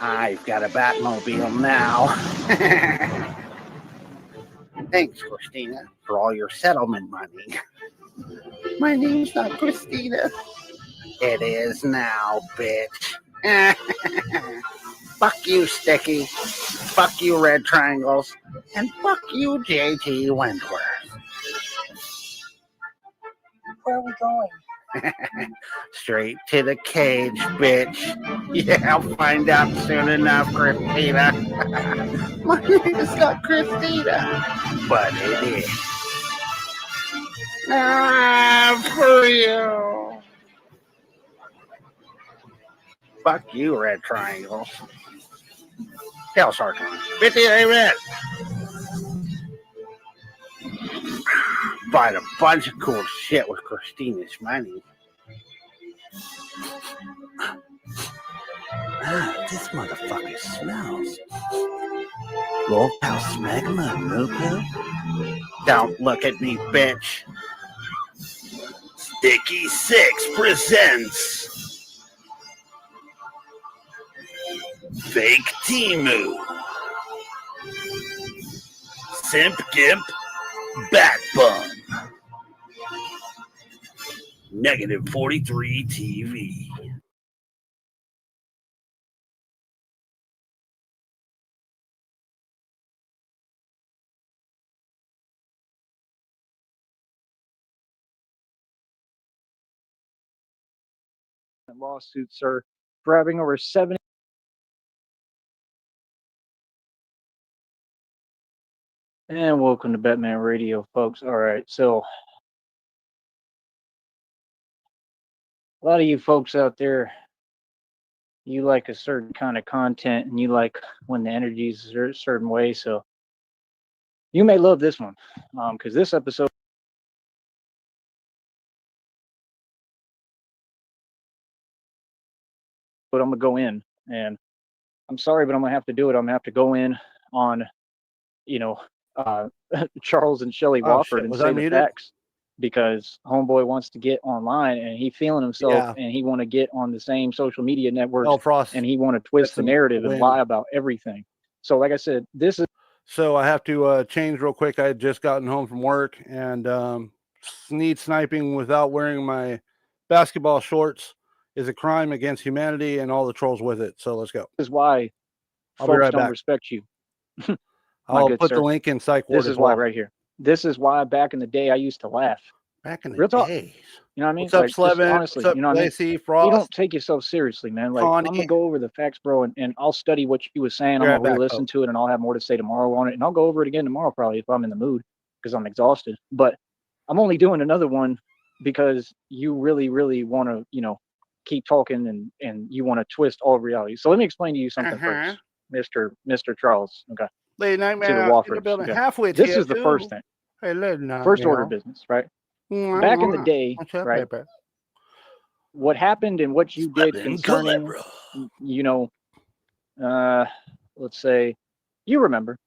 I've got a Batmobile now. Thanks, Christina, for all your settlement money. My name's not Christina. It is now, bitch. Fuck you, Sticky. Fuck you, Red Triangles. And fuck you, JT Wentworth. Where are we going? Straight to the cage, bitch. Yeah, I'll find out soon enough, Christina. My name is not Christina, but it is. For you. Fuck you, Red Triangles. Tell Sergeant. 50 red. Bought a bunch of cool shit with Christina's money. This motherfucker smells. Rollhouse smegma moo-poo? Don't look at me, bitch. Sticky Six presents Fake Timu. Simp Gimp Bat Bun. Negative 43 TV. Lawsuit, sir, for having over 70. And welcome to Batman Radio, folks. All right, so a lot of you folks out there, you like a certain kind of content, and you like when the energy is a certain way. So you may love this one, because this episode. But I'm gonna go in, and I'm sorry, but I'm gonna have to do it. I'm gonna have to go in on, Charles and Shelley Wofford and say the facts, because homeboy wants to get online and he feeling himself, and he want to get on the same social media networks, and he want to twist the narrative and lie about everything. So, like I said, this is. So I have to change real quick. I had just gotten home from work, and SNEED sniping without wearing my basketball shorts is a crime against humanity and all the trolls with it. So let's go. This is why folks don't respect you. I'll put the link in psych ward. This is why right here. This is why back in the day I used to laugh. Back in the Real talk. days. You know what I mean? What's up, Slevin? Honestly, What's up, you know what Lacey, I mean? Frost? You don't take yourself seriously, man. Like, I'm gonna go over the facts, bro, and I'll study what you was saying. I'm gonna re-listen to it, and I'll have more to say tomorrow on it, and I'll go over it again tomorrow probably if I'm in the mood, because I'm exhausted. But I'm only doing another one because you really, really want to, keep talking and you want to twist all reality. So let me explain to you something first, Mr. Charles. Okay. Late night man, to the Woffords. Okay. Halfway. This is the first thing. Hey, first order of business, right? Back in the day, right? What happened and what you did concerning, let's say, you remember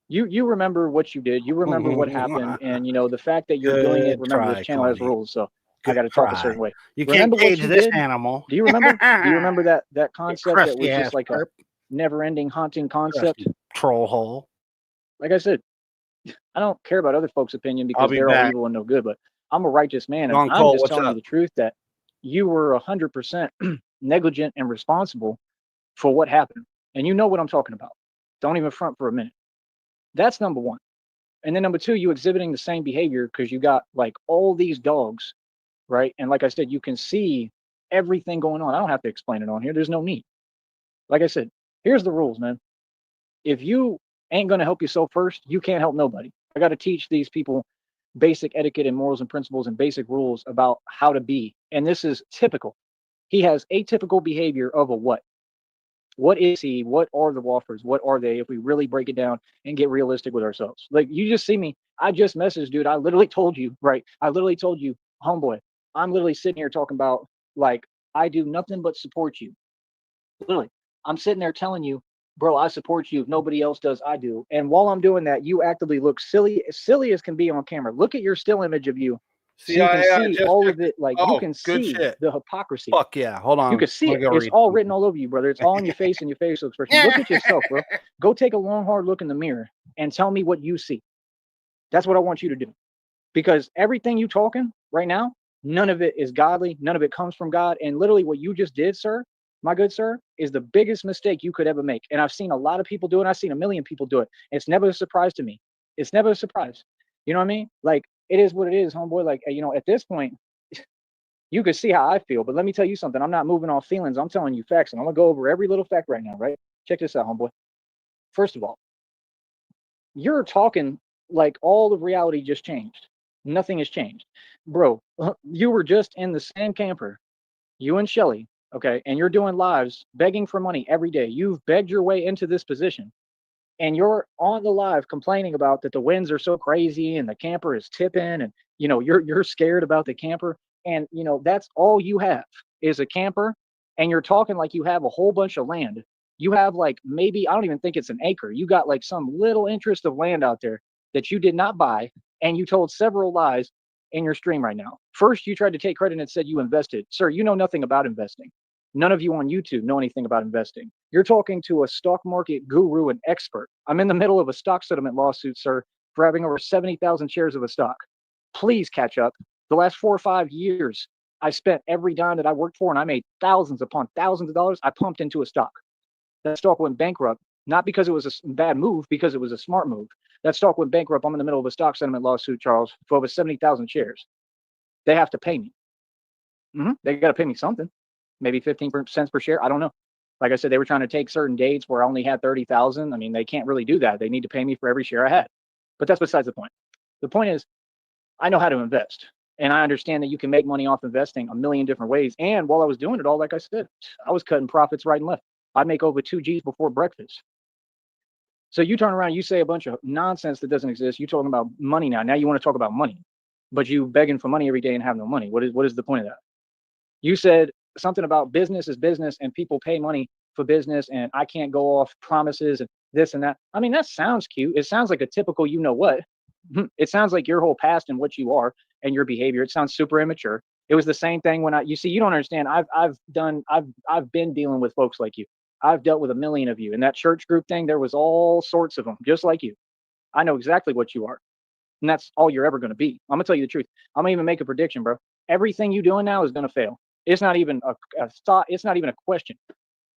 what you did. You remember what happened, and the fact that you're doing it. Remember, this channel has rules, so I got to talk a certain way. You can't cage this animal. Do you remember? Do you remember that concept that was just like a never-ending, haunting concept? Troll hole. Like I said, I don't care about other folks' opinion because they're all evil and no good. But I'm a righteous man, and I'm just telling you the truth that you were 100% negligent and responsible for what happened, and you know what I'm talking about. Don't even front for a minute. That's number one. And then number two, you exhibiting the same behavior because you got like all these dogs, right? And like I said, you can see everything going on. I don't have to explain it on here. There's no need. Like I said, here's the rules, man. If you ain't going to help yourself first, you can't help nobody. I got to teach these people basic etiquette and morals and principles and basic rules about how to be. And this is typical. He has atypical behavior of a what? What is he? What are the Woffords? What are they? If we really break it down and get realistic with ourselves, like you just see me. I just messaged, dude. I literally told you, right? I literally told you, homeboy, I'm literally sitting here talking about like, I do nothing but support you. Literally, I'm sitting there telling you, bro, I support you. If nobody else does, I do. And while I'm doing that, you actively look silly as can be on camera. Look at your still image of you So you can see all of it. Like you can see the hypocrisy. Fuck yeah. Hold on. You can see it. It's all written all over you, brother. It's all in your face and your facial expression. Look at yourself, bro. Go take a long, hard look in the mirror and tell me what you see. That's what I want you to do. Because everything you talking right now, none of it is godly. None of it comes from God. And literally what you just did, sir, my good sir, is the biggest mistake you could ever make. And I've seen a lot of people do it. I've seen a million people do it. It's never a surprise to me. It's never a surprise. You know what I mean? Like, it is what it is, homeboy. Like, you know, at this point, you can see how I feel. But let me tell you something. I'm not moving off feelings. I'm telling you facts. And I'm going to go over every little fact right now, right? Check this out, homeboy. First of all, you're talking like all of reality just changed. Nothing has changed. Bro, you were just in the same camper, you and Shelly, okay? And you're doing lives begging for money every day. You've begged your way into this position. And you're on the live complaining about that the winds are so crazy and the camper is tipping and you know you're scared about the camper. And you know that's all you have is a camper, and you're talking like you have a whole bunch of land. You have like maybe I don't even think it's an acre. You got like some little interest of land out there that you did not buy, and you told several lies in your stream right now. First, you tried to take credit and said you invested. Sir, you know nothing about investing. None of you on YouTube know anything about investing. You're talking to a stock market guru and expert. I'm in the middle of a stock settlement lawsuit, sir, for having over 70,000 shares of a stock. Please catch up. The last 4 or 5 years, I spent every dime that I worked for, and I made thousands upon thousands of dollars. I pumped into a stock. That stock went bankrupt, not because it was a bad move, because it was a smart move. That stock went bankrupt. I'm in the middle of a stock settlement lawsuit, Charles, for over 70,000 shares. They have to pay me. They got to pay me something. Maybe 15 cents per share. I don't know. Like I said, they were trying to take certain dates where I only had 30,000. I mean, they can't really do that. They need to pay me for every share I had. But that's besides the point. The point is, I know how to invest. And I understand that you can make money off investing a million different ways. And while I was doing it all, like I said, I was cutting profits right and left. I'd make over 2 G's before breakfast. So you turn around, you say a bunch of nonsense that doesn't exist. You're talking about money now. Now you want to talk about money. But you begging for money every day and have no money. What is the point of that? You said something about business is business and people pay money for business and I can't go off promises and this and that. I mean, that sounds cute. It sounds like a typical you know what. It sounds like your whole past and what you are and your behavior. It sounds super immature. It was the same thing when you see, you don't understand. I've been dealing with folks like you. I've dealt with a million of you. And that church group thing, there was all sorts of them, just like you. I know exactly what you are. And that's all you're ever going to be. I'm going to tell you the truth. I'm going to even make a prediction, bro. Everything you're doing now is going to fail. It's not even a thought. It's not even a question.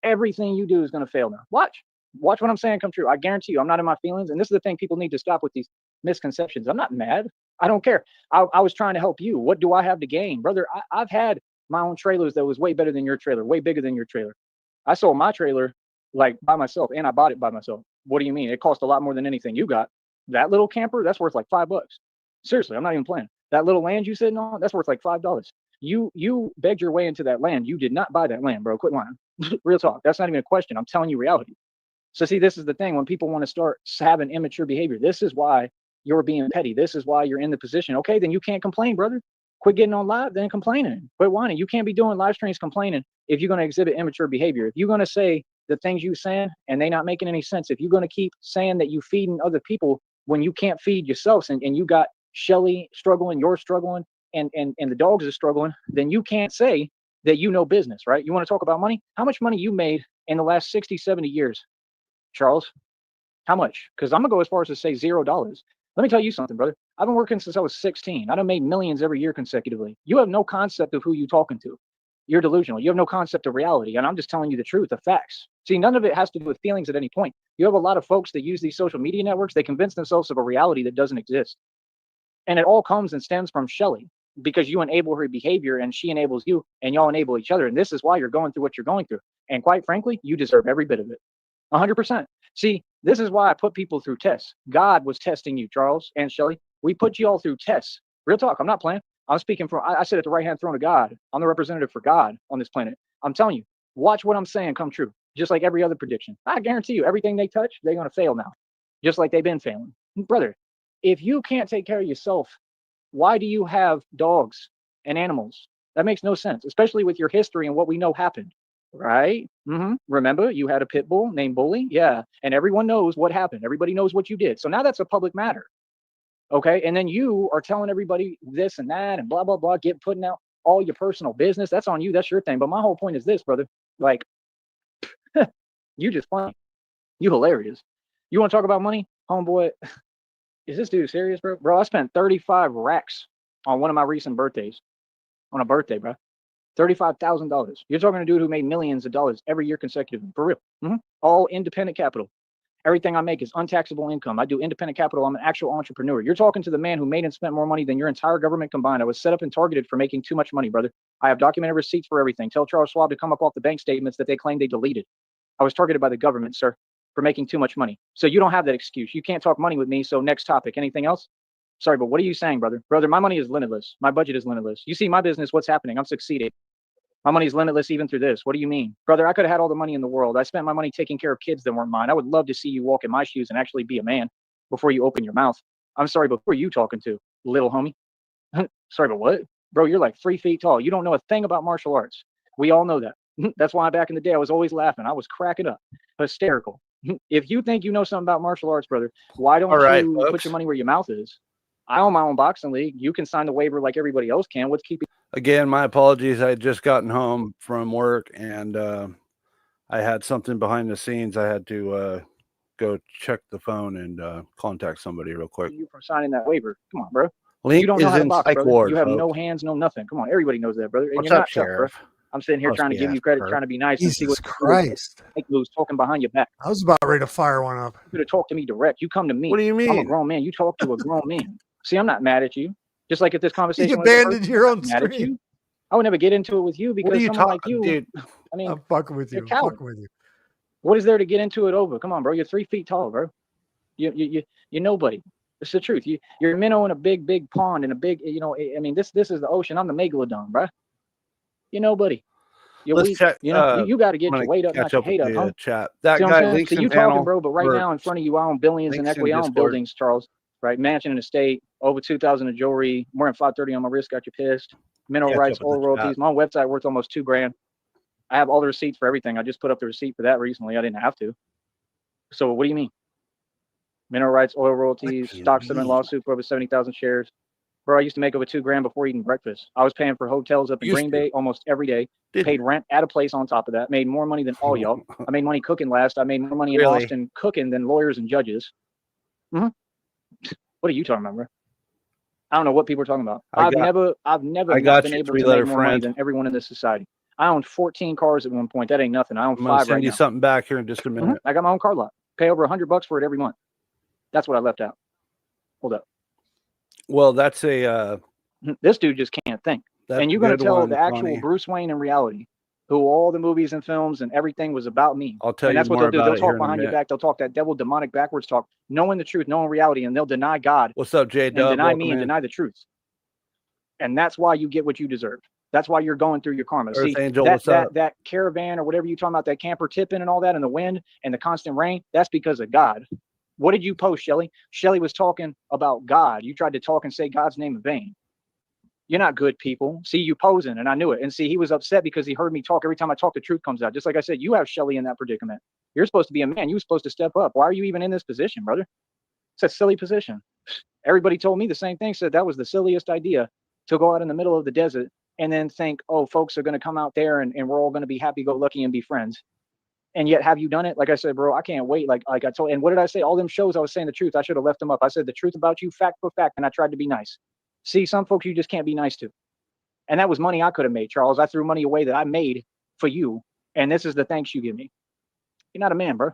Everything you do is going to fail now. Watch what I'm saying come true. I guarantee you, I'm not in my feelings. And this is the thing, people need to stop with these misconceptions. I'm not mad. I don't care. I was trying to help you. What do I have to gain? Brother, I've had my own trailers that was way better than your trailer, way bigger than your trailer. I sold my trailer like by myself and I bought it by myself. What do you mean? It cost a lot more than anything you got. That little camper, that's worth like $5. Seriously, I'm not even playing. That little land you sitting on, that's worth like $5. You begged your way into that land. You did not buy that land, bro. Quit lying. Real talk. That's not even a question. I'm telling you reality. So see, this is the thing. When people want to start having immature behavior, this is why you're being petty. This is why you're in the position. Okay, then you can't complain, brother. Quit getting on live, then complaining. Quit whining. You can't be doing live streams complaining if you're going to exhibit immature behavior. If you're going to say the things you saying and they not making any sense, if you're going to keep saying that you feeding other people when you can't feed yourself and you got Shelly struggling, you're struggling, and the dogs are struggling, then you can't say that you know business, right? You want to talk about money? How much money you made in the last 60, 70 years, Charles? How much? Because I'm going to go as far as to say $0. Let me tell you something, brother. I've been working since I was 16. I done made millions every year consecutively. You have no concept of who you're talking to. You're delusional. You have no concept of reality. And I'm just telling you the truth, the facts. See, none of it has to do with feelings at any point. You have a lot of folks that use these social media networks. They convince themselves of a reality that doesn't exist. And it all comes and stems from Shelly, because you enable her behavior and she enables you and y'all enable each other. And this is why you're going through what you're going through. And quite frankly, you deserve every bit of it. 100%. See, this is why I put people through tests. God was testing you, Charles and Shelly. We put you all through tests. Real talk. I'm not playing. I'm speaking from, I sit at the right-hand throne of God. I'm the representative for God on this planet. I'm telling you, watch what I'm saying come true. Just like every other prediction. I guarantee you, everything they touch, they're going to fail now. Just like they've been failing. Brother, if you can't take care of yourself, why do you have dogs and animals? That makes no sense, especially with your history and what we know happened. Right? Remember, you had a pit bull named Bully? Yeah. And everyone knows what happened. Everybody knows what you did. So now that's a public matter. Okay. And then you are telling everybody this and that and blah, blah, blah, putting out all your personal business. That's on you. That's your thing. But my whole point is this, brother. Like, you just funny. You hilarious. You want to talk about money? Homeboy, is this dude serious, bro? Bro, I spent 35 racks on one of my recent birthdays. On a birthday, bro. $35,000. You're talking to a dude who made millions of dollars every year consecutively. For real. All independent capital. Everything I make is untaxable income. I do independent capital. I'm an actual entrepreneur. You're talking to the man who made and spent more money than your entire government combined. I was set up and targeted for making too much money, brother. I have documented receipts for everything. Tell Charles Schwab to come up off the bank statements that they claim they deleted. I was targeted by the government, sir, for making too much money. So you don't have that excuse. You can't talk money with me. So next topic. Anything else? Sorry, but what are you saying, brother? Brother, my money is limitless. My budget is limitless. You see my business, what's happening? I'm succeeding. My money is limitless even through this. What do you mean? Brother, I could have had all the money in the world. I spent my money taking care of kids that weren't mine. I would love to see you walk in my shoes and actually be a man before you open your mouth. I'm sorry, but who are you talking to, little homie? Sorry, but what? Bro, you're like 3 feet tall. You don't know a thing about martial arts. We all know that. That's why back in the day, I was always laughing. I was cracking up. Hysterical. If you think you know something about martial arts, brother, why don't you put your money where your mouth is? I own my own boxing league. You can sign the waiver like everybody else can. What's keeping? Again, my apologies. I had just gotten home from work and I had something behind the scenes. I had to go check the phone and contact somebody real quick. You from signing that waiver? Come on, bro. Link you don't know how to box, brother. Ward, you have folks. no hands, no nothing. Come on, everybody knows that, brother. And What's you're up, not Sheriff? tough, bro. I'm sitting here trying to give you credit, trying to be nice. Jesus and see what Christ. Make moves talking behind your back. I was about ready to fire one up. You could have talked to me direct. You come to me. What do you mean? I'm a grown man. You talk to a grown man. See, I'm not mad at you. Just like if this conversation You was abandoned your own mad at stream. you. I would never get into it with you because someone like you, dude? I mean, I'm fucking with you. I'm fucking with you. What is there to get into it over? Come on, bro. You're 3 feet tall, bro. You're nobody. It's the truth. You're a minnow in a big pond in a big, I mean, this is the ocean. I'm the megalodon, bro. You're nobody. You're weak. Check, you got to get your weight up, not your hate up, huh? Chat. That see guy leaks so you talking, bro, but right now in front of you, I own billions in equity. I own buildings, Charles. Right? Mansion and estate, over 2,000 of jewelry, more than 530 on my wrist. Got you pissed. Mineral rights, oil royalties. My website worth almost $2,000. I have all the receipts for everything. I just put up the receipt for that recently. I didn't have to. So what do you mean? Mineral rights, oil royalties, stock settlement lawsuit for over 70,000 shares. Bro, I used to make over $2,000 before eating breakfast. I was paying for hotels up in Green Bay almost every day. Paid rent at a place on top of that. Made more money than all y'all. I made money cooking last. I made more money in Austin cooking than lawyers and judges. What are you talking about, bro? I don't know what people are talking about. I've never not been able to make more money than everyone in this society. I owned 14 cars at one point. That ain't nothing. I own 5 right now. Send you something back here in just a minute. I got my own car lot. Pay over $100 for it every month. That's what I left out. Hold up. Well, that's a. This dude just can't think. And you're going to tell the actual Bruce Wayne in reality, who all the movies and films and everything was about me. I'll tell you. And that's what they'll do. They'll talk behind your back. They'll talk that devil demonic backwards talk, knowing the truth, knowing reality, and they'll deny God. What's up, J Dub? And deny me and deny the truth. And that's why you get what you deserve. That's why you're going through your karma. Earth See, Angel, that caravan or whatever you're talking about, that camper tipping and all that, and the wind and the constant rain, that's because of God. What did you post, Shelly? Shelly was talking about God. You tried to talk and say God's name in vain. You're not good people. See, you posing, and I knew it. And see, he was upset because he heard me talk. Every time I talk, the truth comes out. Just like I said, you have Shelly in that predicament. You're supposed to be a man. You're supposed to step up. Why are you even in this position, brother? It's a silly position. Everybody told me the same thing, said that was the silliest idea, to go out in the middle of the desert and then think, oh, folks are going to come out there and we're all going to be happy-go-lucky and be friends. And yet, have you done it? Like I said, bro, I can't wait. Like I told, and what did I say? All them shows, I was saying the truth. I should have left them up. I said the truth about you, fact for fact, and I tried to be nice. See, some folks you just can't be nice to. And that was money I could have made, Charles. I threw money away that I made for you, and this is the thanks you give me. You're not a man, bro.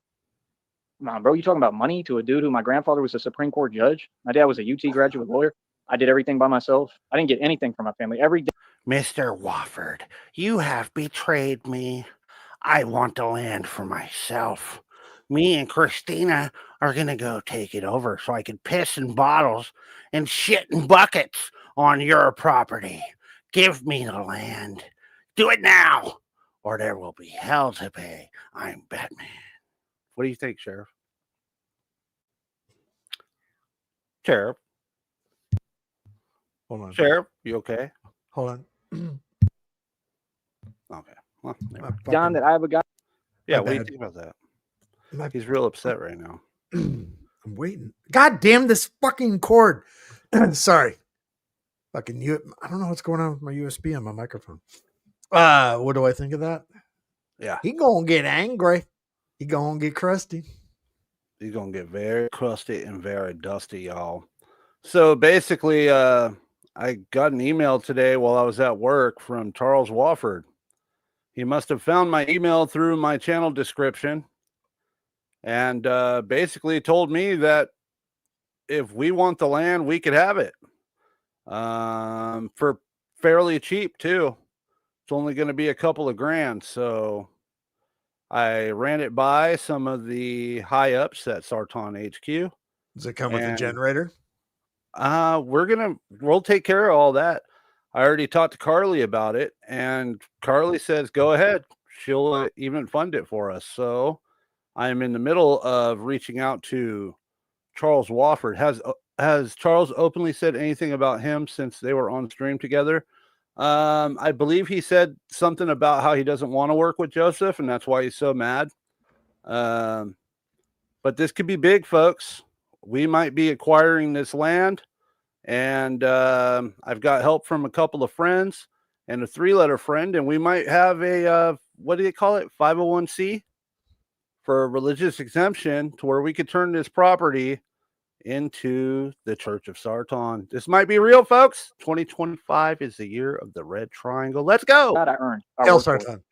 Come on, bro. You talking about money to a dude who my grandfather was a Supreme Court judge? My dad was a UT graduate lawyer. I did everything by myself. I didn't get anything from my family. Every day. Mr. Wofford, you have betrayed me. I want the land for myself. Me and Christina are going to go take it over so I can piss in bottles and shit in buckets on your property. Give me the land. Do it now, or there will be hell to pay. I'm Batman. What do you think, Sheriff? Sheriff? Hold on. Sheriff, you okay? Hold on. Okay. Well, John, that I have a guy. Yeah, what do you think about that? He's real upset right now. I'm waiting. God damn this fucking cord. Sorry. Fucking I don't know what's going on with my USB on my microphone. What do I think of that? Yeah. He gonna get angry. He gonna get crusty. He's gonna get very crusty and very dusty, y'all. So basically, I got an email today while I was at work from Charles Wofford. He must have found my email through my channel description and basically told me that if we want the land, we could have it for fairly cheap too. It's only going to be a couple of grand. So I ran it by some of the high ups at Sarton HQ. Does it come with a generator? We'll take care of all that. I already talked to Carly about it, and Carly says, go ahead. She'll even fund it for us. So I'm in the middle of reaching out to Charles Wofford. Has Charles openly said anything about him since they were on stream together? I believe he said something about how he doesn't want to work with Joseph, and that's why he's so mad. But this could be big, folks. We might be acquiring this land, and I've got help from a couple of friends and a 3-letter friend, and we might have a what do you call it, 501c for a religious exemption to where we could turn this property into the Church of Sarton. This might be real, folks. 2025 is the year of the red triangle. Let's go. That I earned. Sarton.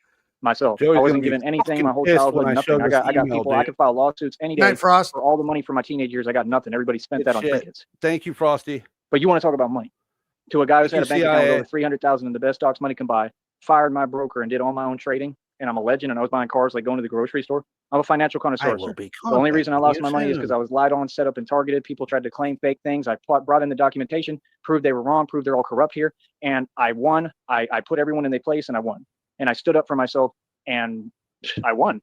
Myself. Joey's I wasn't given anything my whole childhood, nothing. I got people, dude. I could file lawsuits any day for all the money for my teenage years. I got nothing. Everybody spent that on trinkets. Thank you, Frosty. But you want to talk about money? To a guy who's had a bank account with over 300,000 in the best stocks money can buy, fired my broker and did all my own trading, and I'm a legend, and I was buying cars like going to the grocery store. I'm a financial connoisseur. The only reason I lost my money is because I was lied on, set up, and targeted. People tried to claim fake things. I brought in the documentation, proved they were wrong, proved they're all corrupt here, and I won. I put everyone in their place, and I won. And I stood up for myself, and I won.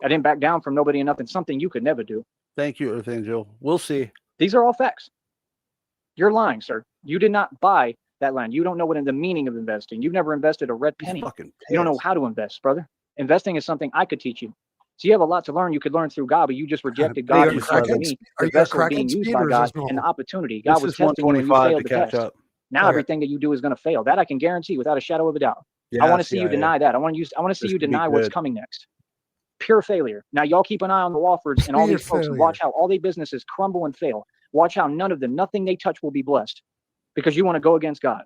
I didn't back down from nobody and nothing. Something you could never do. Thank you, Earth Angel. We'll see. These are all facts. You're lying, sir. You did not buy that land. You don't know what the meaning of investing. You've never invested a red penny. You don't know how to invest, brother. Investing is something I could teach you. So you have a lot to learn. You could learn through God, but you just rejected God. You me, the vessel being used by God and the opportunity. God was testing you and you failed the test. Now everything that you do is going to fail. That I can guarantee without a shadow of a doubt. I want to see you deny that. I want to see you deny what's coming next. Pure failure. Now y'all keep an eye on the Woffords and all these folks and watch how all their businesses crumble and fail. Watch how nothing they touch will be blessed because you want to go against God.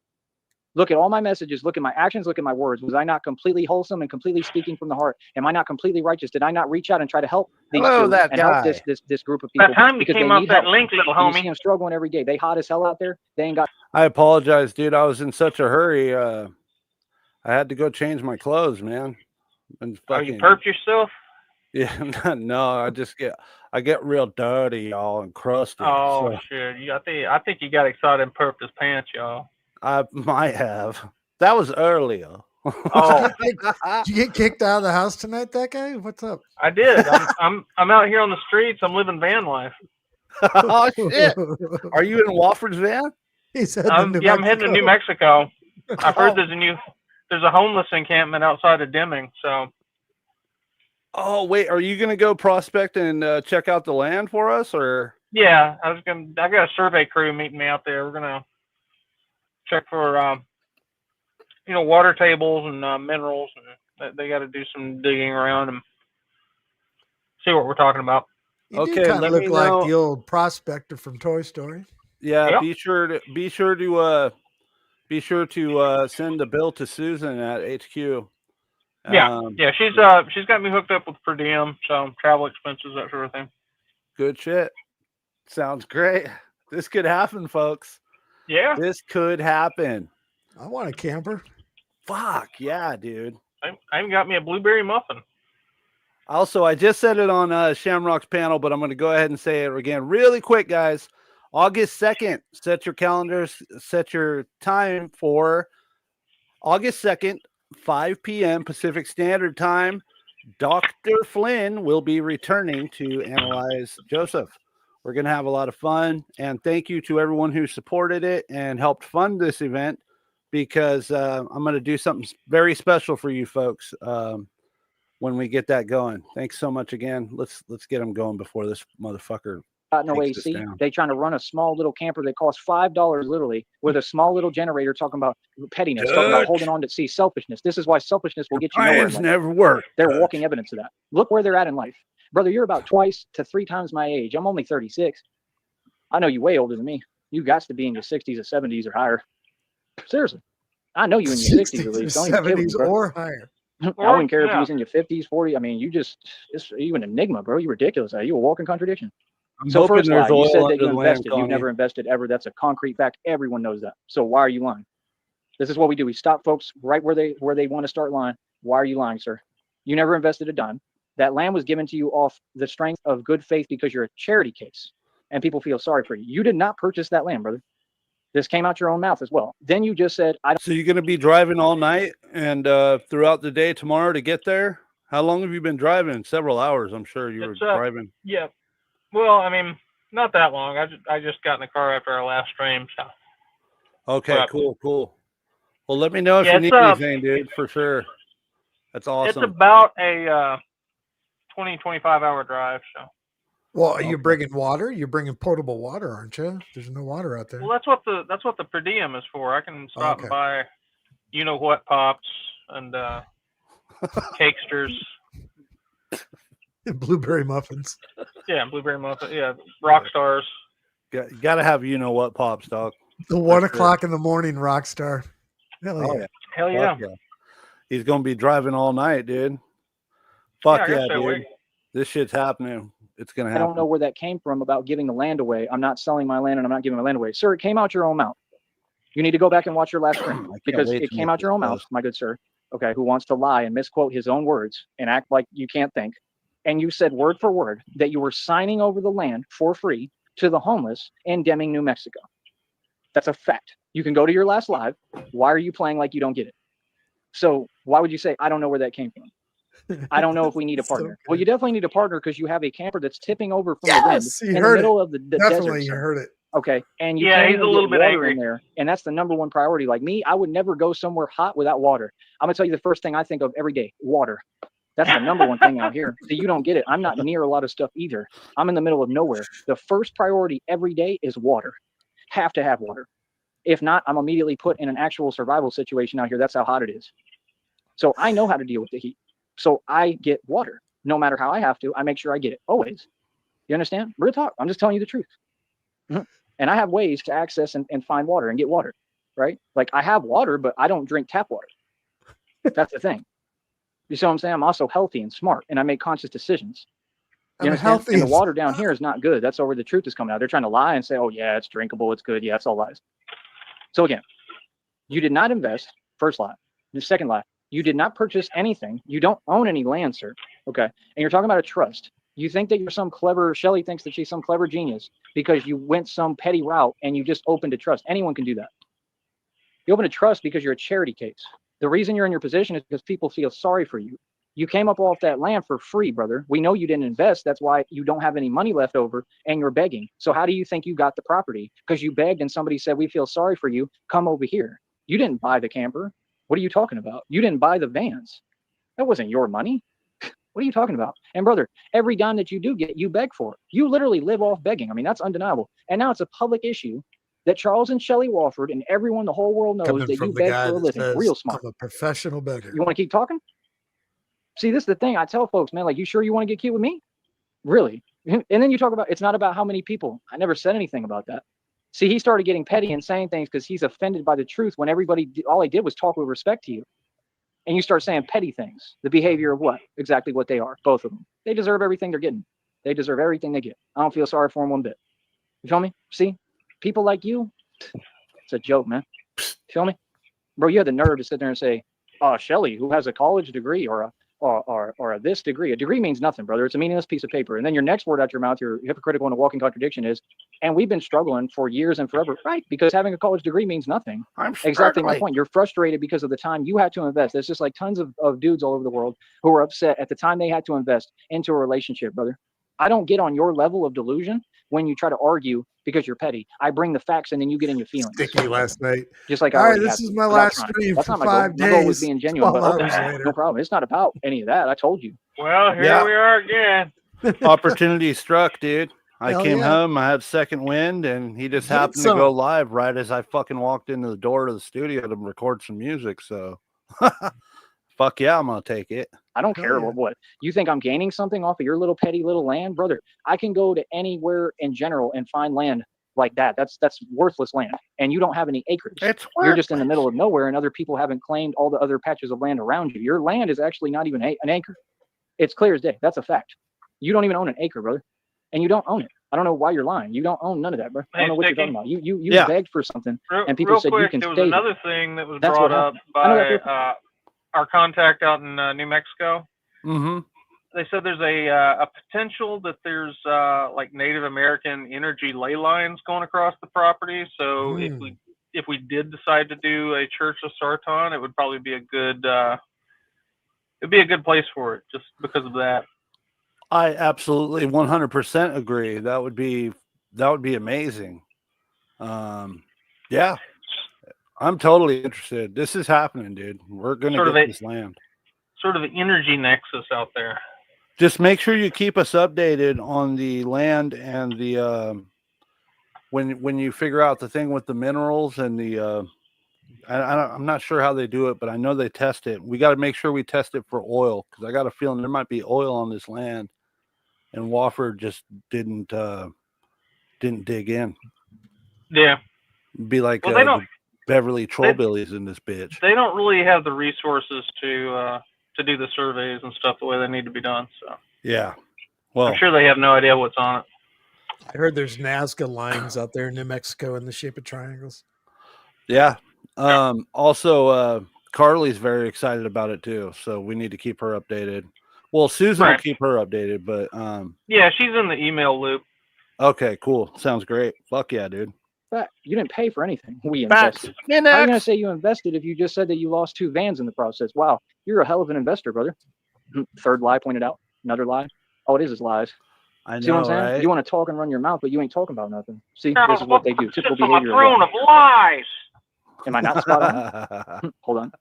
Look at all my messages, look at my actions, look at my words. Was I not completely wholesome and completely speaking from the heart? Am I not completely righteous? Did I not reach out and try to help these help this group of people? By the time you came off that link, little homie. You see them struggling every day. They hot as hell out there. They ain't got. I apologize, dude. I was in such a hurry. I had to go change my clothes, man. And you perped yourself? Yeah, no. I get real dirty, y'all, and crusty. Oh shit! I think you got excited and perped his pants, y'all. I might have. That was earlier. Oh, did you get kicked out of the house tonight, that guy? What's up? I did. I'm out here on the streets. I'm living van life. Oh shit! Are you in Woffords van? He said, I'm heading to New Mexico. I've heard there's a homeless encampment outside of Deming. So. Oh wait, are you gonna go prospect and check out the land for us, or? Yeah, I got a survey crew meeting me out there. We're gonna check for water tables and minerals, and they got to do some digging around and see what we're talking about. You do kind of look like the old prospector from Toy Story. Yeah, yep. Be sure to send a bill to Susan at HQ. Yeah, she's got me hooked up with per diem, so travel expenses, that sort of thing. Good shit. Sounds great. This could happen, folks. Yeah, this could happen. I want a camper. Fuck yeah, dude. I even got me a blueberry muffin. Also, I just said it on Shamrock's panel, but I'm going to go ahead and say it again really quick, guys. August 2nd, set your calendars, set your time for August 2nd, 5 p.m. Pacific Standard Time. Dr. Flynn will be returning to analyze Joseph. We're going to have a lot of fun, and thank you to everyone who supported it and helped fund this event, because I'm going to do something very special for you folks when we get that going. Thanks so much again. Let's get them going before this motherfucker got no AC. They trying to run a small little camper that costs $5 literally with a small little generator, talking about pettiness, talking about holding on to see selfishness. This is why selfishness will get you nowhere. Never work. They're walking evidence of that. Look where they're at in life. Brother, you're about 2 to 3 times my age. I'm only 36. I know you way older than me. You got to be in your 60s or 70s or higher. Seriously. I know you in your 60s at least. Don't even kid me, bro. Or higher. I wouldn't care if you was in your 50s, 40. I mean, you an enigma, bro. You ridiculous. You a walking contradiction. So first lie, you said that you invested. You've never invested ever. That's a concrete fact. Everyone knows that. So why are you lying? This is what we do. We stop folks right where they want to start lying. Why are you lying, sir? You never invested a dime. That land was given to you off the strength of good faith because you're a charity case and people feel sorry for you. You did not purchase that land, brother. This came out your own mouth as well. Then you just said, I don't. So you're going to be driving all night and throughout the day tomorrow to get there? How long have you been driving? Several hours, I'm sure you were driving. Yeah. Well, I mean, not that long. I just got in the car after our last stream. So. Okay, cool. Well, let me know if you need anything, dude, for sure. That's awesome. It's about a 20-25 hour drive. So. Well, are you bringing water? You're bringing potable water, aren't you? There's no water out there. Well, that's what the per diem is for. I can stop and buy, what pops and cakesters. Blueberry muffins. Yeah, blueberry muffins. Yeah, rock stars. Got to have what pops, dog. The 1 o'clock in the morning rock star. Hell yeah. He's gonna be driving all night, dude. Fuck yeah, dude. This shit's happening. It's gonna happen. I don't know where that came from about giving the land away. I'm not selling my land and I'm not giving my land away. Sir, it came out your own mouth. You need to go back and watch your last stream because it came out your own mouth, my good sir. Okay, who wants to lie and misquote his own words and act like you can't think. And you said word for word that you were signing over the land for free to the homeless in Deming, New Mexico. That's a fact. You can go to your last live. Why are you playing like you don't get it? So why would you say, I don't know where that came from? I don't know if we need a partner. Well, you definitely need a partner because you have a camper that's tipping over from the wind in the middle of the definitely desert. You heard it. Okay. And you he's a little bit angry in there. And that's the number one priority. Like me, I would never go somewhere hot without water. I'm going to tell you the first thing I think of every day, water. That's the number one thing out here. So you don't get it. I'm not near a lot of stuff either. I'm in the middle of nowhere. The first priority every day is water. Have to have water. If not, I'm immediately put in an actual survival situation out here. That's how hot it is. So I know how to deal with the heat. So I get water. No matter how I have to, I make sure I get it. Always. You understand? Real talk. I'm just telling you the truth. Mm-hmm. And I have ways to access and find water and get water. Right? Like I have water, but I don't drink tap water. That's the thing. You see what I'm saying? I'm also healthy and smart, and I make conscious decisions. You understand? And the water down here is not good. That's where the truth is coming out. They're trying to lie and say, oh, yeah, it's drinkable. It's good. Yeah, it's all lies. So again, you did not invest. First lie. The second lie. You did not purchase anything. You don't own any land, sir. Okay. And you're talking about a trust. You think that you're some clever, Shelly thinks that she's some clever genius because you went some petty route and you just opened a trust. Anyone can do that. You open a trust because you're a charity case. The reason you're in your position is because people feel sorry for you. You came up off that land for free, brother. We know you didn't invest. That's why you don't have any money left over and you're begging. So how do you think you got the property? Because you begged and somebody said, we feel sorry for you. Come over here. You didn't buy the camper. What are you talking about? You didn't buy the vans. That wasn't your money. What are you talking about? And brother, every dime that you do get, you beg for it. You literally live off begging. I mean, that's undeniable. And now it's a public issue that Charles and Shelley Wofford and everyone, the whole world knows that you beg for a living. Real smart. I'm a professional beggar. You want to keep talking? See, this is the thing. I tell folks, man, like, you sure you want to get cute with me? Really? And then you talk about, it's not about how many people. I never said anything about that. See, he started getting petty and saying things because he's offended by the truth when all I did was talk with respect to you. And you start saying petty things. The behavior of what? Exactly what they are. Both of them. They deserve everything they're getting. They deserve everything they get. I don't feel sorry for them one bit. You feel me? See? People like you, it's a joke, man. Feel me? Bro, you had the nerve to sit there and say, oh, Shelly, who has a college degree or a this degree. A degree means nothing, brother. It's a meaningless piece of paper. And then your next word out your mouth, your hypocritical and a walking contradiction is, and we've been struggling for years and forever, right? Because having a college degree means nothing. Exactly my point. You're frustrated because of the time you had to invest. There's just like tons of dudes all over the world who are upset at the time they had to invest into a relationship, brother. I don't get on your level of delusion when you try to argue because you're petty. I bring the facts and then you get in your feelings. Sticky last night. Just like all right, this is my last stream for 5 days. My goal was being genuine, but okay, no problem. It's not about any of that. I told you. Well, here we are again. Opportunity struck, dude. I came home, I had second wind, and he just happened to go live right as I fucking walked into the door of the studio to record some music. So, fuck yeah, I'm gonna take it. I don't care what you think. I'm gaining something off of your little petty little land, brother. I can go to anywhere in general and find land like that. That's worthless land, and you don't have any acres. You're just in the middle of nowhere, and other people haven't claimed all the other patches of land around you. Your land is actually not even an acre. It's clear as day. That's a fact. You don't even own an acre, brother. And you don't own it. I don't know why you're lying. You don't own none of that, bro. I don't know what you're talking about. You begged for something, and people said you can there was stay. Another thing that was brought up by our contact out in New Mexico. Mm-hmm. They said there's a potential that there's like Native American energy ley lines going across the property. So if we did decide to do a Church of Sarton, it would probably be a good place for it, just because of that. I absolutely 100% agree. That would be amazing. Yeah, I'm totally interested. This is happening, dude. We're gonna get this land. Sort of the energy nexus out there. Just make sure you keep us updated on the land and the when you figure out the thing with the minerals and the I'm not sure how they do it, but I know they test it. We got to make sure we test it for oil, because I got a feeling there might be oil on this land. And Wofford just didn't dig in. Yeah, be like the Beverly Trollbillies in this bitch. They don't really have the resources to do the surveys and stuff the way they need to be done. So yeah, well, I'm sure they have no idea what's on it. I heard there's Nazca lines out there in New Mexico in the shape of triangles. Yeah. Also, Carly's very excited about it too, so we need to keep her updated. Well, Susan will keep her updated, but yeah, she's in the email loop. Okay, cool. Sounds great. Fuck yeah, dude. But you didn't pay for anything. We invested. How are you gonna say you invested if you just said that you lost 2 vans in the process? Wow, you're a hell of an investor, brother. Third lie pointed out. Another lie. Oh, it is lies. I know. See what I'm saying? Right? You want to talk and run your mouth, but you ain't talking about nothing. See, this is what they do. Typical behavior. behavior. A throne of lies. Am I not spot on? Hold on.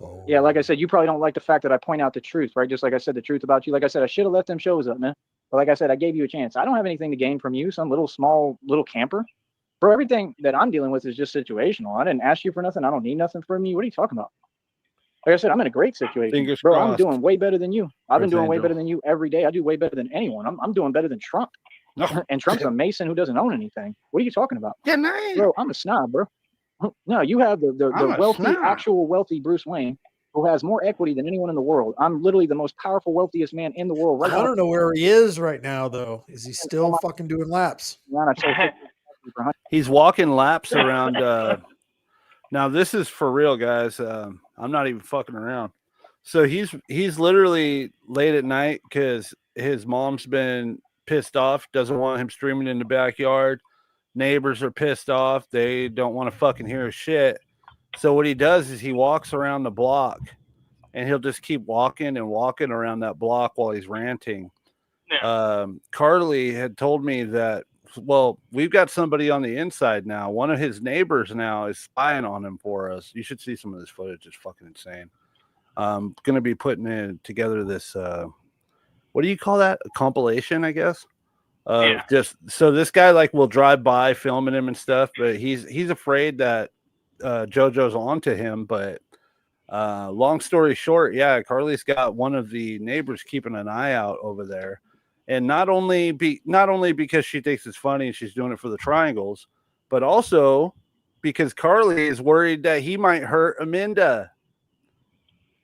Oh. Yeah, like I said, you probably don't like the fact that I point out the truth, right? Just like I said, the truth about you. Like I said, I should have left them shows up, man. But like I said, I gave you a chance. I don't have anything to gain from you, some little camper. Bro, everything that I'm dealing with is just situational. I didn't ask you for nothing. I don't need nothing from you. What are you talking about? Like I said, I'm in a great situation. Fingers bro, crossed. I'm doing way better than you. I've been doing way better than you every day. I do way better than anyone. I'm doing better than Trump. No. And Trump's a Mason who doesn't own anything. What are you talking about? Yeah, nice. Bro, I'm a snob, bro. No, you have the wealthy, actual wealthy Bruce Wayne, who has more equity than anyone in the world. I'm literally the most powerful, wealthiest man in the world right now. I don't know where he is right now, though. Is he still fucking doing laps? He's walking laps around. Now, this is for real, guys. I'm not even fucking around. So he's literally late at night because his mom's been pissed off, doesn't want him streaming in the backyard. Neighbors are pissed off. They don't want to fucking hear his shit. So what he does is he walks around the block, and he'll just keep walking and walking around that block while he's ranting. Yeah. Carly had told me that, well, we've got somebody on the inside now. One of his neighbors now is spying on him for us. You should see some of this footage. It's fucking insane. I'm going to be putting together this, what do you call that? A compilation, I guess. Just so this guy will drive by filming him and stuff, but he's afraid that Jojo's onto him. But long story short, yeah, Carly's got one of the neighbors keeping an eye out over there, and not only because she thinks it's funny and she's doing it for the triangles, but also because Carly is worried that he might hurt Aminda.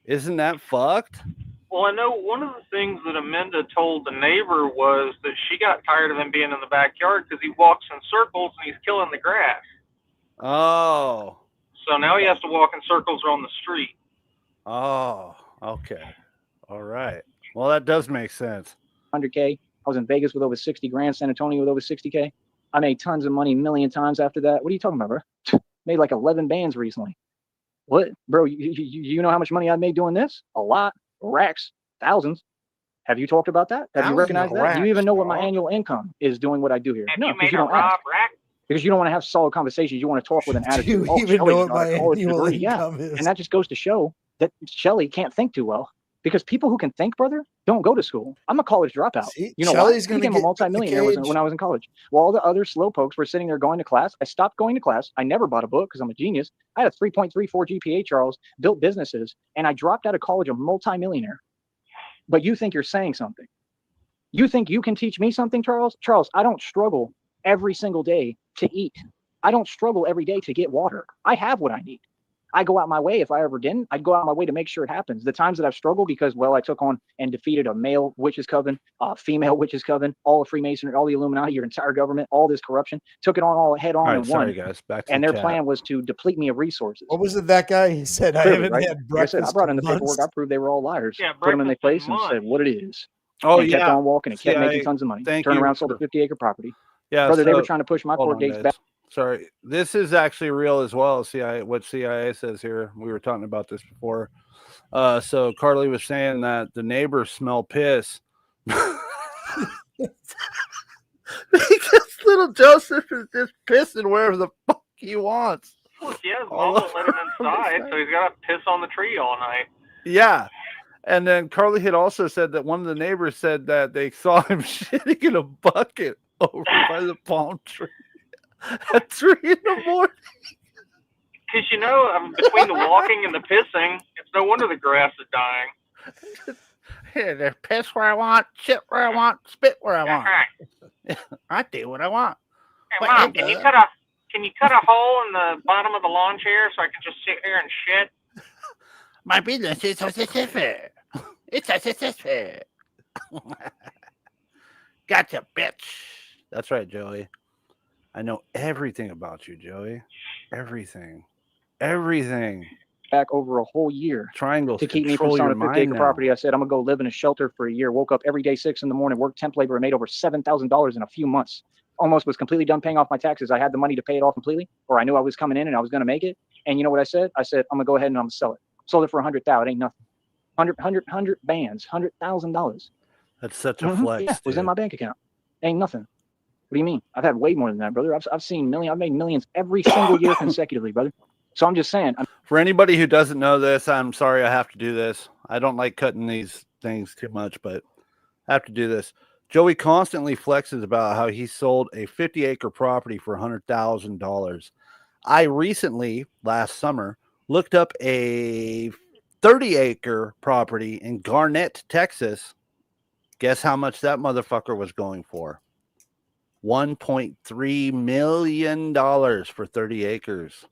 Isn't that fucked? Well, I know one of the things that Aminda told the neighbor was that she got tired of him being in the backyard because he walks in circles and he's killing the grass. Oh. So now he has to walk in circles around the street. Oh, okay. All right. Well, that does make sense. 100K. I was in Vegas with over 60 grand, San Antonio with over 60K. I made tons of money, million times after that. What are you talking about, bro? Made like 11 bands recently. What? Bro, you know how much money I made doing this? A lot. Racks. Thousands. Have you talked about that? Have you recognized that? Do you even know what my annual income is doing what I do here? No, because you don't ask. Because you don't want to have solid conversations. You want to talk with an attitude. Do you even know what my annual income is? And that just goes to show that Shelly can't think too well. Because people who can think, brother, don't go to school. I'm a college dropout. See, you know Shelly's why? I gonna became a get multimillionaire when I was in college. While all the other slowpokes were sitting there going to class, I stopped going to class. I never bought a book because I'm a genius. I had a 3.34 GPA, Charles, built businesses, and I dropped out of college a multimillionaire. But you think you're saying something. You think you can teach me something, Charles? Charles, I don't struggle every single day to eat. I don't struggle every day to get water. I have what I need. I go out my way. If I ever didn't, I'd go out my way to make sure it happens. The times that I've struggled because, well, I took on and defeated a male witch's coven, a female witch's coven, all of Freemasonry, all the Illuminati, your entire government, all this corruption, took it on all head on and won. Sorry, guys. Back to and the their chat. plan was to deplete me of resources. What was it that guy? He said, Clearly, I haven't right? had Like I breakfast. said, I brought in the in months. paperwork. I proved they were all liars. Yeah, put them in their breakfast place in and said months. what it is. Oh, and yeah. kept on walking and kept CIA, making tons of money. thank Turn you around, sold a for- 50-acre property. Yeah, Brother, they so- were trying to push my hold court on, dates guys. back. Sorry, this is actually real as well. CIA, what CIA says here. We were talking about this before. So Carly was saying that the neighbors smell piss because little Joseph is just pissing wherever the fuck he wants. Well, yeah, his All mom won't let him over inside, the so he's got to piss on the tree all night. Yeah. And then Carly had also said that one of the neighbors said that they saw him shitting in a bucket over by the palm tree at 3 a.m. Because, you know, between the walking and the pissing, it's no wonder the grass is dying. Yeah, there's piss where I want, shit where I want, spit where I want. I do what I want. Hey, Wait, Mom, hey, can you cut a hole in the bottom of the lawn chair so I can just sit here and shit? My business is a specific. It's a specific. Gotcha, bitch. That's right, Joey. I know everything about you, Joey. Everything. Back over a whole year Triangles to keep me from selling a 50-acre property. I said, I'm going to go live in a shelter for a year. Woke up every day, 6 a.m, worked temp labor, and made over $7,000 in a few months. Almost was completely done paying off my taxes. I had the money to pay it off completely, or I knew I was coming in and I was going to make it. And you know what I said? I said, I'm going to go ahead and I'm going to sell it. Sold it for $100,000. It ain't nothing. 100 bands, $100,000. That's such a flex. Yeah, it was in my bank account. Ain't nothing. What do you mean? I've had way more than that, brother. I've seen millions. I've made millions every single year consecutively, brother. So I'm just saying. For anybody who doesn't know this, I'm sorry I have to do this. I don't like cutting these things too much, but I have to do this. Joey constantly flexes about how he sold a 50-acre property for $100,000. I recently, last summer, looked up a 30-acre property in Garnett, Texas. Guess how much that motherfucker was going for? $1.3 million for 30 acres.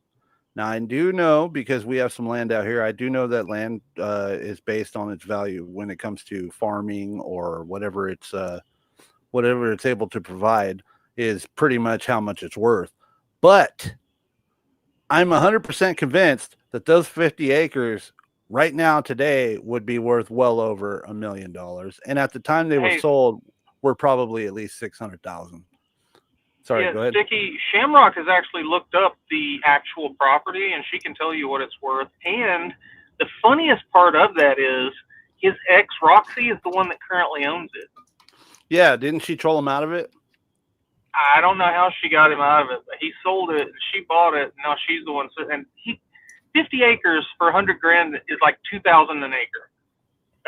Now, I do know, because we have some land out here, I do know that land is based on its value when it comes to farming or whatever it's able to provide is pretty much how much it's worth. But I'm 100% convinced that those 50 acres right now today would be worth well over $1 million. And at the time they were sold, were probably at least 600,000. Sorry, go ahead. Sticky, Shamrock has actually looked up the actual property, and she can tell you what it's worth. And the funniest part of that is his ex, Roxy, is the one that currently owns it. Yeah, didn't she troll him out of it? I don't know how she got him out of it, but he sold it, and she bought it, and now she's the one. And 50 acres for $100,000 is like $2,000 an acre.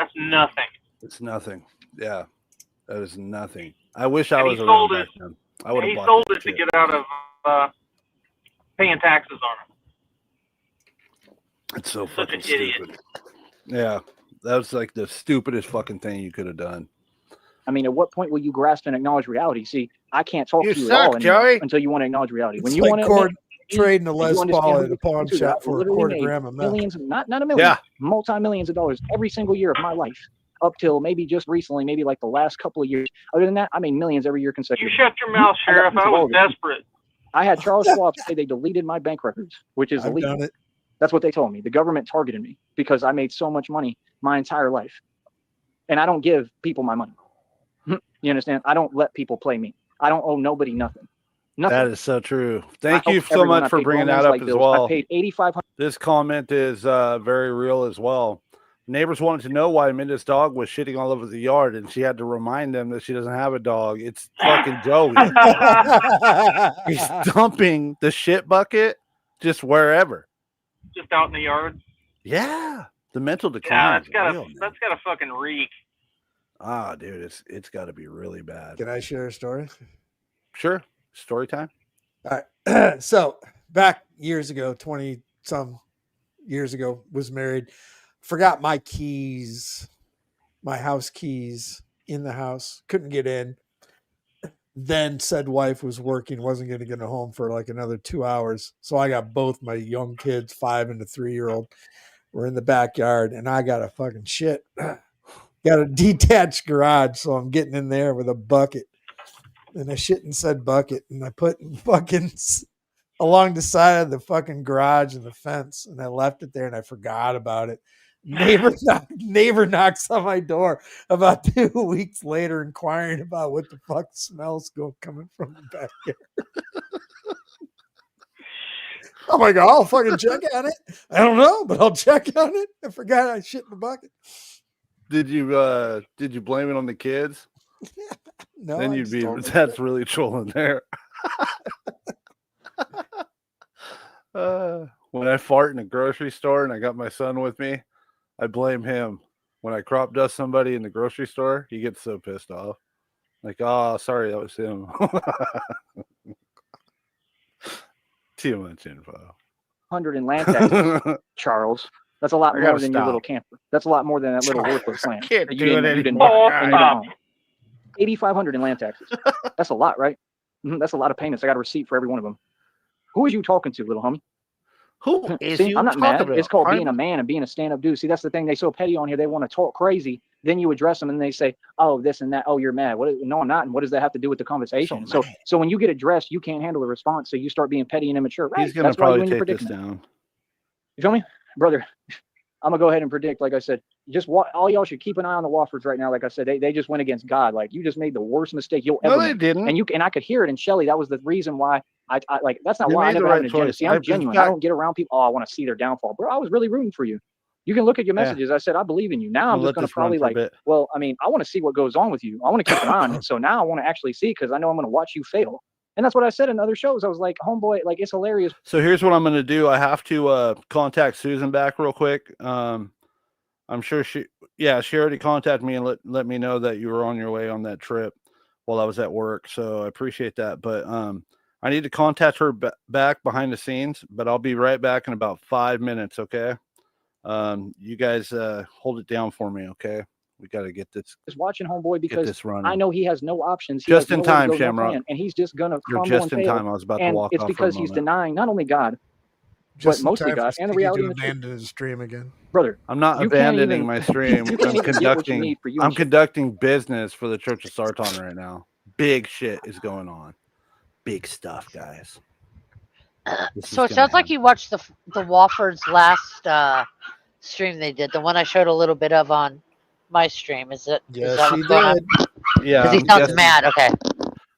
That's nothing. It's nothing. Yeah, that is nothing. I wish I was around back then. I would have. He sold it to get out of paying taxes on it. It's so fucking stupid. Yeah, that was like the stupidest fucking thing you could have done. I mean, at what point will you grasp and acknowledge reality? See, I can't talk to you suck, at all Joey. until you want to acknowledge reality. When It's you like want to trading a Les Paul at a pawn shop for a $250,000 of meth. Millions, not a million, multi-millions of dollars every single year of my life, up till maybe just recently, maybe like the last couple of years. Other than that, I made millions every year consecutively. You shut your mouth, Sheriff. I was desperate. I had Charles Schwab say they deleted my bank records, which is illegal. Done it. That's what they told me. The government targeted me because I made so much money my entire life. And I don't give people my money. You understand? I don't let people play me. I don't owe nobody nothing. That is so true. Thank you so much for bringing that up as well. I paid $8,500. This comment is very real as well. Neighbors wanted to know why Amanda's dog was shitting all over the yard, and she had to remind them that she doesn't have a dog. It's fucking Joey. He's dumping the shit bucket just wherever. Just out in the yard. Yeah. The mental decline. Yeah, that's gotta fucking reek. Ah, dude, it's got to be really bad. Can I share a story? Sure. Story time. All right. So back years ago, 20 some years ago, was married. Forgot my keys, my house keys in the house. Couldn't get in. Then said wife was working, wasn't going to get home for like another 2 hours. So I got both my young kids, 5 and a 3-year-old, were in the backyard, and I got a fucking shit. Got a detached garage, so I'm getting in there with a bucket. And I shit in said bucket, and I put fucking along the side of the fucking garage and the fence, and I left it there, and I forgot about it. Neighbor knocks on my door about 2 weeks later, inquiring about what the fuck smells coming from the backyard. I'm like, I'll fucking check on it. I don't know, but I'll check on it. I forgot I shit in the bucket. Did you blame it on the kids? No, then you'd be that's really trolling there. When I fart in a grocery store and I got my son with me, I blame him. When I crop dust somebody in the grocery store, he gets so pissed off. Like, oh, sorry, that was him. Too much info. 100 in land taxes, Charles. That's a lot more than your little camper. That's a lot more than that little worthless land. I can't do it anymore. anymore. 8,500 in land taxes. That's a lot, right? That's a lot of payments. I got a receipt for every one of them. Who are you talking to, little homie? Who is See, you I'm not mad. about? It's called being a man and being a stand-up dude. See, that's the thing. They so petty on here. They want to talk crazy. Then you address them and they say, "Oh, this and that. Oh, you're mad." No, I'm not. And what does that have to do with the conversation? So when you get addressed, you can't handle the response. So you start being petty and immature. Right? He's gonna probably take this down. You feel me, brother? I'm gonna go ahead and predict. Like I said, all y'all should keep an eye on the Woffords right now. Like I said, they just went against God. Like you just made the worst mistake you'll ever. No, they didn't. And I could hear it in Shelly. That was the reason why I like. That's not why I never had an agenda. See, I'm genuine. I don't get around people. Oh, I want to see their downfall, bro. I was really rooting for you. You can look at your messages. I said I believe in you. Now I'm just gonna probably like. Well, I mean, I want to see what goes on with you. I want to keep an eye on it. So now I want to actually see because I know I'm gonna watch you fail. And that's what I said in other shows. I was like, homeboy, like it's hilarious. So here's what I'm gonna do. I have to contact Susan back real quick. I'm sure she already contacted me and let me know that you were on your way on that trip while I was at work. So I appreciate that. But I need to contact her back behind the scenes, but I'll be right back in about 5 minutes. Okay. You guys hold it down for me. Okay. We got to get this. Just watching homeboy because I know he has no options. He just in time, Shamrock. And he's just going to crumble. You're just in time. I was about to walk off. It's because he's denying not only God, just but mostly God and the reality of the abandon his stream again. Brother, I'm not abandoning my stream. I'm conducting business for the Church of Sarton right now. Big shit is going on. Big stuff, guys. So it sounds like you watched the Woffords last stream they did, the one I showed a little bit of on my stream. Is that what's going on? Yeah. He sounds mad. Okay.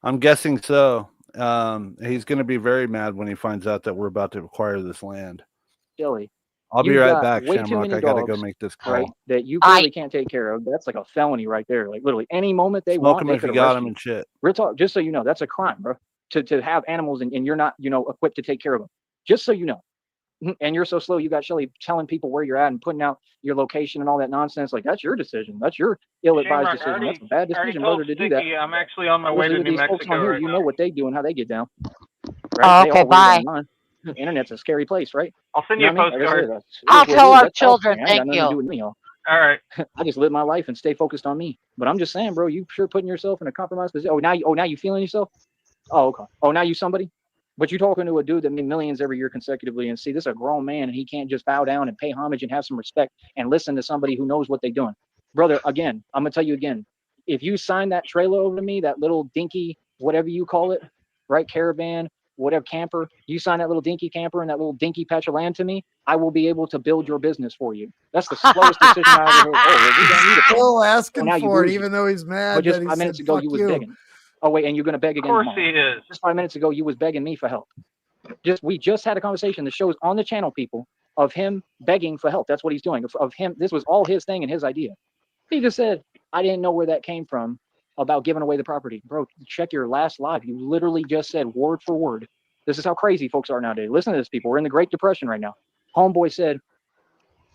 I'm guessing so. He's going to be very mad when he finds out that we're about to acquire this land. Silly. I'll be right back, Shamrock. I got to go make this call. Right, that you really can't take care of. That's like a felony right there. Like literally any moment they want, them if you got them and shit. Real talk, just so you know, that's a crime, bro. To have animals and you're not, equipped to take care of them. Just so you know. And you're so slow. You got Shelly telling people where you're at and putting out your location and all that nonsense. Like that's your decision. That's your ill-advised decision. That's a bad decision, brother, to do that. I'm actually on my way to New Mexico. Right, you know what they do and how they get down. Right? Okay, bye. The internet's a scary place, right? I'll send you a postcard. I'll tell our children. Thank you. All right. I just live my life and stay focused on me. But I'm just saying, bro, you sure putting yourself in a compromised position. Now you feeling yourself? Oh, okay. Oh, now you somebody? But you're talking to a dude that made millions every year consecutively, and see, this is a grown man, and he can't just bow down and pay homage and have some respect and listen to somebody who knows what they're doing. Brother, again, I'm gonna tell you again, if you sign that trailer over to me, that little dinky, whatever you call it, right, caravan, whatever camper, you sign that little dinky camper and that little dinky patch of land to me, I will be able to build your business for you. That's the slowest decision I ever heard. Still asking for it, even though he's mad. But just 5 minutes ago, you was begging. Oh wait, and you're gonna beg again? Of course he is. Just 5 minutes ago, you was begging me for help. We just had a conversation. The show's on the channel, people, of him begging for help. That's what he's doing. Of him, this was all his thing and his idea. He just said, "I didn't know where that came from about giving away the property." Bro, check your last live. You literally just said word for word. This is how crazy folks are nowadays. Listen to this, people. We're in the Great Depression right now. Homeboy said,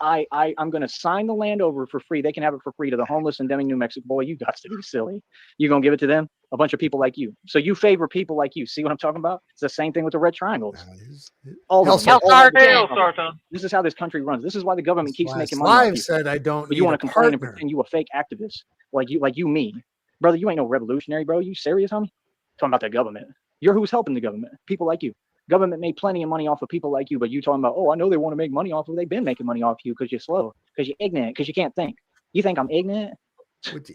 I'm going to sign the land over for free. They can have it for free to the homeless in Deming, New Mexico. Boy, you got to be silly. You going to give it to them? A bunch of people like you. So you favor people like you. See what I'm talking about? It's the same thing with the red triangles. All of them. This is how this country runs. This is why the government keeps making money. Live said I don't. But you want to complain and pretend you a fake activist like you me, brother. You ain't no revolutionary, bro. You serious, homie? Talking about the government. You're who's helping the government. People like you. Government made plenty of money off of people like you, but you talking about, oh, I know they want to make money off of. They've been making money off you because you're slow, because you're ignorant, because you can't think. You think I'm ignorant?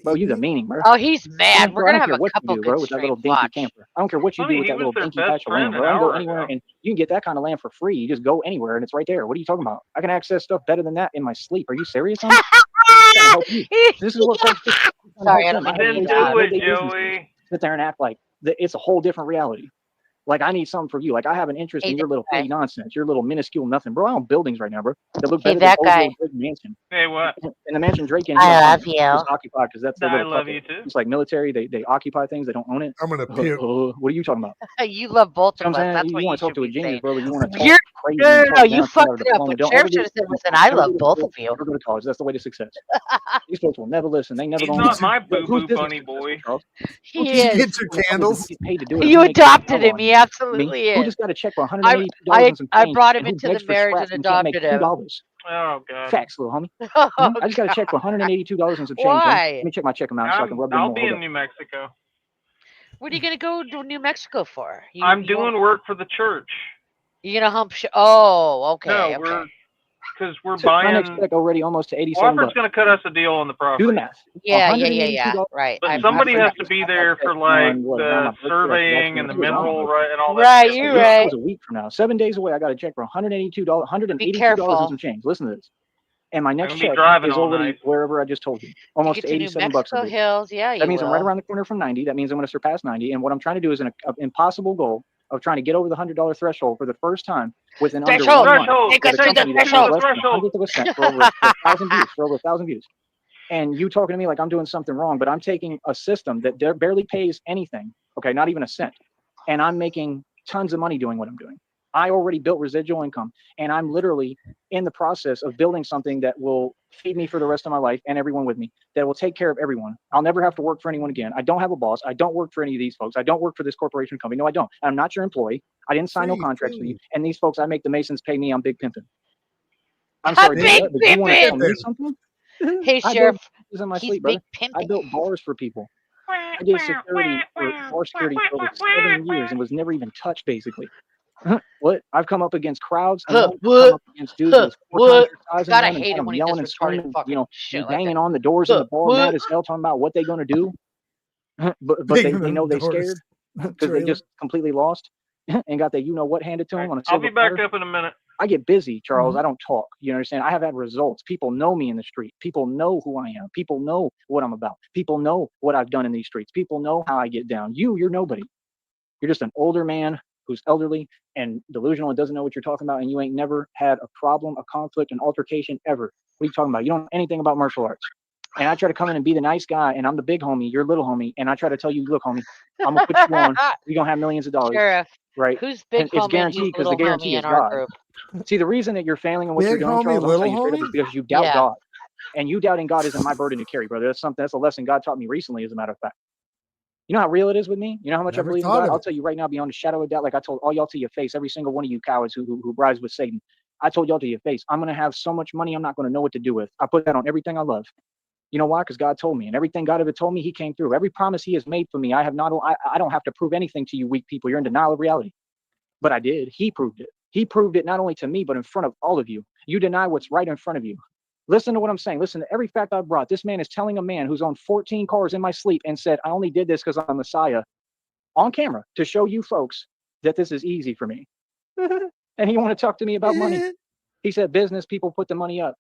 Bro, you the meaning, bro. Oh, he's mad. We're gonna have a couple do, good bro, with that little dinky camper. I don't care what you do with that little dinky patch of land, bro. I can go anywhere and you can get that kind of land for free. You just go anywhere and it's right there. What are you talking about? I can access stuff better than that in my sleep. Are you serious, homie? Help you. This is what folks do. Sorry, I don't mean to do it, Joey. Sit there and act like it's a whole different reality. Like, I need something for you. Like, I have an interest in your little petty nonsense, your little minuscule nothing. Bro, I own buildings right now, bro. That look better than Jojo mansion. Hey, what? And the mansion Drake in here. I love you. Occupied because that's their I little love you too. It's like military. They occupy things. They don't own it. I'm gonna puke. What are you talking about? You love both of us. That's what you want to talk to a genius, bro. You want to You're, talk crazy. no, you fucked it up. What Sheriff should have said was that I love both of you. Never go to college. That's the way to success. These folks will never listen. They never. He's not my boo-boo bunny boy. He is. Get your candles. You adopted him. He absolutely is. Who just got a check for $182 I brought him into the marriage and adopted him. Oh, God. Facts, little homie. I just got a check for $182 and some change. Why? Let me check my check amount so I can rub them I'll more. be in New Mexico. What are you going to go to New Mexico for? I'm doing work for the church. You're going to hump Oh, okay. No, because we're buying. My next check already almost to $87. Woffords going to cut us a deal on the property. Do the math. Yeah. Right. But somebody has to be there for like the surveying and the mineral and all that. Right, you're right. It was a week from now. 7 days away. I got a check for $182 and some change. Listen to this. And my next check is already wherever I just told you. Almost $87 Mexico Hills. Yeah, that means I'm right around the corner from 90. That means I'm going to surpass 90. And what I'm trying to do is an impossible goal of trying to get over the $100 threshold for the first time within under 1 month. Threshold. For over 1,000 views. And you talking to me like I'm doing something wrong, but I'm taking a system that barely pays anything. Okay, not even a cent. And I'm making tons of money doing what I'm doing. I already built residual income, and I'm literally in the process of building something that will feed me for the rest of my life and everyone with me, that will take care of everyone. I'll never have to work for anyone again. I don't have a boss. I don't work for any of these folks. I don't work for this corporation company. No, I don't. I'm not your employee. I didn't sign no contracts with you. And these folks, I make the Masons pay me. I'm big pimping. I'm sorry, big but you want to tell me something? Hey, Sheriff. He's big pimping. I built bars for people. I did security for security for over 7 years and was never even touched, basically. What? I've come up against crowds. I've come up against dudes God, I hate it when he does retarded fucking shit banging like on the doors in the bar, mad as hell, talking about what they're going to do. But they know they're scared because they just completely lost and got that what handed to them on a silver I'll be back up in a minute. I get busy, Charles. I don't talk. You understand? I have had results. People know me in the street. People know who I am. People know what I'm about. People know what I've done in these streets. People know how I get down. You're nobody. You're just an older man who's elderly and delusional and doesn't know what you're talking about, and you ain't never had a problem, a conflict, an altercation ever. What are you talking about? You don't know anything about martial arts. And I try to come in and be the nice guy, and I'm the big homie, you're little homie, and I try to tell you, look, homie, I'm gonna put you on. You're gonna have millions of dollars. Sheriff, right? Who's big and it's guaranteed because the guarantee is God. See, the reason that you're failing in what you're doing, Charles, I'll tell you straight up, is because you doubt God. And you doubting God isn't my burden to carry, brother. That's a lesson God taught me recently, as a matter of fact. You know how real it is with me? You know how much I believe in God? I'll tell you right now, beyond a shadow of doubt, like I told all y'all to your face, every single one of you cowards who rise with Satan. I told y'all to your face, I'm going to have so much money I'm not going to know what to do with. I put that on everything I love. You know why? Because God told me, and everything God ever told me, he came through. Every promise he has made for me, I don't have to prove anything to you weak people. You're in denial of reality. But I did. He proved it. He proved it not only to me, but in front of all of you. You deny what's right in front of you. Listen to what I'm saying. Listen to every fact I brought. This man is telling a man who's on 14 cars in my sleep and said, I only did this because I'm a Messiah, on camera to show you folks that this is easy for me. And he want to talk to me about money. He said business people put the money up.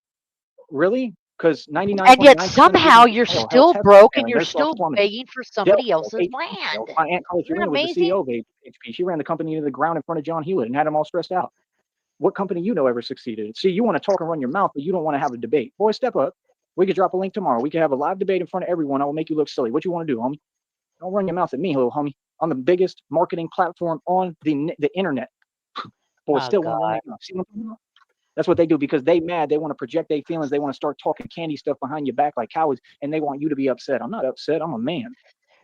Really? Because 99. And yet somehow you're still broke and you're still begging for somebody else's land. My Aunt Carly was the CEO of HP. She ran the company into the ground in front of John Hewlett and had him all stressed out. What company you know ever succeeded? See, you want to talk and run your mouth, but you don't want to have a debate. Boy, step up. We could drop a link tomorrow. We could have a live debate in front of everyone. I will make you look silly. What you want to do, homie? Don't run your mouth at me, little homie. On the biggest marketing platform on the internet. Boy, still want to run your mouth. See what I'm talking about? That's what they do because they mad. They want to project their feelings. They want to start talking candy stuff behind your back like cowards, and they want you to be upset. I'm not upset. I'm a man.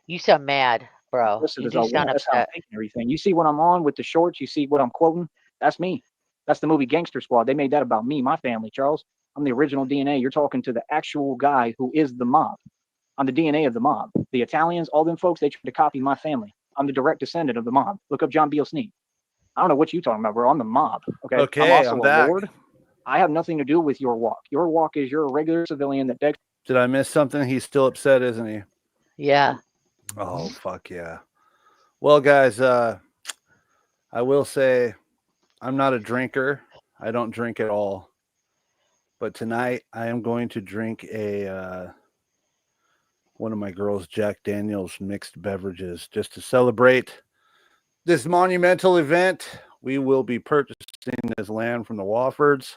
You sound mad, bro. Listen, You that's do sound how I'm upset. taking everything. You see what I'm on with the shorts? You see what I'm quoting? That's me. That's the movie Gangster Squad. They made that about me, my family, Charles. I'm the original DNA. You're talking to the actual guy who is the mob. I'm the DNA of the mob. The Italians, all them folks, they tried to copy my family. I'm the direct descendant of the mob. Look up John Beale SNEED. I don't know what you're talking about, bro. I'm the mob. Okay. Okay, I'm also I'm a back. lord. I have nothing to do with your walk. Your walk is you're a regular civilian that begs. Did I miss something? He's still upset, isn't he? Yeah. Oh, fuck yeah. Well, guys, I will say I'm not a drinker. I don't drink at all. But tonight I am going to drink a one of my girls' Jack Daniel's mixed beverages just to celebrate this monumental event. We will be purchasing this land from the Woffords.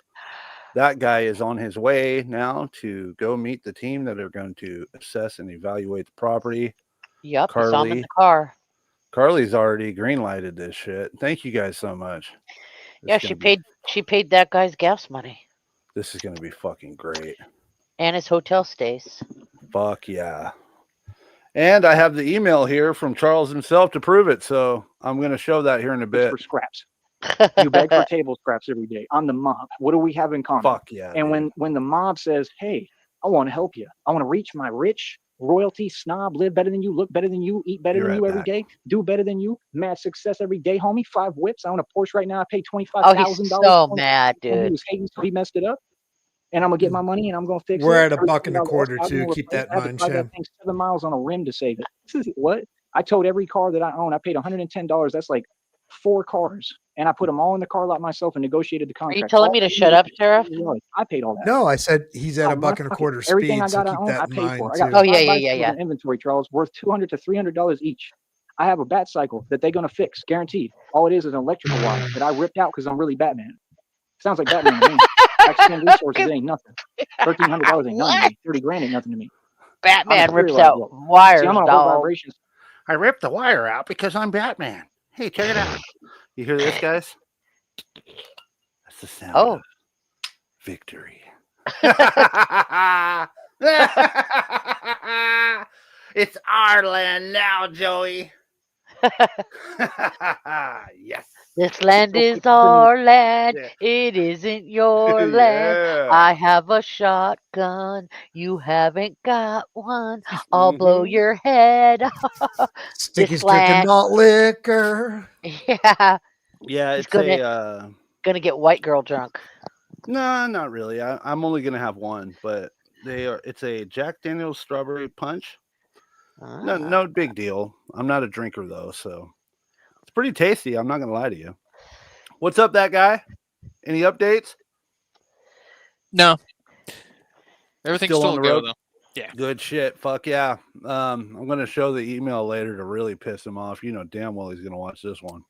That guy is on his way now to go meet the team that are going to assess and evaluate the property. Yep. I saw him in the car. Carly's already green lighted this shit. Thank you guys so much. Yeah, she paid that guy's gas money. This is going to be fucking great. And his hotel stays. Fuck yeah. And I have the email here from Charles himself to prove it. So I'm going to show that here in a bit. For scraps. You beg for table scraps every day. I'm the mob. What do we have in common? Fuck yeah. And dude. when the mob says, hey, I want to help you. I want to reach my rich royalty snob, live better than you, look better than you, eat better than you every day, do better than you, mad success every day, homie. 5 whips. I own a Porsche right now. I paid $25,000. Oh, he's so mad, dude. He was hating, so he messed it up. And I'm gonna get my money and I'm gonna fix it. We're at $1.25 too. Keep that in mind, Shem. That thing's 7 miles on a rim to save it. What? I towed every car that I own. I paid $110. That's like 4 cars. And I put them all in the car lot myself and negotiated the contract. Are you telling me to shut up, Sheriff? I paid all that. No, I said he's at $1.25 speed. Everything I got, so keep that in mind for. too. I got yeah. Inventory, Charles, worth $200 to $300 each. I have a bat cycle that they're gonna fix, guaranteed. All it is an electrical wire that I ripped out because I'm really Batman. Sounds like Batman to me. Accident resources ain't nothing. $1,300 ain't nothing to me. 30 grand ain't nothing to me. Batman rips out wires, dog. I ripped the wire out because I'm Batman. Hey, check it out. You hear this, guys? That's the sound of victory. It's our land now, Joey. Yes. This land is our land. It isn't your land. I have a shotgun. You haven't got one. I'll blow your head off. Sticky's drinking malt liquor. Yeah. Yeah, it's gonna get white girl drunk. No, not really. I'm only gonna have one, but it's a Jack Daniel's strawberry punch. No big deal. I'm not a drinker though, so it's pretty tasty. I'm not gonna lie to you. What's up, that guy? Any updates? No. Everything's still on the road though. Yeah. Good shit. Fuck yeah. I'm gonna show the email later to really piss him off. You know damn well he's gonna watch this one.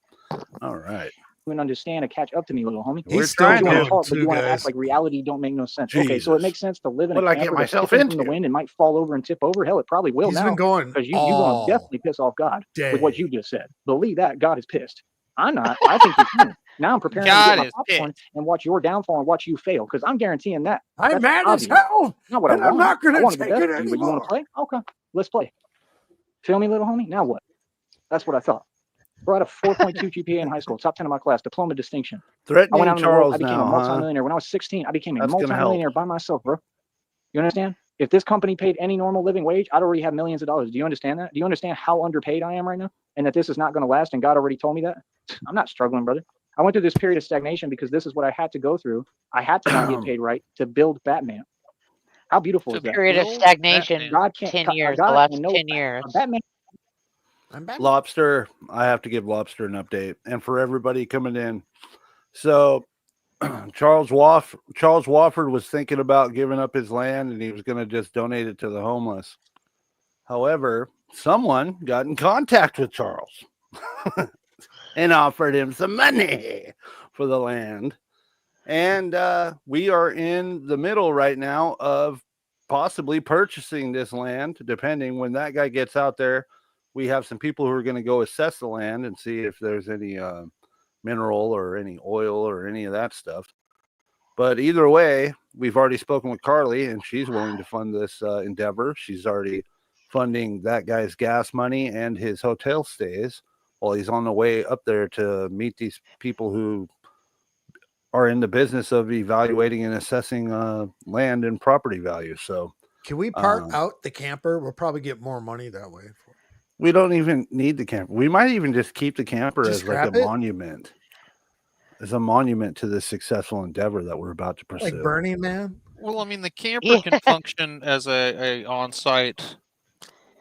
All right. And understand and catch up to me, little homie. We're trying to talk, but you want to act like reality don't make no sense. Jesus. Okay, so it makes sense to live in a camper I get myself into the wind and might fall over and tip over. Hell, it probably will now. Because you're going to definitely piss off God with what you just said. Believe that God is pissed. I'm not. I think he's fine. Now I'm preparing to get my popcorn and watch your downfall and watch you fail. Because I'm guaranteeing that. I'm mad as hell. Not what and I'm not going to take it anymore. You want to play? Okay, let's play. Feel me, little homie? Now what? That's what I thought. Brought a 4.2 GPA in high school, top 10 of my class, diploma distinction. Threatening I went out Charles I became a multimillionaire. When I was 16, I became a multimillionaire by myself, bro. You understand? If this company paid any normal living wage, I'd already have millions of dollars. Do you understand that? Do you understand how underpaid I am right now? And that this is not going to last, and God already told me that? I'm not struggling, brother. I went through this period of stagnation because this is what I had to go through. I had to not get paid right to build Batman. How beautiful is that? Period of stagnation. God can't, 10 years, the last 10 years. Batman. Lobster, I have to give Lobster an update. And for everybody coming in, so Charles Wofford was thinking about giving up his land and he was going to just donate it to the homeless. However, someone got in contact with Charles and offered him some money for the land. And we are in the middle right now of possibly purchasing this land, depending when that guy gets out there. We have some people who are going to go assess the land and see if there's any mineral or any oil or any of that stuff. But either way, we've already spoken with Carly, and she's willing to fund this endeavor. She's already funding that guy's gas money and his hotel stays while he's on the way up there to meet these people who are in the business of evaluating and assessing land and property value. So can we part out the camper? We'll probably get more money that way. We don't even need the camper. We might even just keep the camper Just as like a scrap it? monument. As a monument to this successful endeavor that we're about to pursue. Like Burning Man? Well, I mean, the camper can function as a on-site,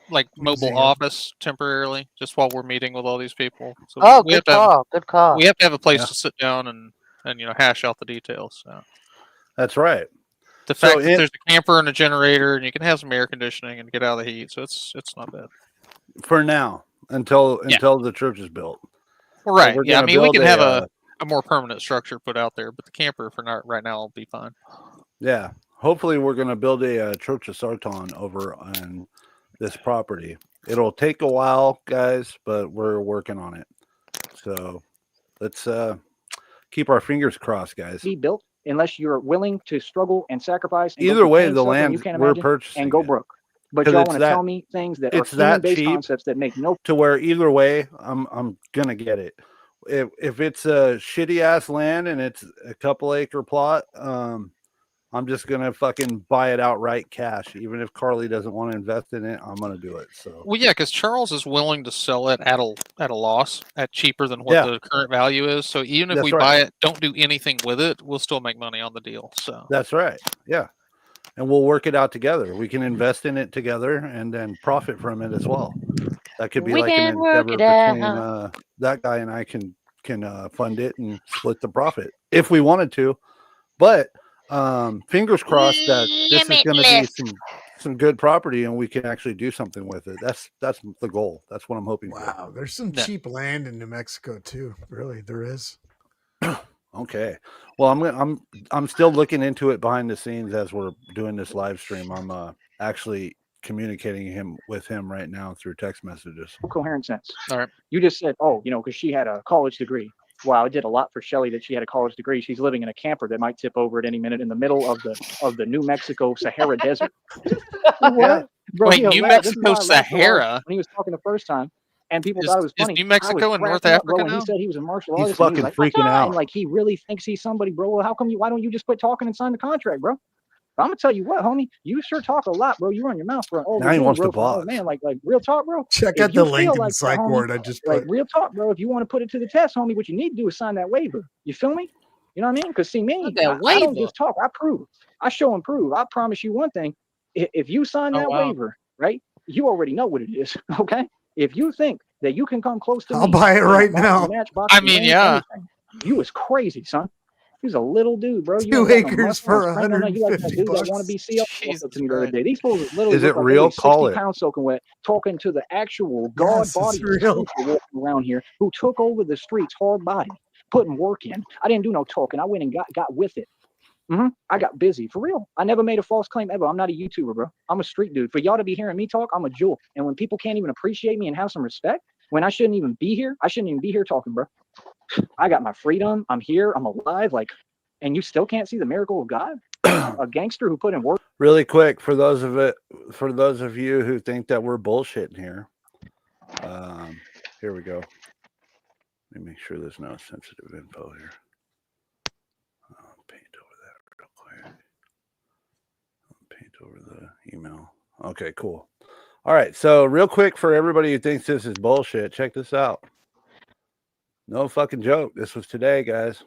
like mobile Museum. office temporarily, just while we're meeting with all these people. So Oh, good call. Good call. We have to have a place to sit down and hash out the details. So. That's right. The fact that there's a camper and a generator, and you can have some air conditioning and get out of the heat, so it's not bad. For now, until the church is built. Well, right. So I mean, we can have a more permanent structure put out there, but the camper for right now will be fine. Yeah. Hopefully we're going to build a church of Sarton over on this property. It'll take a while, guys, but we're working on it. So let's keep our fingers crossed, guys. Be built unless you're willing to struggle and sacrifice. And either way, the land we're purchasing and go broke. But y'all want to tell me things that are human-based concepts that make no to where either way, I'm gonna get it. If it's a shitty ass land and it's a couple acre plot, I'm just gonna fucking buy it outright cash. Even if Carly doesn't want to invest in it, I'm gonna do it. So well, yeah, because Charles is willing to sell it at a loss, at cheaper than what the current value is. So even if we buy it, don't do anything with it, we'll still make money on the deal. So that's right. Yeah. And we'll work it out to We can invest in it together and then profit from it as well. That could be like an endeavor between that guy and I can fund it and split the profit if we wanted to. But fingers crossed that this is going to be some good property and we can actually do something with it. That's the goal. That's what I'm hoping for. Wow, there's some cheap land in New Mexico too. Really, there is. Okay. Well, I'm still looking into it behind the scenes as we're doing this live stream. I'm actually communicating with him right now through text messages. Coherent sense. All right. You just said, because she had a college degree. Wow, it did a lot for Shelly that she had a college degree. She's living in a camper that might tip over at any minute in the middle of the New Mexico Sahara Desert. What? Bro, wait, New Mexico Sahara? When he was talking the first time. And people thought it was funny. Is New Mexico in North Africa now? He said he was a martial artist. He's fucking freaking out. And like he really thinks he's somebody, bro. Well, why don't you just quit talking and sign the contract, bro? I'm gonna tell you what, homie. You sure talk a lot, bro. You run your mouth, bro. Oh, now he wants to box. Oh, man, like real talk, bro. Check out the link in the psych ward. I just like real talk, bro. If you want to put it to the test, homie, what you need to do is sign that waiver. You feel me? You know what I mean? Because see me, I don't just talk. I prove. I show and prove. I promise you one thing. If you sign that waiver, right? You already know what it is. Okay. If you think that you can come close to me, I'll buy it right now. I mean, yeah. You was crazy, son. He's a little dude, bro. 2 acres for $150. You like that dude that want to be CEO to me the other day. These fools is literally is it real? Like 60 60 pounds soaking wet, talking to the actual God body walking around here who took over the streets hard body, putting work in. I didn't do no talking. I went and got with it. I got busy for real. I never made a false claim ever. I'm not a YouTuber, bro. I'm a street dude. For y'all to be hearing me talk, I'm a jewel. And when people can't even appreciate me and have some respect, when I shouldn't even be here, I shouldn't even be here talking, bro. I got my freedom. I'm here. I'm alive. Like, and you still can't see the miracle of God? A gangster who put in work. Really quick for those of you who think that we're bullshitting here. Here we go. Let me make sure there's no sensitive info here. Paint over that real quick. Paint over the email. Okay, cool. All right, so real quick for everybody who thinks this is bullshit, check this out. No fucking joke. This was today, guys.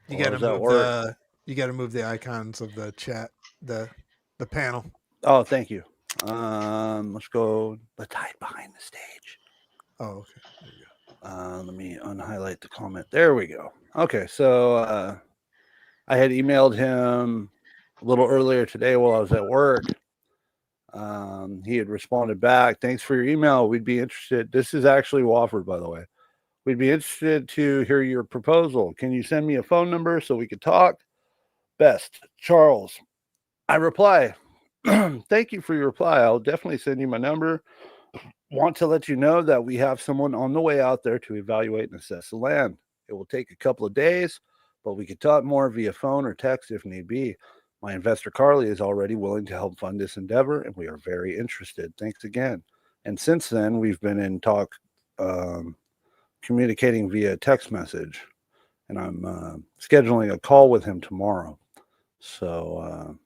You got to move the icons of the chat, the panel. Oh, thank you. Let's go. Let's hide behind the stage. Oh, okay. There you go. Let me unhighlight the comment. There we go. Okay, so I had emailed him a little earlier today while I was at work. He had responded back. Thanks for your email. We'd be interested. This is actually Wofford, by the way. We'd be interested to hear your proposal. Can you send me a phone number so we could talk? Best, Charles. I reply, thank you for your reply. I'll definitely send you my number. Want to let you know that we have someone on the way out there to evaluate and assess the land. It will take a couple of days, but we could talk more via phone or text if need be. My investor Carly is already willing to help fund this endeavor, and we are very interested. Thanks again. And since then, we've been in talk, communicating via text message, and I'm scheduling a call with him tomorrow. So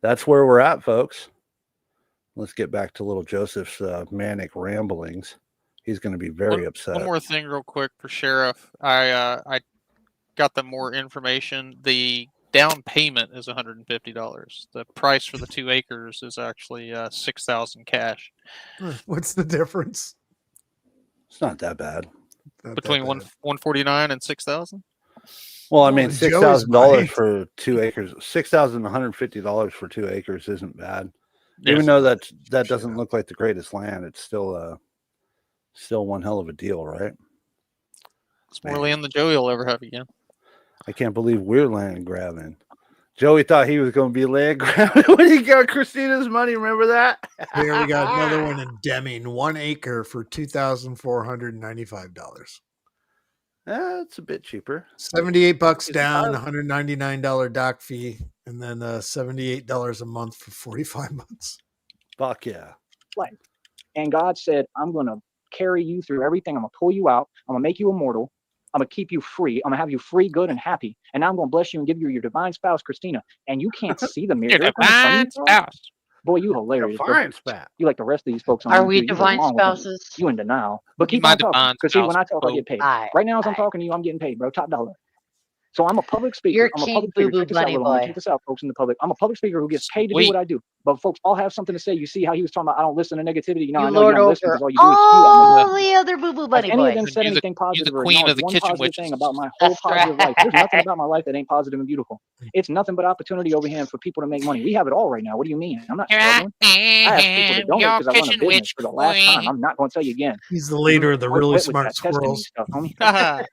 that's where we're at, folks. Let's get back to little Joseph's manic ramblings. He's going to be very upset. One more thing real quick for Sheriff. I got them more information. The down payment is $150. The price for the 2 acres is actually $6,000 cash. What's the difference? It's not that bad. Between 149 and 6,000. Well, I mean, $6,000 for 2 acres. $6,150 for 2 acres isn't bad. Yes. Even though that doesn't look like the greatest land, it's still one hell of a deal, right? It's more land than Joey will ever have again. I can't believe we're land grabbing. Joey thought he was going to be land grabbing when he got Christina's money. Remember that? Here we got another one in Deming, 1 acre for $2,495. That's a bit cheaper. $78 down, $199 dock fee, and then $78 a month for 45 months. Fuck yeah. Life. And God said, I'm going to carry you through everything. I'm going to pull you out. I'm going to make you immortal. I'm going to keep you free. I'm going to have you free, good, and happy. And now I'm going to bless you and give you your divine spouse, Christina. And you can't see the miracle. Your divine spouse. Boy, you hilarious. Divine spouse. You like the rest of these folks on Are YouTube. we divine spouses? You in denial. But keep on talking. Because see, when I talk, I get paid. Right now, as I'm talking to you, I'm getting paid, bro. Top dollar. So I'm a public speaker. You're I'm a King public speaker. Boo Boo Bunny Boy. Check this out, folks in the public. I'm a public speaker who gets paid to do what I do. But folks all have something to say. You see how he was talking about I don't listen to negativity. You know, I know you don't listen because all you do is spew all the other Boo Boo Bunny Boys. Any of them boys. said anything positive or queen of the one kitchen positive witches. thing about my whole positive life. There's nothing about my life that ain't positive and beautiful. It's nothing but opportunity over here for people to make money. We have it all right now. What do you mean? I'm not struggling. I ask people to donate because I run a business for the last time. I'm not going to tell you again. He's the leader of the really smart squirrels. Stuff, homie.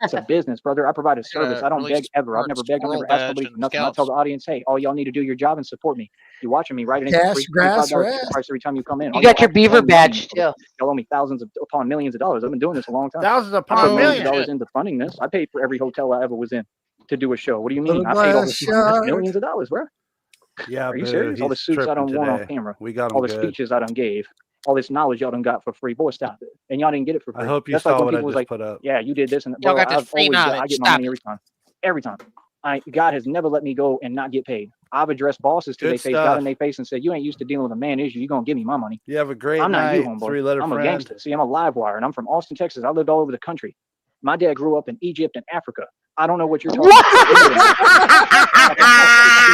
It's a business, brother. I provide a service. I don't beg ever. I've never begged. I've never asked nobody for nothing. I tell the audience, hey, all y'all need to do your job and support me. You're watching me, right? It ain't free. $25 price every time you come in. You got your beaver badge too. Y'all owe me thousands upon millions of dollars. I've been doing this a long time. Thousands upon millions of dollars into funding this. I paid for every hotel I ever was in to do a show. What do you mean? I paid all this millions of dollars, bro. Yeah, are you serious? All the suits I don't want on camera. We got all the speeches I done gave. All this knowledge y'all done got for free. Boy, stop it. And y'all didn't get it for free. I hope you saw what I just put up. Yeah, you did this and y'all got this free knowledge. I get my money every time. Every time. God has never let me go and not get paid. I've addressed bosses to their face, got in their face and said, you ain't used to dealing with a man, is you? You're going to give me my money. You have a great I'm not night, you, homeboy. Three-letter I'm friend. a gangster. See, I'm a live wire, and I'm from Austin, Texas. I lived all over the country. My dad grew up in Egypt and Africa. I don't know what you're talking about.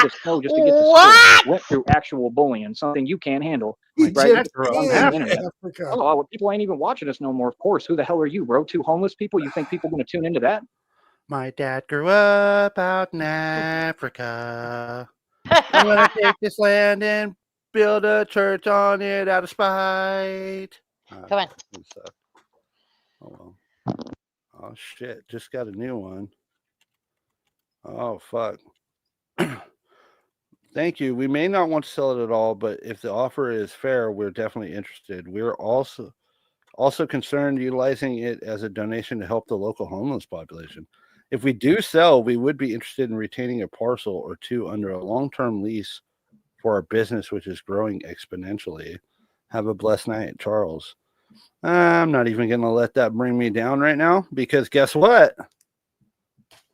Just to get to school. Went through actual bullying, something you can't handle. Right? Oh, people ain't even watching us no more, of course. Who the hell are you, bro? 2 homeless people? You think people are going to tune into that? My dad grew up out in Africa. I'm going to take this land and build a church on it out of spite. Come on. Oh, well. Oh, shit. Just got a new one. Oh, fuck. Thank you. We may not want to sell it at all, but if the offer is fair, we're definitely interested. We're also concerned utilizing it as a donation to help the local homeless population. If we do sell, we would be interested in retaining a parcel or 2 under a long-term lease for our business, which is growing exponentially. Have a blessed night, Charles. I'm not even going to let that bring me down right now because guess what?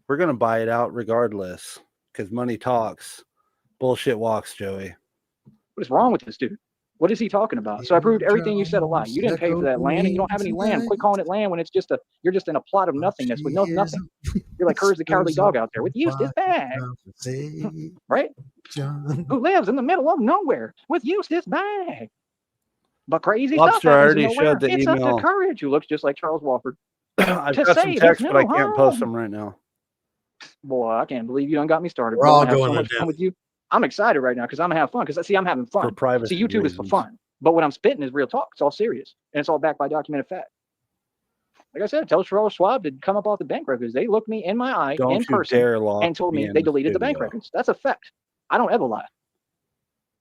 We're going to buy it out regardless because money talks. Bullshit walks, Joey. What is wrong with this dude? What is he talking about? So I proved everything you said a lie. You didn't pay for that land and you don't have any land. Quit calling it land when it's just you're just in a plot of nothingness with nothing. You're like Courage the Cowardly Dog out there with Eustace Bag. Right? Who lives in the middle of nowhere with Eustace Bag. But crazy stuff happens in nowhere. It's up to Courage, who looks just like Charles Wofford. I've got some text, but I can't post them right now. Boy, I can't believe you done got me started. We're all going so much fun with you. I'm excited right now because I'm gonna have fun. Because see, I'm having fun. See, YouTube is for fun, but what I'm spitting is real talk. It's all serious, and it's all backed by documented fact. Like I said, tell Charles Schwab to come up off the bank records. They looked me in my eye in person and told me they deleted the bank records. That's a fact. I don't ever lie.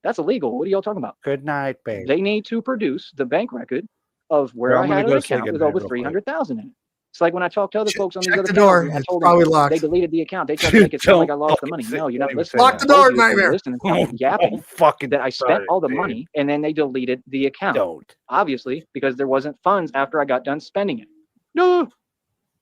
That's illegal. What are y'all talking about? Good night, babe. They need to produce the bank record of where I had an account with over 300,000 in it. It's like when I talk to other folks on these Check other the door. channels, I It's told probably them locked. they deleted the account. They tried to make it sound like I lost the money. No, you're not listening. Lock the door, Nightmare. Listen, I'm yapping that I spent all the money and then they deleted the account. Obviously, because there wasn't funds after I got done spending it. No.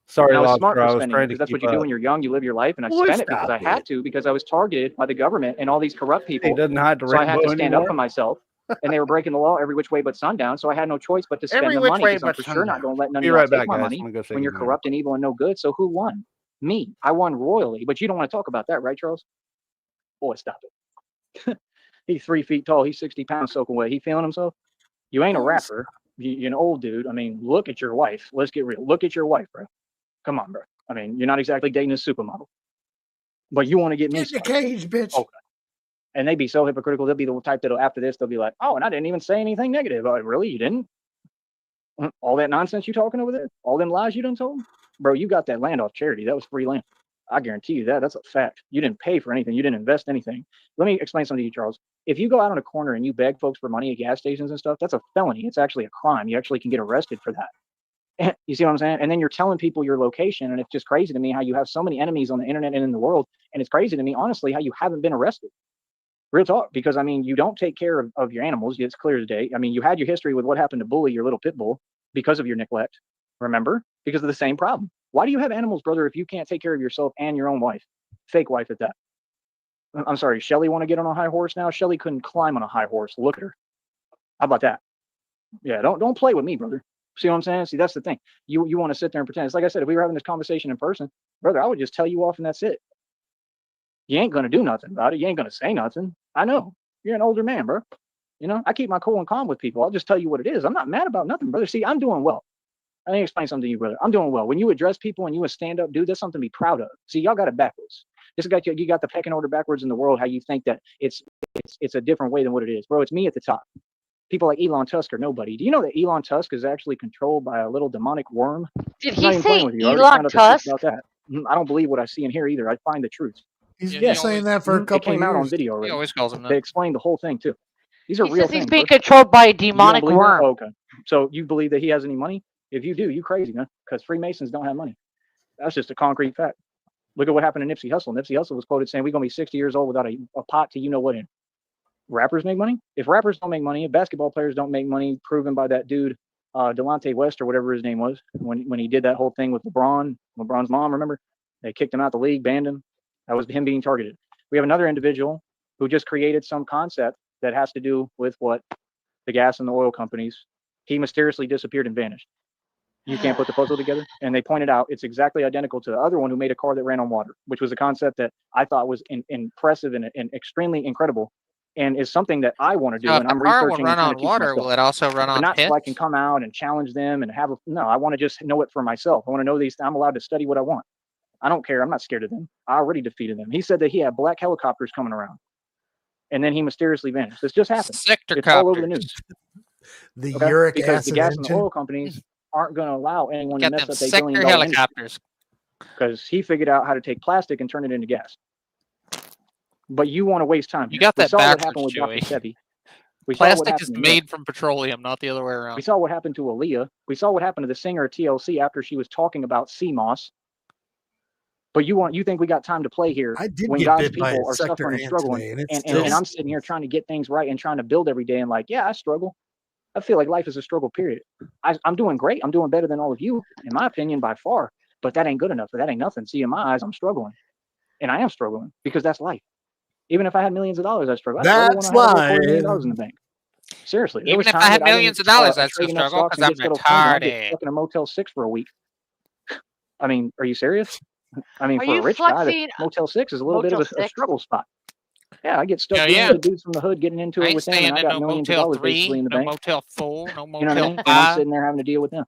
Sorry, and I was Lobster, smart for I was spending it trying to because that's what keep you do up. when you're young. You live your life, and I spent it because I had to, because I was targeted by the government and all these corrupt people. He doesn't hide the So I had to rainbow stand up anymore. for myself, and they were breaking the law every which way but sundown. So I had no choice but to spend Every the which money way because I'm but for sure not sundown. going to let none of Be y'all right take back, my guys. money I'm gonna go say when you're goodnight. corrupt and evil and no good. So who won? Me. I won royally. But you don't want to talk about that, right, Charles? Boy, stop it. He's 3 feet tall. He's 60 pounds soaking wet. He feeling himself? You ain't a rapper. You're an old dude. I mean, look at your wife. Let's get real. Look at your wife, bro. Come on, bro. I mean, you're not exactly dating a supermodel. But you want to get me Get in the cage, bitch. Okay. And they'd be so hypocritical. They'll be the type that'll, after this, they'll be like, oh, and I didn't even say anything negative. Oh, really? You didn't? All that nonsense you talking over there? All them lies you done told? Bro, you got that land off charity. That was free land. I guarantee you that. That's a fact. You didn't pay for anything. You didn't invest anything. Let me explain something to you, Charles. If you go out on a corner and you beg folks for money at gas stations and stuff, that's a felony. It's actually a crime. You actually can get arrested for that. You see what I'm saying? And then you're telling people your location, and it's just crazy to me how you have so many enemies on the internet and in the world. And it's crazy to me, honestly, how you haven't been arrested. Real talk, because I mean, you don't take care of your animals. It's clear as day. I mean, you had your history with what happened to Bully, your little pit bull, because of your neglect. Remember? Because of the same problem. Why do you have animals, brother, if you can't take care of yourself and your own wife? Fake wife at that. I'm sorry, Shelly want to get on a high horse now? Shelly couldn't climb on a high horse. Look at her. How about that? Yeah, don't play with me, brother. See what I'm saying? See, that's the thing. You want to sit there and pretend. It's like I said, if we were having this conversation in person, brother, I would just tell you off and that's it. You ain't going to do nothing about it. You ain't going to say nothing. I know. You're an older man, bro. You know, I keep my cool and calm with people. I'll just tell you what it is. I'm not mad about nothing, brother. See, I'm doing well. Let me explain something to you, brother. I'm doing well. When you address people and you a stand-up dude, that's something to be proud of. See, y'all got it backwards. This got you got the pecking order backwards in the world, how you think that it's a different way than what it is. Bro, it's me at the top. People like Elon Tusk are nobody. Do you know that Elon Tusk is actually controlled by a little demonic worm? Did I'm not he even playing say with you. I already Elon found out the truth Tusk? about that. I don't believe what I see and hear either. I find the truth. He's Yeah, been he saying always- that for a It couple came of out on years. video He already. always calls him They that. explained the whole thing too. These are He real says he's things. being Bro. controlled by a You don't demonic believe that? worm. Oh, okay. So you believe that he has any money? If you do, you crazy, man. Because Freemasons don't have money. That's just a concrete fact. Look at what happened to Nipsey Hussle. Nipsey Hussle was quoted saying, we're going to be 60 years old without a pot to you know what in. Rappers make money? If rappers don't make money, if basketball players don't make money, proven by that dude, Delonte West or whatever his name was, when he did that whole thing with LeBron's mom, remember? They kicked him out of the league, banned him. That was him being targeted. We have another individual who just created some concept that has to do with what the gas and the oil companies. He mysteriously disappeared and vanished. You can't put the puzzle together. And they pointed out it's exactly identical to the other one who made a car that ran on water, which was a concept that I thought was impressive and extremely incredible, and is something that I want to do. Now, if And the I'm car will researching run and trying on to teach water, myself. will it also run But on not so I can pits? come out and challenge them and no, I want to just know it for myself. I want to know these. I'm allowed to study what I want. I don't care. I'm not scared of them. I already defeated them. He said that he had black helicopters coming around, and then he mysteriously vanished. This just happened. It's all over the news. The Okay? uric Because acid the gas and the engine. oil companies aren't going to allow anyone to Got mess them up their $1 sector billion industry, helicopters. because he figured out how to take plastic and turn it into gas. But you want to waste time. You here. got We that saw what backwards, happened with Dr. Chewy. Sebi. We saw what Plastic is happened to Nick. made from petroleum, not the other way We around. saw what happened to Aaliyah. We saw what happened to the singer of TLC after she was talking about CMOS. But you think we got time to play here I did when get God's bit by people a are sector suffering and ant struggling, today, and it's and still. I'm sitting here trying to get things right and trying to build every day, and like, yeah, I struggle. I feel like life is a struggle, period. I'm doing great. I'm doing better than all of you, in my opinion, by far. But that ain't good enough. That ain't nothing. See, in my eyes, I'm struggling. And I am struggling because that's life. Even if I had millions of dollars, I struggle. I struggle when That's I had over $250 million life. in the bank. Seriously. There Even was if I time had that I millions didn't of dollars, I'd trade still enough struggle stocks because and I'm get settled clean, and I get retarded. stuck in a Motel 6 for a week. I mean, are you serious? I mean, Are for a you rich guy, the flexing Motel 6 is a little bit of Motel a 6? struggle spot. Yeah, I get stuck Yeah, dealing yeah. with the dudes from the hood, getting into I it ain't with them, and staying I in got no millions of Motel dollars basically 3, in the no bank. Motel 4, no You know what I Motel mean? And I'm 5. sitting there having to deal with them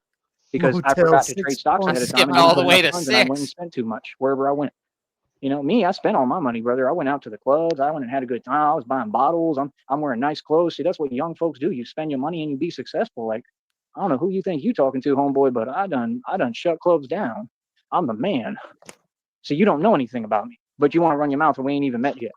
because I Motel forgot to trade 6 stocks I ahead of time skipped and didn't all put the way enough to funds, and I went and 6. spent too much wherever I went. You know, me, I spent all my money, brother. I went out to the clubs. I went and had a good time. I was buying bottles. I'm wearing nice clothes. See, that's what young folks do. You spend your money and you be successful. Like, I don't know who you think you talking to, homeboy, but I done shut clubs down. I'm the man. So you don't know anything about me, but you want to run your mouth and we ain't even met yet.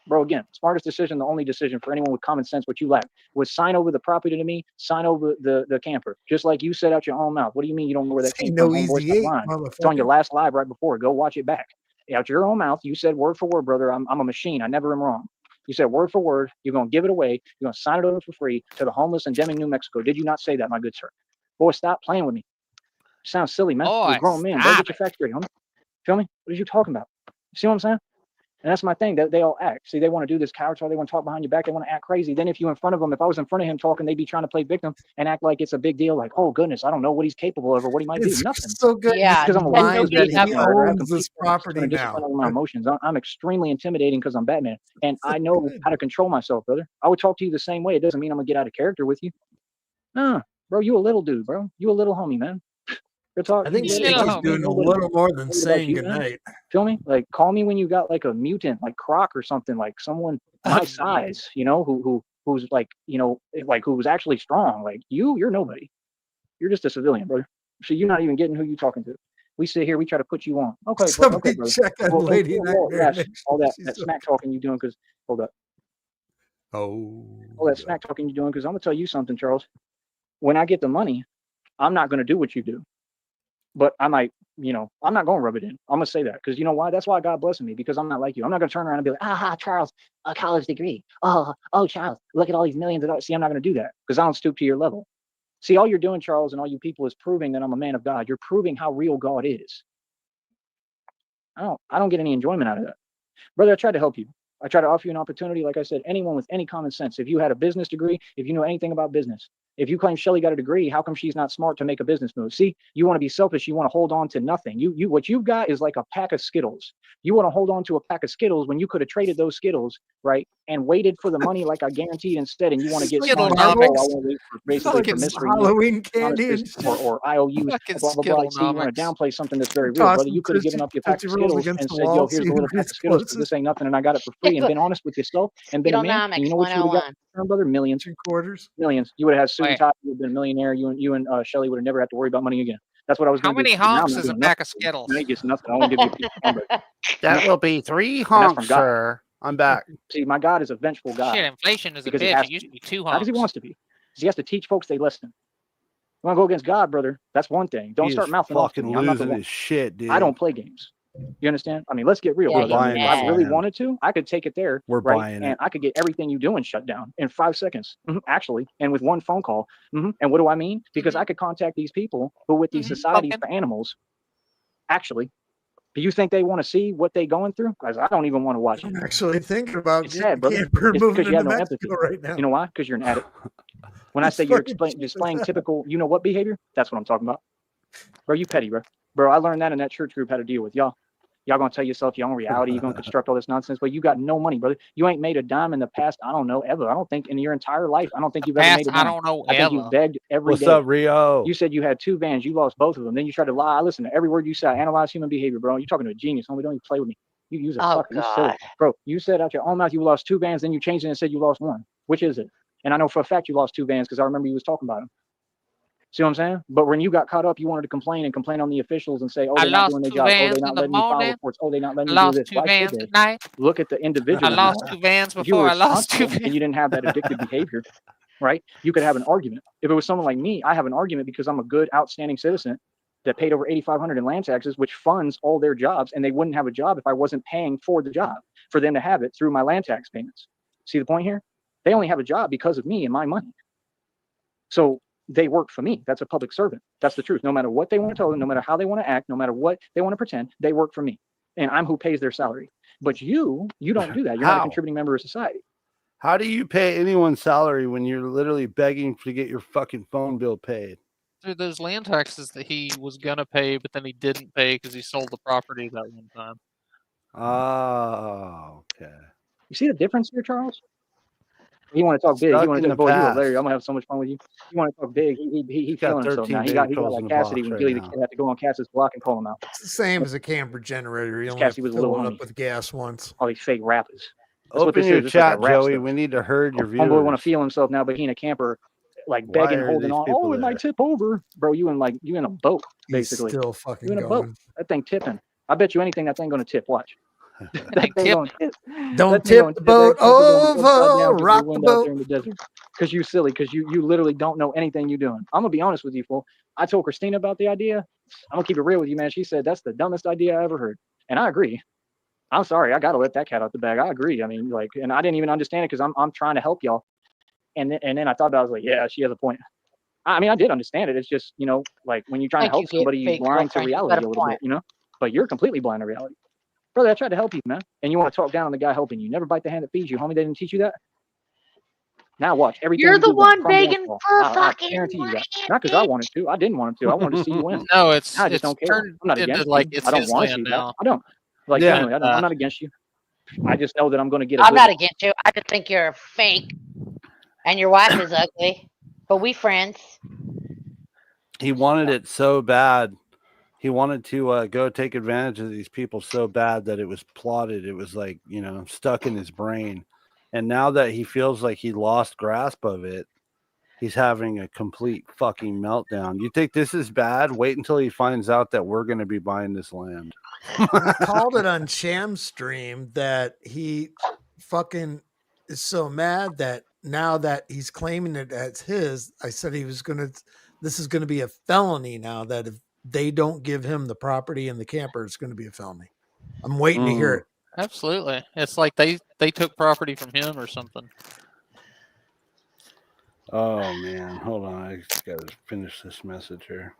Bro, again, smartest decision, the only decision for anyone with common sense, what you lack, was sign over the property to me, sign over the camper. Just like you said out your own mouth. What do you mean you don't know where that came from? Homeboy, stop lying. It's on your last live right before. Go watch it back. Out your own mouth, you said word for word, brother, I'm a machine. I never am wrong. You said word for word, you're going to give it away. You're going to sign it over for free to the homeless in Deming, New Mexico. Did you not say that, my good sir? Boy, stop playing with me. You sound silly, man. You're a grown man. Don't get your facts straight, homie. Feel me? What are you talking about? You see what I'm saying? And that's my thing. That they all act. See, they want to do this coward talk. They want to talk behind your back. They want to act crazy. Then if you in front of them, if I was in front of him talking, they'd be trying to play victim and act like it's a big deal. Like, oh goodness, I don't know what he's capable of or what he might do. Nothing. So good. Yeah, because I'm a and he owns this property now. My emotions. I'm extremely intimidating because I'm Batman, and I know how to control myself, brother. I would talk to you the same way. It doesn't mean I'm gonna get out of character with you. Nah, bro, you a little dude, bro. You a little homie, man. I think he's doing a little more than saying goodnight. Feel me? Like, call me when you got like a mutant, like Croc or something, like someone my size, you know, who's like, you know, like who's actually strong. Like you're nobody. You're just a civilian, brother. So you're not even getting who you talking to. We sit here, we try to put you on. Okay, somebody brother. check that lady. All that smack talking you doing because hold up. All that smack talking you doing because I'm gonna tell you something, Charles. When I get the money, I'm not gonna do what you do. But I might, you know, I'm not going to rub it in. I'm going to say that because you know why? That's why God blessed me, because I'm not like you. I'm not going to turn around and be like, aha, Charles, a college degree. Oh, Charles, look at all these millions of dollars. See, I'm not going to do that because I don't stoop to your level. See, all you're doing, Charles, and all you people is proving that I'm a man of God. You're proving how real God is. I don't get any enjoyment out of that. Brother, I tried to help you. I tried to offer you an opportunity. Like I said, anyone with any common sense, if you had a business degree, if you know anything about business, if you claim Shelly got a degree, how come she's not smart to make a business move? See, you want to be selfish. You want to hold on to nothing. What you've got is like a pack of Skittles. You want to hold on to a pack of Skittles when you could have traded those Skittles, right, and waited for the money like I guaranteed instead. And you want to get basically for mystery Halloween candy or IOUs, blah blah blah. See, you want to downplay something that's very real, brother. You could have given up your pack of Skittles and said, "Yo, here's a little pack of Skittles because this ain't nothing, and I got it for free." And been honest with yourself and been a man. And you know what you would have got, brother? Millions, quarters, millions. You would have had suit and tie. You would have been a millionaire. You and Shelly would have never had to worry about money again. That's what I was going to do. How many honks is a pack of Skittles? I guess nothing. I won't give you a piece of that will be 3 honks, sir. I'm back. See, my God is a vengeful God. Shit, inflation is a bitch. It used to be 2 honks. Not because he wants to be. Because he has to teach folks they listen. You want to go against God, brother? That's one thing. Don't start mouthing off to me. I'm not the one. Shit, dude. I don't play games. You understand? I mean, let's get real. Yeah, brother. If I really wanted to, I could take it there. We're right? buying and I could get everything you doing shut down in 5 seconds, actually, and with one phone call. And what do I mean? Because I could contact these people who, with these societies for animals, actually, do you think they want to see what they're going through? Because I don't even want to watch it. I'm actually thinking about it's sad, brother. It's because you have no empathy right now. You know why? Because you're an addict. When I say you're displaying typical, you know what behavior? That's what I'm talking about. Bro, you petty, bro. Bro, I learned that in that church group how to deal with y'all. Y'all gonna tell yourself your own reality. You're gonna construct all this nonsense, but you got no money, brother. You ain't made a dime in the past. I don't know ever. I don't think in your entire life. I don't think you've ever made a dime. I don't know I think you begged every day. What's up, Rio? You said you had 2 vans. You lost both of them. Then you tried to lie. I listen to every word you say. I analyze human behavior, bro. You're talking to a genius. Homie, don't even play with me. You use a sucker. You silly. Bro, you said out your own mouth you lost 2 vans. Then you changed it and said you lost 1. Which is it? And I know for a fact you lost 2 vans because I remember you was talking about them. See what I'm saying? But when you got caught up, you wanted to complain on the officials and say, "Oh, they're not doing their job. Oh, they're not letting me file reports. Oh, they're not letting me do this." Why should they? Look at the individual. I lost 2 vans before I lost 2 vans. And you didn't have that addictive behavior, right? You could have an argument. If it was someone like me, I have an argument because I'm a good, outstanding citizen that paid over $8,500 in land taxes, which funds all their jobs, and they wouldn't have a job if I wasn't paying for the job for them to have it through my land tax payments. See the point here? They only have a job because of me and my money. So they work for me. That's a public servant. That's the truth. No matter what they want to tell them, no matter how they want to act, no matter what they want to pretend, they work for me. And I'm who pays their salary. But you don't do that. You're not a contributing member of society. How do you pay anyone's salary when you're literally begging to get your fucking phone bill paid? Through those land taxes that he was going to pay, but then he didn't pay because he sold the property that one time. Oh, okay. You see the difference here, Charles? You want to talk big. You want to talk, boy, you hilarious. I'm going to have so much fun with you. You want to talk big. He feeling himself now. He got like Cassidy when Billy the Kid had to go on Cass's block and call him out. It's the same as a camper generator. You only Cassidy was a little up with gas once. All these fake rappers. Open your chat, Joey. We need to herd your viewers. Homeboy want to feel himself now, but he in a camper, like begging, holding on. Oh, it might tip over, bro. You in a boat, basically. He's still fucking you in a boat. That thing tipping. I bet you anything that thing gonna tip. Watch. That thing gonna tip. Don't tip the boat over, rock the boat. Out there in the desert. Because you silly, because you literally don't know anything you're doing. I'm gonna be honest with you, fool. I told Christina about the idea. I'm gonna keep it real with you, man. She said that's the dumbest idea I ever heard, and I agree. I'm sorry, I gotta let that cat out the bag. I agree. I mean, like, and I didn't even understand it because I'm trying to help y'all, and then I thought about it, I was like, yeah, she has a point. I mean, I did understand it. It's just, like when you're trying to help somebody, you're blind to reality a little bit, But you're completely blind to reality. Brother, I tried to help you, man. And you want to talk down on the guy helping you. Never bite the hand that feeds you, homie. They didn't teach you that. Now watch. Everything You're you the do one crumble and begging fall. for I fucking guarantee you that. money, Not because I wanted to. I didn't want him to. I wanted to see you win. No, it's I just don't care. turned I'm not into against like you. it's I don't his want to land see now. that. I don't. Like, Yeah. genuinely, I'm not against you. I just know that I'm going to get a I'm good not one. against you. I just think you're fake, and your wife is ugly. But we friends. He wanted it so bad. He wanted to go take advantage of these people so bad that it was plotted. It was like, stuck in his brain. And now that he feels like he lost grasp of it, he's having a complete fucking meltdown. You think this is bad? Wait until he finds out that we're going to be buying this land. I called it on Sham's stream that he fucking is so mad that now that he's claiming it as his, I said this is going to be a felony now, that if they don't give him the property and the camper, it's going to be a felony. I'm waiting to hear it. Absolutely. It's like they took property from him or something. Oh, man. Hold on. I got to finish this message here.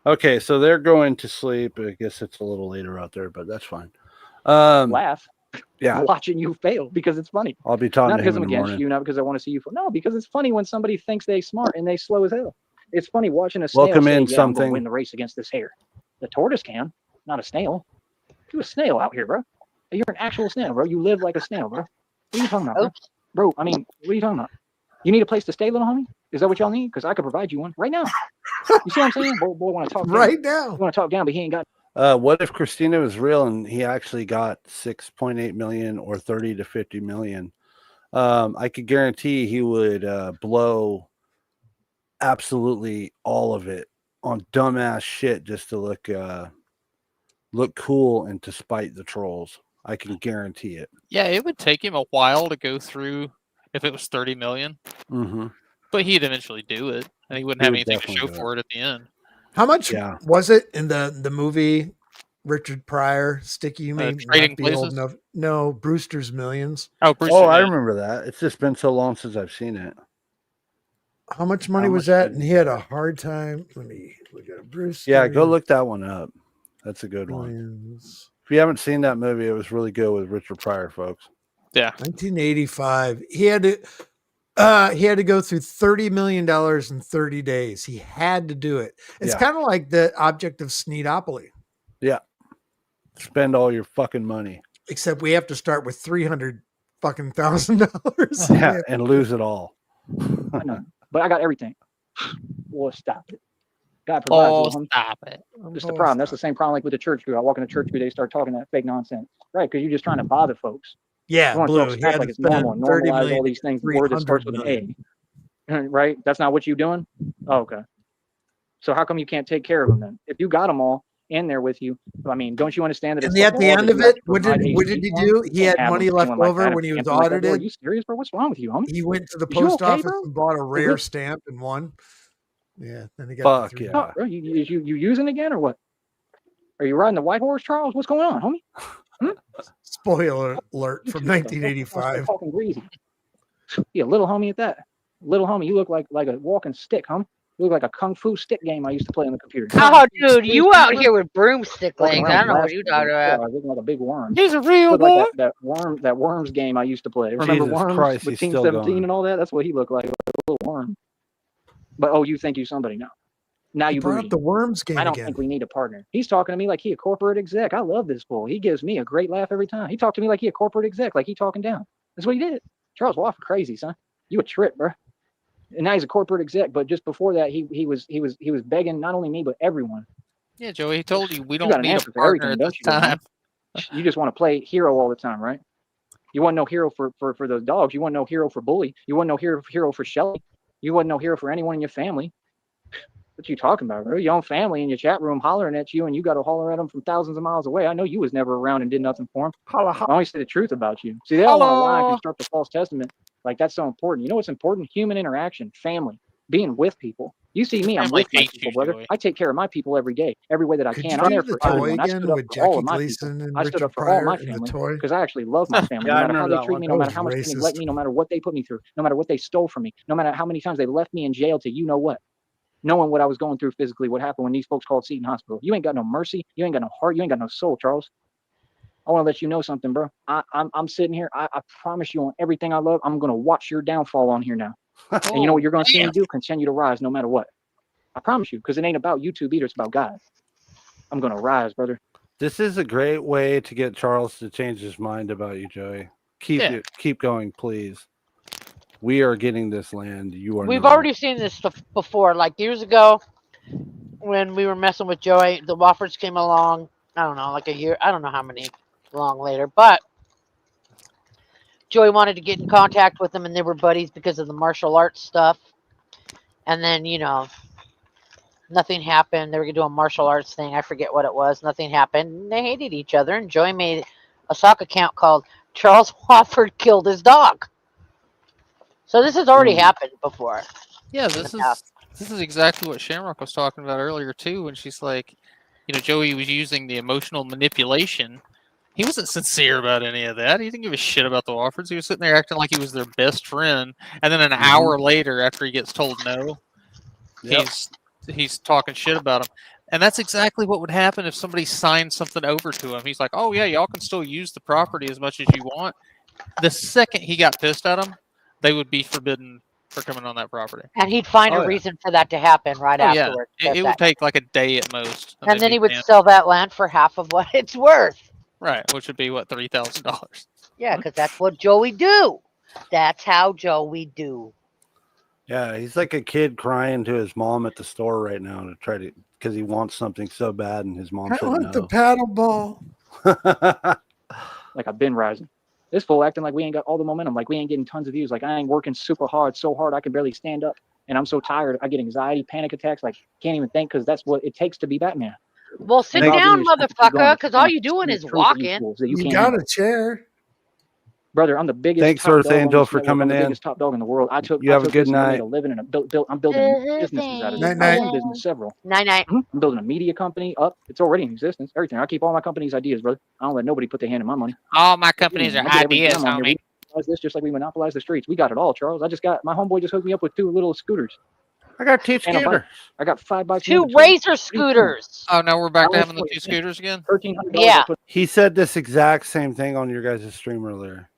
Okay, so they're going to sleep. I guess it's a little later out there, but that's fine. Laugh. Yeah. Watching you fail because it's funny. I'll be talking not to because him I'm in the against morning. you, not because I want to see you fail. No, because it's funny when somebody thinks they smart and they slow as hell. It's funny watching a snail Welcome say, in yeah, I'm something. going to win the race against this hare. The tortoise can, not a snail. You're a snail out here, bro. You're an actual snail, bro. You live like a snail, bro. What are you talking about, bro? Bro, I mean, what are you talking about? You need a place to stay, little homie? Is that what y'all need? Because I could provide you one right now. You see what I'm saying? Boy want to talk right down. now. You want to talk down, but he ain't got. What if Christina was real and he actually got 6.8 million or 30 to 50 million? I could guarantee he would blow absolutely all of it on dumbass shit just to look cool and to spite the trolls. I can guarantee it. Yeah, it would take him a while to go through if it was 30 million. Mm-hmm. But he'd eventually do it, and he wouldn't have anything to show for it at the end. How much was it in the movie Richard Pryor, Sticky? You may not be old enough. No, Brewster's Millions. Oh, I remember that. It's just been so long since I've seen it. How much money was that? And he had a hard time. Let me look at Bruce. Yeah, go look that one up. That's a good Millions. one. If you haven't seen that movie, it was really good with Richard Pryor, folks. Yeah. 1985. He had to go through $30 million in 30 days. He had to do it. It's kind of like the object of SNEEDopoly. Yeah. Spend all your fucking money. Except we have to start with $300,000. Yeah, and lose it all. I know, but I got everything. Well, stop it. God provides. Stop it. Just the problem. That's the same problem like with the church group. I walk in the church group, they start talking that fake nonsense. Right, because you're just trying to bother folks. Yeah, you want to talk smack like it's normal. Normalize all these things. The word that starts with an A. Right? That's not what you're doing? Oh, okay. So how come you can't take care of them then? If you got them all in there with you, I mean, don't you understand that? And at the end of it, what did he do? He had money left over when he was audited. Are you serious, bro? What's wrong with you, homie? He went to the post office and bought a rare stamp and won. Yeah, then he got fuck yeah. Oh, bro, you using again or what? Are you riding the white horse, Charles? What's going on, homie? Spoiler alert from 1985. Fucking greasy. Yeah, little homie at that. Little homie, you look like a walking stick, homie. You look like a kung fu stick game I used to play on the computer. Oh, dude, you out here with broomstick legs. I don't know what you're talking about. I look like a big worm. He's a real boy. Like that worms game I used to play. Remember Jesus Worms Christ, with he's Team still 17 going. and all that? That's what he looked like a little worm. But you think you somebody now. Now you brought up the Worms game I don't again. think we need a partner. He's talking to me like he a corporate exec. I love this fool. He gives me a great laugh every time. He talked to me like he a corporate exec, like he talking down. That's what he did. Charles Wofford crazy, son. You a trip, bro. And now he's a corporate exec, but just before that, he was begging not only me but everyone. Yeah, Joey, he told you we You got don't an need a answer for partner everything, at this don't you, time. You just want to play hero all the time, right? You want no hero for those dogs. You want no hero for Bully. You want no hero for Shelly. You want no hero for anyone in your family. What you talking about, bro? Your own family in your chat room hollering at you, and you got to holler at them from thousands of miles away. I know you was never around and did nothing for them. I always say the truth about you. See, they don't want to lie and construct a false testament. Like, that's so important. You know what's important? Human interaction, family, being with people. You see me, I'm with my people, brother. I take care of my people every day, every way that I can. I'm there for everyone. I stood up for all of my people. I stood up for all my family because I actually love my family. No matter how they treat me, no matter how much they neglect me, no matter what they put me through, no matter what they stole from me, no matter how many times they left me in jail to you know what. Knowing what I was going through physically, what happened when these folks called Seton Hospital. You ain't got no mercy. You ain't got no heart. You ain't got no soul, Charles. I want to let you know something, bro. I'm sitting here. I promise you on everything I love, I'm going to watch your downfall on here now. And you know what you're going to see me do? Continue to rise no matter what. I promise you, because it ain't about YouTube either. It's about God. I'm going to rise, brother. This is a great way to get Charles to change his mind about you, Joey. Keep going, please. We are getting this land. You are. We've already seen this stuff before. Like years ago, when we were messing with Joey, the Woffords came along. I don't know, like a year. I don't know how many long later, but Joey wanted to get in contact with them, and they were buddies because of the martial arts stuff. And then, you know, nothing happened. They were going to do a martial arts thing. I forget what it was. Nothing happened. They hated each other, and Joey made a sock account called Charles Wofford Killed His Dog. So this has already happened before. Yeah, this is exactly what Shamrock was talking about earlier too, when she's like, you know, Joey was using the emotional manipulation. He wasn't sincere about any of that. He didn't give a shit about the Woffords. He was sitting there acting like he was their best friend, and then an hour later, after he gets told no, he's talking shit about him. And that's exactly what would happen if somebody signed something over to him. He's like, "Oh yeah, y'all can still use the property as much as you want." The second he got pissed at them, they would be forbidden for coming on that property. And he'd find a reason for that to happen right afterwards. Yeah. It would take like a day at most. And then he would sell that land for half of what it's worth. Right, which would be what, $3,000. Yeah, because that's what Joey do. That's how Joey do. Yeah, he's like a kid crying to his mom at the store right now to try to, because he wants something so bad, and his mom said no. I want the paddle ball. Like I've been rising. This fool acting like we ain't got all the momentum, like we ain't getting tons of views, like I ain't working super hard, so hard I can barely stand up, and I'm so tired, I get anxiety, panic attacks, like can't even think, because that's what it takes to be Batman. Well, sit down, motherfucker, because all you're doing is walking. You got a chair. Brother, I'm the biggest. Thanks, Earth Angel, for coming in. Biggest top dog in the world. You have a good night. I'm building businesses out of this. I own business several. Night. I'm building a media company up. It's already in existence. Everything. I keep all my company's ideas, brother. I don't let nobody put their hand in my money. All my companies are ideas, homie. This just like we monopolize the streets. We got it all, Charles. My homeboy just hooked me up with 2 little scooters. I got 2 scooters. I got 5 bikes. 2 Razor scooters. Oh, now we're back to having the 2 scooters again? $1,300. Yeah. He said this exact same thing on your guys' stream earlier.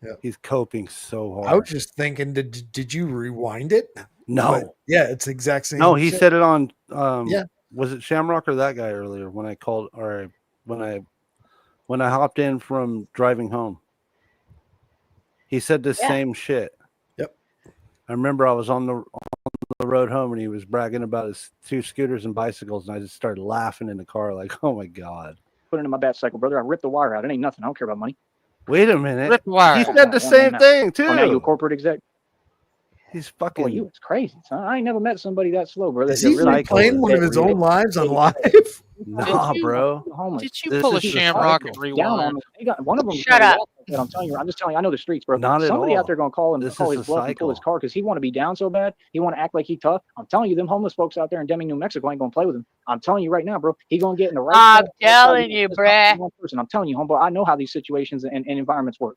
Yeah. He's coping so hard. I was just thinking, did you rewind it? No. But yeah, it's the exact same. No, he said it on. Yeah. Was it Shamrock or that guy earlier when I called, or when I hopped in from driving home? He said the same shit. Yep. I remember I was on the road home and he was bragging about his 2 scooters and bicycles, and I just started laughing in the car like, oh my God. Put it in my bat cycle, brother. I ripped the wire out. It ain't nothing. I don't care about money. Wait a minute. Rip wire. He said the same thing too. Oh, now you a corporate exec? He's fucking. Boy, it's crazy. Son. I ain't never met somebody that slow, brother. Is he really playing one of his own lives on live? Nah, bro. Did you pull a Shamrock and rewind? One of them. Shut up. I'm telling you. I'm just telling you. I know the streets, bro. Not Somebody at all. out there gonna call him, call his bluff, and pull his car because he want to be down so bad. He want to act like he tough. I'm telling you, them homeless folks out there in Deming, New Mexico, ain't gonna play with him. I'm telling you right now, bro. He gonna get in the right. I'm telling you, bruh. I'm telling you, homeboy. I know how these situations and environments work.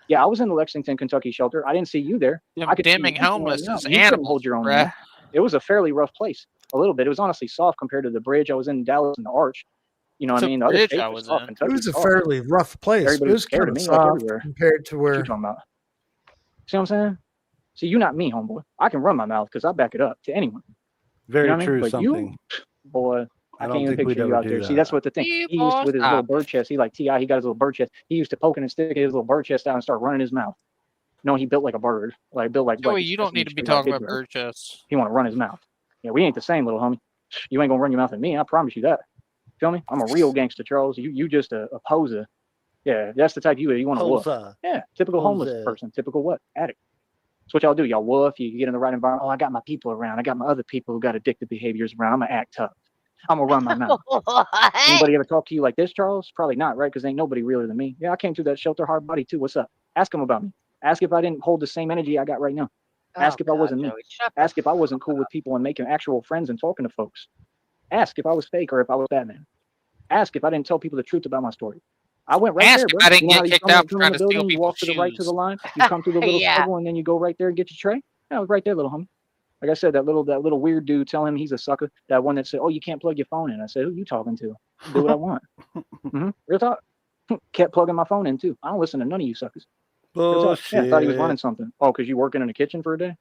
Yeah, I was in the Lexington, Kentucky shelter. I didn't see you there. Them I could Deming homeless is you couldn't hold your own. bruh. It was a fairly rough place. A little bit. It was honestly soft compared to the bridge I was in Dallas and the Arch. You know what I mean? The other bridge states I were was soft. in. Kentucky It was a soft. fairly rough place. Everybody It was was scared kind of of me, like soft everywhere. compared to What where. you talking about? See what I'm saying? See, you're not me, homeboy. I can run my mouth because I back it up to anyone. Very You know what I true. mean? But Something. you, boy, I don't can't even think we'd picture you ever out do there. that. See, that's what the thing. You He used with his little stop. bird chest. He like T.I. He got his little bird chest. He used to poking and sticking his little bird chest out and start running his mouth. No, he built like a bird. Like built like. Joey, you don't need to be talking about bird chests. He want to run his mouth. Yeah, we ain't the same, little homie. You ain't gonna run your mouth at me. I promise you that. Feel me? I'm a real gangster, Charles. You just a poser. Yeah, that's the type you want to look. Yeah, typical homeless person. Typical what? Addict. That's what y'all do. Y'all woof. You get in the right environment. Oh, I got my people around. I got my other people who got addictive behaviors around. I'm gonna act tough. I'm gonna run my mouth. Anybody ever talk to you like this, Charles? Probably not, right? Because ain't nobody realer than me. Yeah, I came through that shelter hard body too. What's up? Ask them about me. Ask if I didn't hold the same energy I got right now. Ask if I wasn't me. Ask if I wasn't cool with people and making actual friends and talking to folks. Ask if I was fake or if I was Batman. Ask if I didn't tell people the truth about my story. I went right there, bro. I didn't get you kicked come out in trying the to steal building, you walk people's to the right to the shoes. line, you come through the little Yeah. shovel, and then you go right there and get your tray. Yeah, I was right there, little homie. Like I said, that little weird dude, tell him he's a sucker. That one that said, "Oh, you can't plug your phone in." I said, "Who you talking to? Do what I want." Real talk. Kept plugging my phone in too. I don't listen to none of you suckers. Bullshit. Yeah, I thought he was running something. Oh, because you working in the kitchen for a day?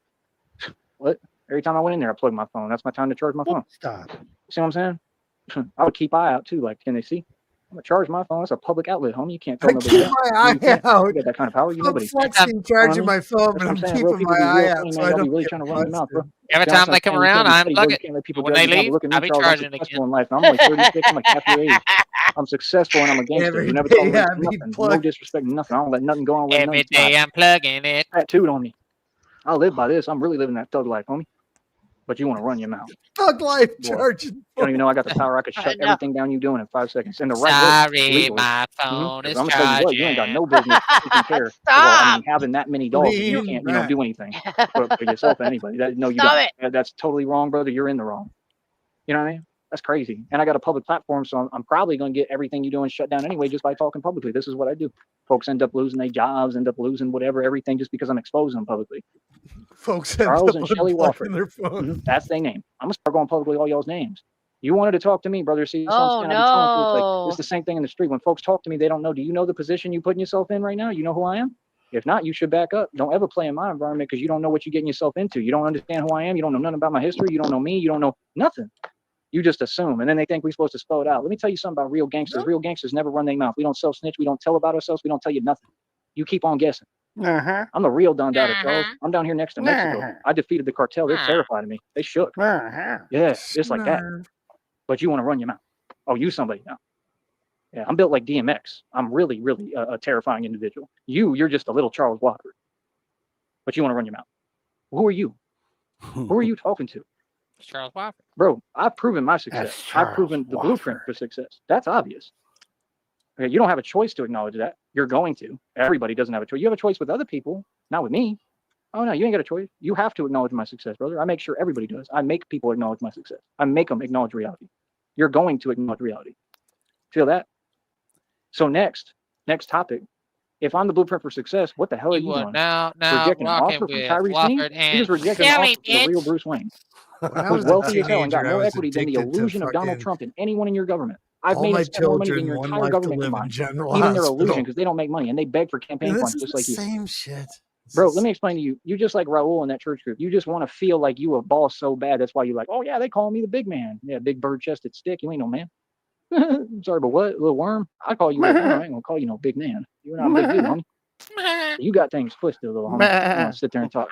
What? Every time I went in there, I plugged my phone. That's my time to charge my phone. Stop. See what I'm saying? I would keep eye out too. Like, can they see? I'm gonna charge my phone. It's a public outlet, homie. You can't tell I nobody keep that. my eye out. You got that kind of power. You I'm nobody. flexing, charging my phone, That's but what I'm I'm saying, keeping bro. People my be eye real out funny, so man. I Y'all be don't really get trying to run your mouth, bro. busted. Every You know, time they come around, you I'm can't be petty, bro. You plugging. can't let people When judge they you. Now, but leave, look at me, I'll be Charles. I'm charging successful again. in life. I'm only 36. I'm like half your age. I'm successful and I'm a gangster. Every You never day tolerate I be nothing. No plugged. disrespect, nothing. I don't let nothing go. I don't let Every nothing day slide. I'm plugging it. Tattooed on me. I live by this. I'm really living that thug life, homie. But you want to run your mouth. Thug life Boy, charging. you don't even know I got the power. I could shut know. everything down you doing in 5 seconds. In the right way. Sorry, Legally. my phone I'm is gonna tell you what, you ain't got charging. no business taking care. Well, I mean, having that many dogs, you Lean can't, back. do anything for yourself or anybody. No, you Stop don't. it. That's totally wrong, brother. You're in the wrong. You know what I mean? That's crazy. And I got a public platform, so I'm probably gonna get everything you doing shut down anyway just by talking publicly. This is what I do. Folks end up losing their jobs, end up losing whatever, everything just because I'm exposing them publicly. Folks end Charles up and Shelley unplugging Wofford. their phone. That's their name. I'm gonna start going publicly all y'all's names. You wanted to talk to me, brother. See, so I'm Oh saying, I be telling folks like no. it's the same thing in the street. When folks talk to me, they don't know. Do you know the position you putting yourself in right now? You know who I am? If not, you should back up. Don't ever play in my environment because you don't know what you're getting yourself into. You don't understand who I am. You don't know nothing about my history. You don't know me. You don't know nothing. You just assume, and then they think we're supposed to spell it out. Let me tell you something about real gangsters. Real gangsters never run their mouth. We don't self-snitch. We don't tell about ourselves. We don't tell you nothing. You keep on guessing. I'm the real Don Dada, Charles. I'm down here next to Mexico. I defeated the cartel. They're terrified of me. They shook. Yeah, just like that. But you want to run your mouth. Oh, you somebody now. Yeah, I'm built like DMX. I'm really, really a terrifying individual. You're just a little Charles Wofford. But you want to run your mouth. Who are you? Who are you talking to? Charles Wofford. Bro, I've proven my success. I've proven the blueprint for success. That's obvious. Okay, you don't have a choice to acknowledge that. You're going to. Everybody doesn't have a choice. You have a choice with other people, not with me. Oh, no, you ain't got a choice. You have to acknowledge my success, brother. I make sure everybody does. I make people acknowledge my success. I make them acknowledge reality. You're going to acknowledge reality. Feel that? So next topic. If I'm the blueprint for success, what the hell are you doing? Now Rejecting an walking offer from with Tyree Wofford Sneed? and He was rejecting an Shelly, offer from the real Bruce Wayne. When I Who's was a wealthy as hell and got teenager, I more was equity than the addicted to illusion of Donald fucking Trump and anyone in your government. I've all made my and spent more money than children, your one entire life to government live in combined. General Even their Hospital. illusion, because they don't make money and they beg for campaign And this funds is just the like you. same shit. Bro, let me explain to you. You just like Raul in that church group. You just want to feel like you a boss so bad. That's why you're like, oh yeah, they call me the big man. Yeah, big bird-chested stick. You ain't no man. Sorry, but what? Little worm? I call you little worm. I ain't gonna call you no big man. You're not a big dude, homie. You got things twisted, little homie. You want to sit there and talk.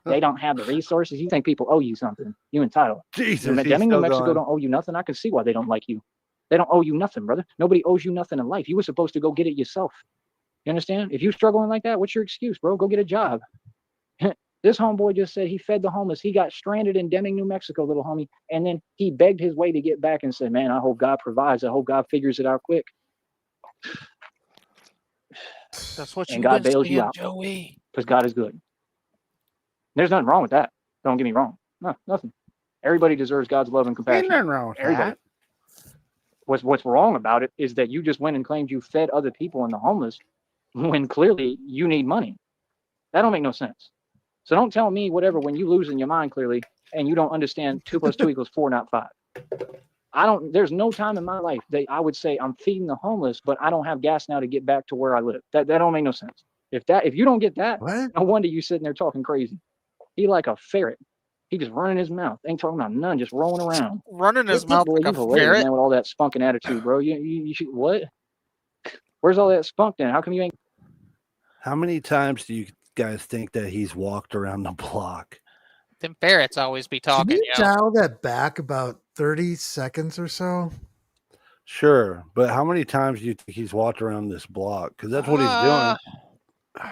They don't have the resources. You think people owe you something. You entitled. Jesus, Deming, New Mexico don't owe you nothing. I can see why they don't like you. They don't owe you nothing, brother. Nobody owes you nothing in life. You were supposed to go get it yourself. You understand? If you're struggling like that, what's your excuse, bro? Go get a job. This homeboy just said he fed the homeless. He got stranded in Deming, New Mexico, little homie. And then he begged his way to get back and said, man, I hope God provides. I hope God figures it out quick. That's what And you've God been bails you saying, out. Joey. Because God is good. There's nothing wrong with that. Don't get me wrong. No, nothing. Everybody deserves God's love and compassion. Ain't nothing wrong with Everybody. that. What's wrong about it is that you just went and claimed you fed other people and the homeless when clearly you need money. That don't make no sense. So don't tell me whatever when you lose in your mind clearly and you don't understand 2 + 2 = 4, not 5. There's no time in my life that I would say I'm feeding the homeless, but I don't have gas now to get back to where I live. That don't make no sense. If you don't get that, What? no wonder you sitting there talking crazy. He like a ferret. He just running his mouth. Ain't talking about none, just rolling around. Running his mouth Boy, like you a hilarious, ferret. man, with all that spunk and attitude, bro. You should, what? Where's all that spunk then? How come you ain't? How many times do you guys think that he's walked around the block? Them ferrets always be Can talking, you dial that back about 30 seconds or so? Sure, but how many times do you think he's walked around this block? Because that's what he's doing.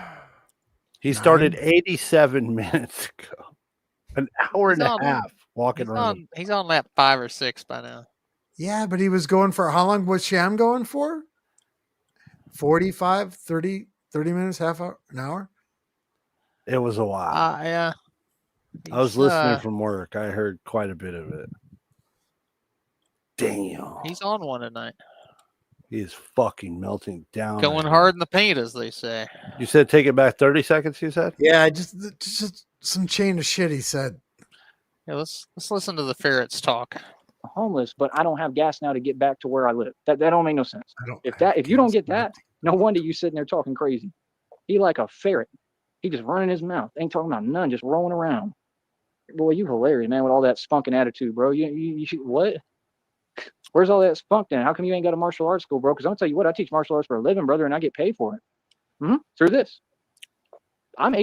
He started 87 minutes ago. An hour and a half walking around. He's on lap 5 or 6 by now. Yeah, but he was going for how long was Sham going for? 45, 30 minutes, half hour, an hour? It was a while. Yeah. I was listening from work. I heard quite a bit of it. Damn. He's on one tonight. He is fucking melting down. Going hard in the paint, as they say. You said take it back 30 seconds, you said? Yeah, just some chain of shit he said. Yeah, let's listen to the ferrets talk. Homeless, but I don't have gas now to get back to where I live. That don't make no sense. If you don't get that, no wonder you sitting there talking crazy. He like a ferret. He just running his mouth. Ain't talking about none, just rolling around. Boy, you hilarious, man, with all that spunk and attitude, bro. You what? Where's all that spunk then? How come you ain't got a martial arts school, bro? Because I'm gonna tell you what, I teach martial arts for a living, brother, and I get paid for it. Through this. I'm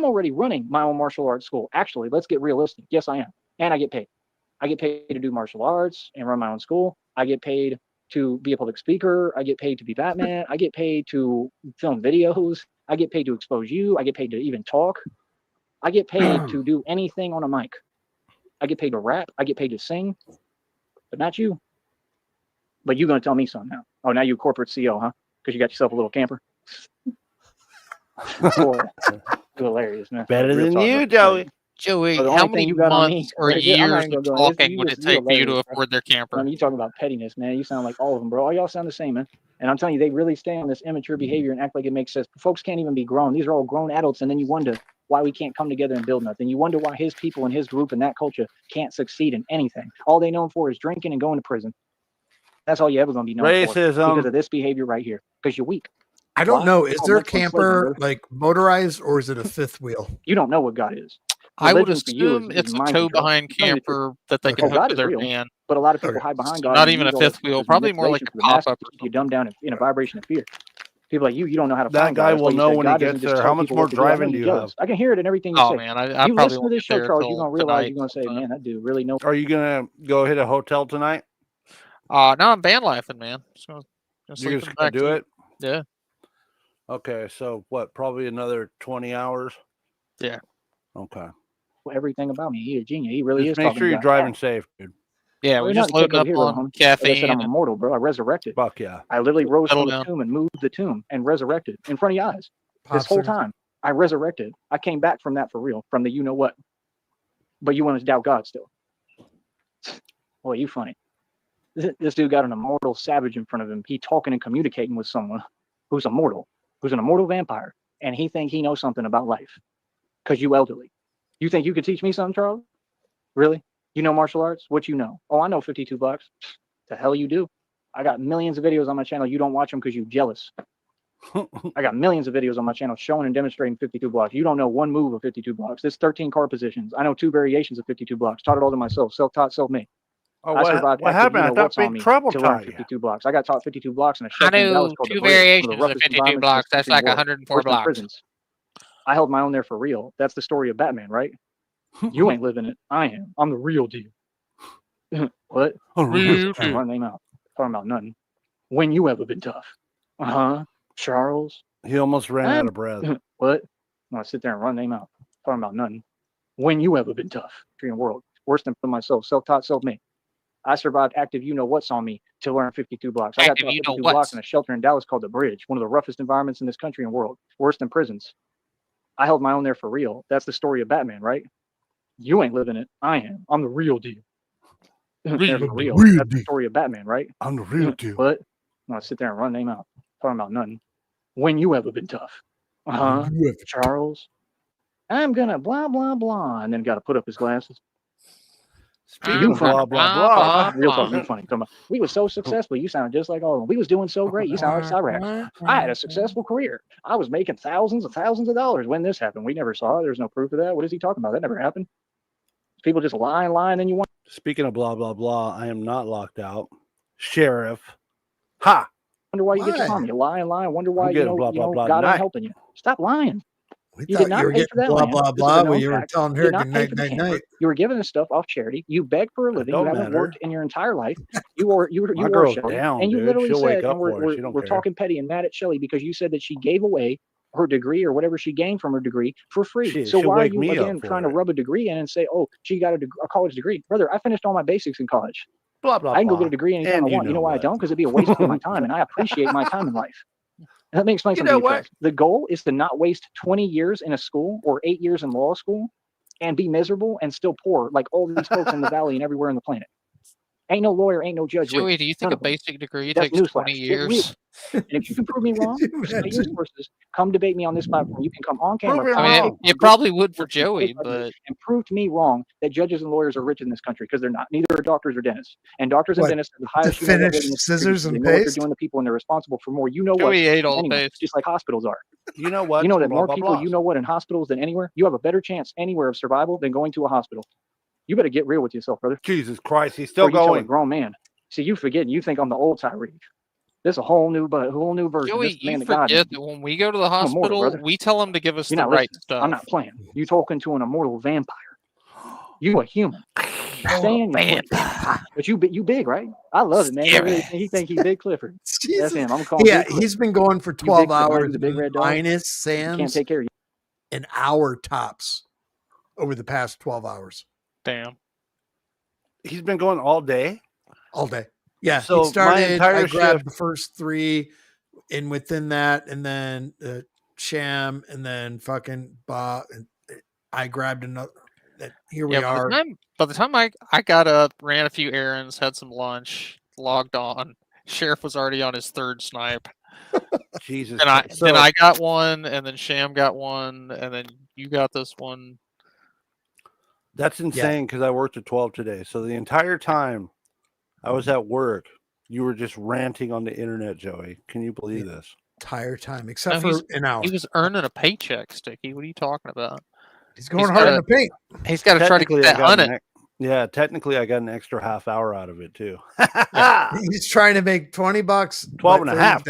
already running my own martial arts school. Actually, let's get realistic. Yes, I am. And I get paid. I get paid to do martial arts and run my own school. I get paid to be a public speaker. I get paid to be Batman. I get paid to film videos. I get paid to expose you. I get paid to even talk. I get paid to do anything on a mic. I get paid to rap. I get paid to sing. But not you. But you're going to tell me something now. Oh, now you corporate CEO, huh? Because you got yourself a little camper. Boy, hilarious, man. Better than you, Joey. Joey, how many months or years of talking would it take for you to afford their camper? I mean, you talking about pettiness, man. You sound like all of them, bro. All y'all sound the same, man. And I'm telling you, they really stay on this immature behavior and act like it makes sense. Folks can't even be grown. These are all grown adults, and then you wonder why we can't come together and build nothing. You wonder why his people and his group and that culture can't succeed in anything. All they know for is drinking and going to prison. That's all you're ever going to be known for because of this behavior right here. Because you're weak. I don't know. Is their camper like motorized or is it a fifth wheel? You don't know what God is. I would assume it's a tow behind camper that they can hook to their van. But a lot of people hide behind God. Not even a fifth wheel, probably more like a pop-up. You dumb down in a vibration of fear. People like you don't know how to that find guy God. will know when he gets there. How much more driving do you have? I can hear it in everything you say. Oh man, I you probably listen to this show, Charles, you're gonna realize you're gonna say, man, that dude really knows. Are you gonna go hit a hotel tonight? No, I'm van lifing, man. You're just gonna do it? Yeah. Okay, so what? Probably another 20 hours. Yeah. Okay. Everything about me, he's a genius. He really is. Make sure you're driving safe, dude. Yeah, we're just loading up on caffeine. Like I said, I'm immortal, bro. I resurrected. Fuck yeah. I literally rose from the tomb and moved the tomb and resurrected in front of your eyes. This whole time, I resurrected. I came back from that for real, from the you know what. But you want to doubt God still. Boy, you funny. This dude got an immortal savage in front of him. He talking and communicating with someone who's immortal, who's an immortal vampire, and he think he knows something about life because you elderly. You think you could teach me something, Charles? Really? You know martial arts? What you know? Oh, I know 52 blocks. The hell you do? I got millions of videos on my channel. You don't watch them because you're jealous. I got millions of videos on my channel showing and demonstrating 52 blocks. You don't know one move of 52 blocks. There's 13 car positions. I know 2 variations of 52 blocks. Taught it all to myself. Self-taught, self-made. Oh, what happened? I thought Big Trouble taught you. 52 blocks. I got taught 52 blocks in a I knew 2 variations of 52 blocks. That's like 104 blocks. Prisons. I held my own there for real. That's the story of Batman, right? You ain't living it. I am. I'm the real deal. What? Real deal. Run name out. Talking about nothing. When you ever been tough? Charles. He almost ran out of breath. What? I sit there and run name out. Talking about nothing. When you ever been tough? In the world. Worse than for myself. Self-taught, self-made. I survived active you know what's on me to learn 52 blocks. I got taught 52 blocks in a shelter in Dallas called the Bridge, one of the roughest environments in this country and world. Worse than prisons. I held my own there for real. That's the story of Batman, right? You ain't living it. I am. I'm the real deal. Real. That's the story of Batman, right? I'm the real deal. What? I sit there and run name out. Talking about nothing. When you ever been tough? Charles. I'm gonna blah blah blah, and then got to put up his glasses. Speaking of blah blah blah. Real talk, you funny. We were so successful. You sound just like all of them. We was doing so great. You sound like Cyrax. I had a successful career. I was making thousands of dollars when this happened. We never saw it. There's no proof of that. What is he talking about? That never happened. People just lie, and then you want. Speaking of blah blah blah, I am not locked out. Sheriff. Ha! Wonder why you get your mom. You lie. Wonder why blah, blah, blah, God ain't helping you. Stop lying. You did not pay for that blah, blah, blah, when you were telling her good night, night, night. You were giving this stuff off charity. You beg for a living. You haven't worked in your entire life. You were down, and you dude. literally She'll said, wake up we're talking petty and mad at Shelly because you said that she gave away her degree or whatever she gained from her degree for free. So she'll why are wake you me up again for trying to it. rub a degree in and say, oh, she got a college degree? Brother, I finished all my basics in college. Blah, blah, I can go blah. get a degree anytime And I want. You know why I don't? Because it'd be a waste of my time, and I appreciate my time in life. And let me explain something to you, Travis. The goal is to not waste 20 years in a school or 8 years in law school and be miserable and still poor like all these folks in the valley and everywhere on the planet. Ain't no lawyer, ain't no judge. Joey, rich. do you think a basic degree That's takes 20 newsflash. years? And if you can prove me wrong, cite your sources, come debate me on this platform. You can come on camera. I mean, it probably would for Joey, but and prove to me wrong that judges and lawyers are rich in this country, because they're not. Neither are doctors or dentists. And doctors and dentists are the highest to human finish level in this scissors country. and They know what they're paste? doing to people, and they're responsible for more. You know what? Joey ate all the Anyway, paste. just like hospitals are. You know what? You know that Blah, more blah, people, blah. you know what, in hospitals than anywhere. You have a better chance anywhere of survival than going to a hospital. You better get real with yourself, brother. Jesus Christ, he's still Or you tell a going. grown man. See, you forget. You think I'm the old Tyree. This is a whole new version. Joey, This man you that God forget made. that when we go to the I'm immortal, hospital, brother. we tell them to give us You're the not right listening. stuff. I'm not playing. You talking to an immortal vampire. You a human. Stay in your place. But you big, right? I love it, man. He think he's Big Clifford. That's him. I'm calling Yeah, Big Clifford. he's been going for You 12 big Clifford, hours the big red dog. minus He can't Sam's take care of you. an hour tops over the past 12 hours. Damn. He's been going all day? All day. Yeah, So he started, my entire I grabbed shift, the first 3, and within that, and then Sham, and then fucking Bob, and I grabbed another. Here we are. By the time I got up, ran a few errands, had some lunch, logged on, Sheriff was already on his 3rd snipe. Jesus. Then I got one, and then Sham got one, and then you got this one. That's insane, because I worked at 12 today. So the entire time I was at work, you were just ranting on the internet, Joey. Can you believe this? Entire time, except for an hour. He was earning a paycheck, Sticky. What are you talking about? He's going hard in the paint. He's got to try to get that hunted. Yeah, technically I got an extra half hour out of it too. He's trying to make $20, 12 and a half.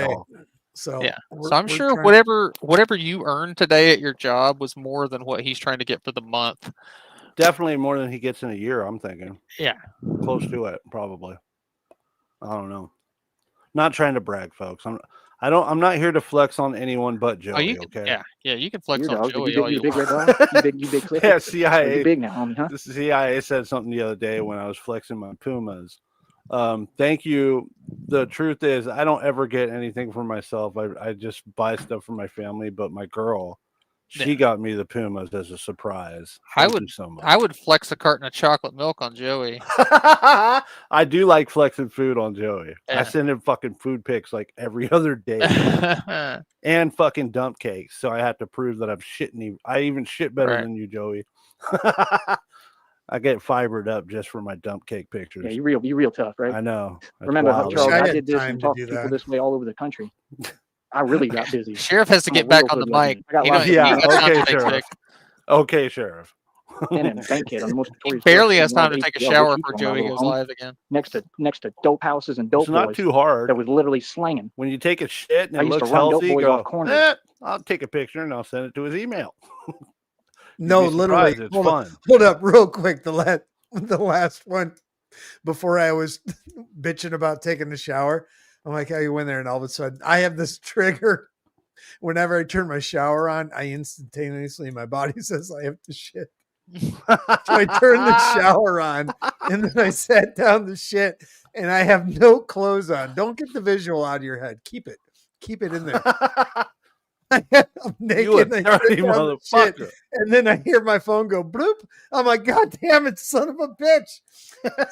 So yeah, so I'm sure whatever you earned today at your job was more than what he's trying to get for the month. Definitely more than he gets in a year, I'm thinking. Yeah, close to it, probably. I don't know. Not trying to brag, folks. I'm not here to flex on anyone but Joey. Okay. Yeah, you can flex on Joey. You big red dog. You big Clifford. Yeah, CIA. You big now, homie, huh? The CIA said something the other day when I was flexing my Pumas. Thank you. The truth is, I don't ever get anything for myself. I just buy stuff for my family. But my girl, she got me the Pumas as a surprise. I would flex a carton of chocolate milk on Joey. I do like flexing food on Joey. Yeah. I send him fucking food pics like every other day. And fucking dump cakes. So I have to prove that I'm shitting. I even shit better than you, Joey. I get fibered up just for my dump cake pictures. Yeah, you real tough, right? I know. That's Remember how wild. I did this and talked to people this way all over the country. I really got busy. Sheriff has to get back on the mic. Okay, Sheriff. He barely has time to take a shower before Joey goes live again. Next to dope houses and dope It's not boys too hard. That was literally slanging. When you take a shit and I it used looks to run healthy, dope boys off corners. I'll take a picture and I'll send it to his email. No, literally. It's fun. Hold up real quick. The last one before I was bitching about taking the shower. I'm like, how you went there? And all of a sudden I have this trigger. Whenever I turn my shower on, I instantaneously, my body says I have to shit. So I turned the shower on and then I sat down to shit and I have no clothes on. Don't get the visual out of your head. Keep it in there. I'm naked and I sit down to shit, and then I hear my phone go bloop. I'm like, God damn it, son of a bitch.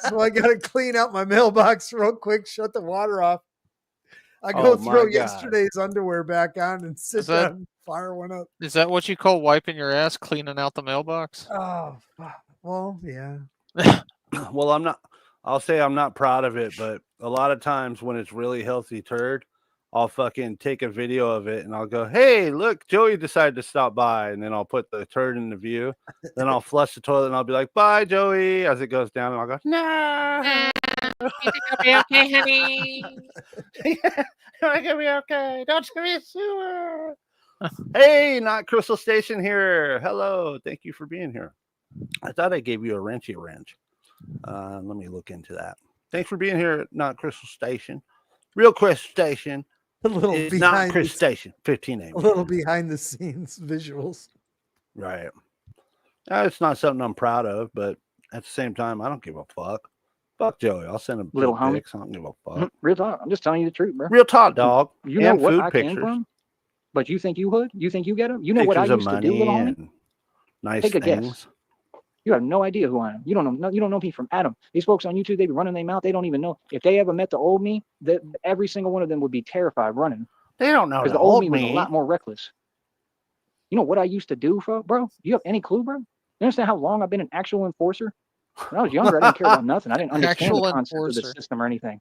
So I got to clean out my mailbox real quick, shut the water off. I go throw yesterday's underwear back on and sit down and fire one up. Is that what you call wiping your ass, cleaning out the mailbox? Oh, well, yeah. Well, I'll say I'm not proud of it, but a lot of times when it's really healthy turd, I'll fucking take a video of it and I'll go, hey, look, Joey decided to stop by. And then I'll put the turd in the view. Then I'll flush the toilet and I'll be like, bye, Joey. As it goes down, and I'll go, no. You think I'll be okay, honey? You're gonna be okay. Don't you be a sewer. Hey, not Crystal Station here. Hello. Thank you for being here. I thought I gave you a wrench. Let me look into that. Thanks for being here at Not Crystal Station. Real Crystal Station. A little It's behind not Chris Station, 15A. a little behind the scenes visuals. Right. It's not something I'm proud of, but at the same time, I don't give a fuck. Fuck Joey. I'll send him Little homie. pics. I don't give a fuck. Real talk. I'm just telling you the truth, bro. Real talk, dog. You know and what food I pictures. came from, but you think you would? You think you get them? You know Pictures what I of used to money do, little homie? and nice Take a things. guess. You have no idea who I am. You don't know. You don't know me from Adam. These folks on YouTube, they be running their mouth. They don't even know if they ever met the old me. That every single one of them would be terrified running. They don't know because the the old old me was a me. lot more reckless. You know what I used to do, bro? Do you have any clue, bro? You understand how long I've been an actual enforcer? When I was younger, I didn't care about nothing. I didn't understand Actual the concept of the system or anything.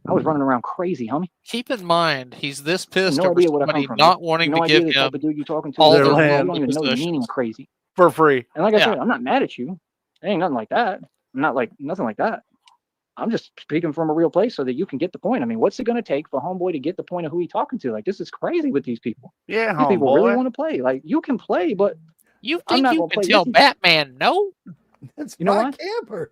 I was running around crazy, homie. Keep in mind, he's this pissed No over idea what I somebody come from. not wanting no to idea give the type him of dude you're talking to. all their You land don't even know the possessions. meaning of crazy. For free. And like I Yeah. said, I'm not mad at you. It ain't nothing like that. I'm not like nothing like that. I'm just speaking from a real place so that you can get the point. I mean, what's it going to take for homeboy to get the point of who he's talking to? Like, this is crazy with these people. Yeah, These people really homeboy. want to play. Like, you can play, but You I'm think not you gonna can play tell with you. Batman no? That's You know my why? camper.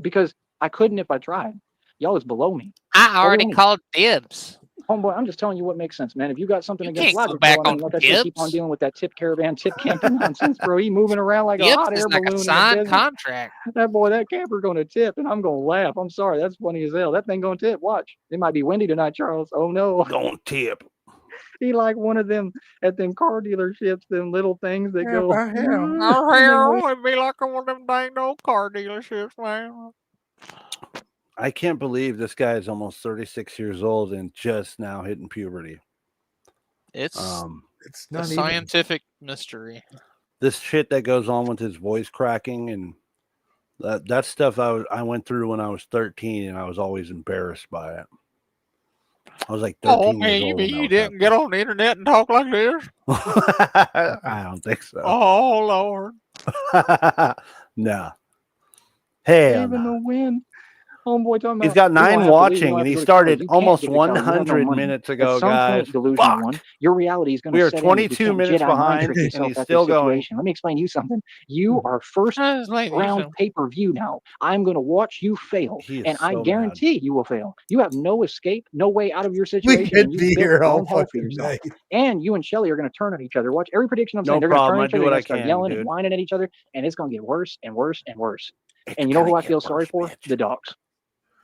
Because I couldn't if I tried. Y'all is below me. I already Everyone- called dibs. Homeboy, I'm just telling you what makes sense, man. If you got something You against can't go logic, back bro, I mean, on like I said, keep on Gibbs. dealing with that tip caravan, tip camping nonsense, bro. He moving around like a Gibbs hot is air like a balloon in the signed desert. contract. That camper gonna tip, and I'm gonna laugh. I'm sorry, that's funny as hell. That thing gonna tip. Watch, it might be windy tonight, Charles. Oh no, Don't tip. he like one of them at them car dealerships, them little things that go. Oh, hell, it'd be like one of them dang old car dealerships, man. I can't believe this guy is almost 36 years old and just now hitting puberty. It's It's a not even. scientific mystery. This shit that goes on with his voice cracking and that stuff I went through when I was 13, and I was always embarrassed by it. I was like 13 years old. Maybe you didn't get on the internet and talk like this. I don't think so. Oh Lord. No. Hell Even no. the wind. Homeboy talking about He's got you don't 9 have to leave, you watching, don't and have he to go to started college. You can't almost get to college. You have no 100 money. minutes At ago, some guys. point, delusional Fuck. one, your reality is going We to are set 22 in. You minutes can't Jedi mind behind, trick and yourself he's at still this going. situation. Let me explain to you something. You are first round pay-per-view now. I'm going to watch you fail, He is and I so guarantee you will fail. You have no escape, no way out of your We situation, could and be you've built here your all own hell for fucking yourself. night. And you and Shelly are going to turn on each other. Watch every prediction I'm saying. No They're going to problem. turn I on each other. do They're what going I to start can, yelling dude. and whining at each other, and it's going to get worse and worse and worse. It's And you know who gonna I feel get sorry worse, for? bitch. The dogs.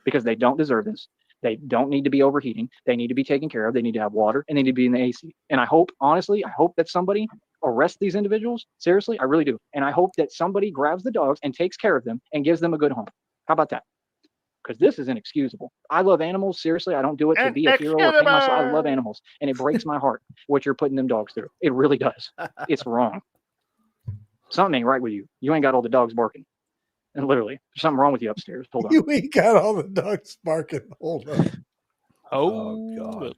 Because they don't deserve this. They don't need to be overheating. They need to be taken care of. They need to have water, and they need to be in the AC. And I hope, honestly, I hope that somebody arrests these individuals. Seriously, I really do. And I hope that somebody grabs the dogs and takes care of them and gives them a good home. How about that? Because this is inexcusable. I love animals. Seriously, I don't do it to be a hero or paint myself. I love animals. And it breaks my heart what you're putting them dogs through. It really does. It's wrong. Something ain't right with you. You ain't got all the dogs barking. And literally, there's something wrong with you upstairs. Hold on. You ain't got all the dogs barking. Hold up. Oh, God.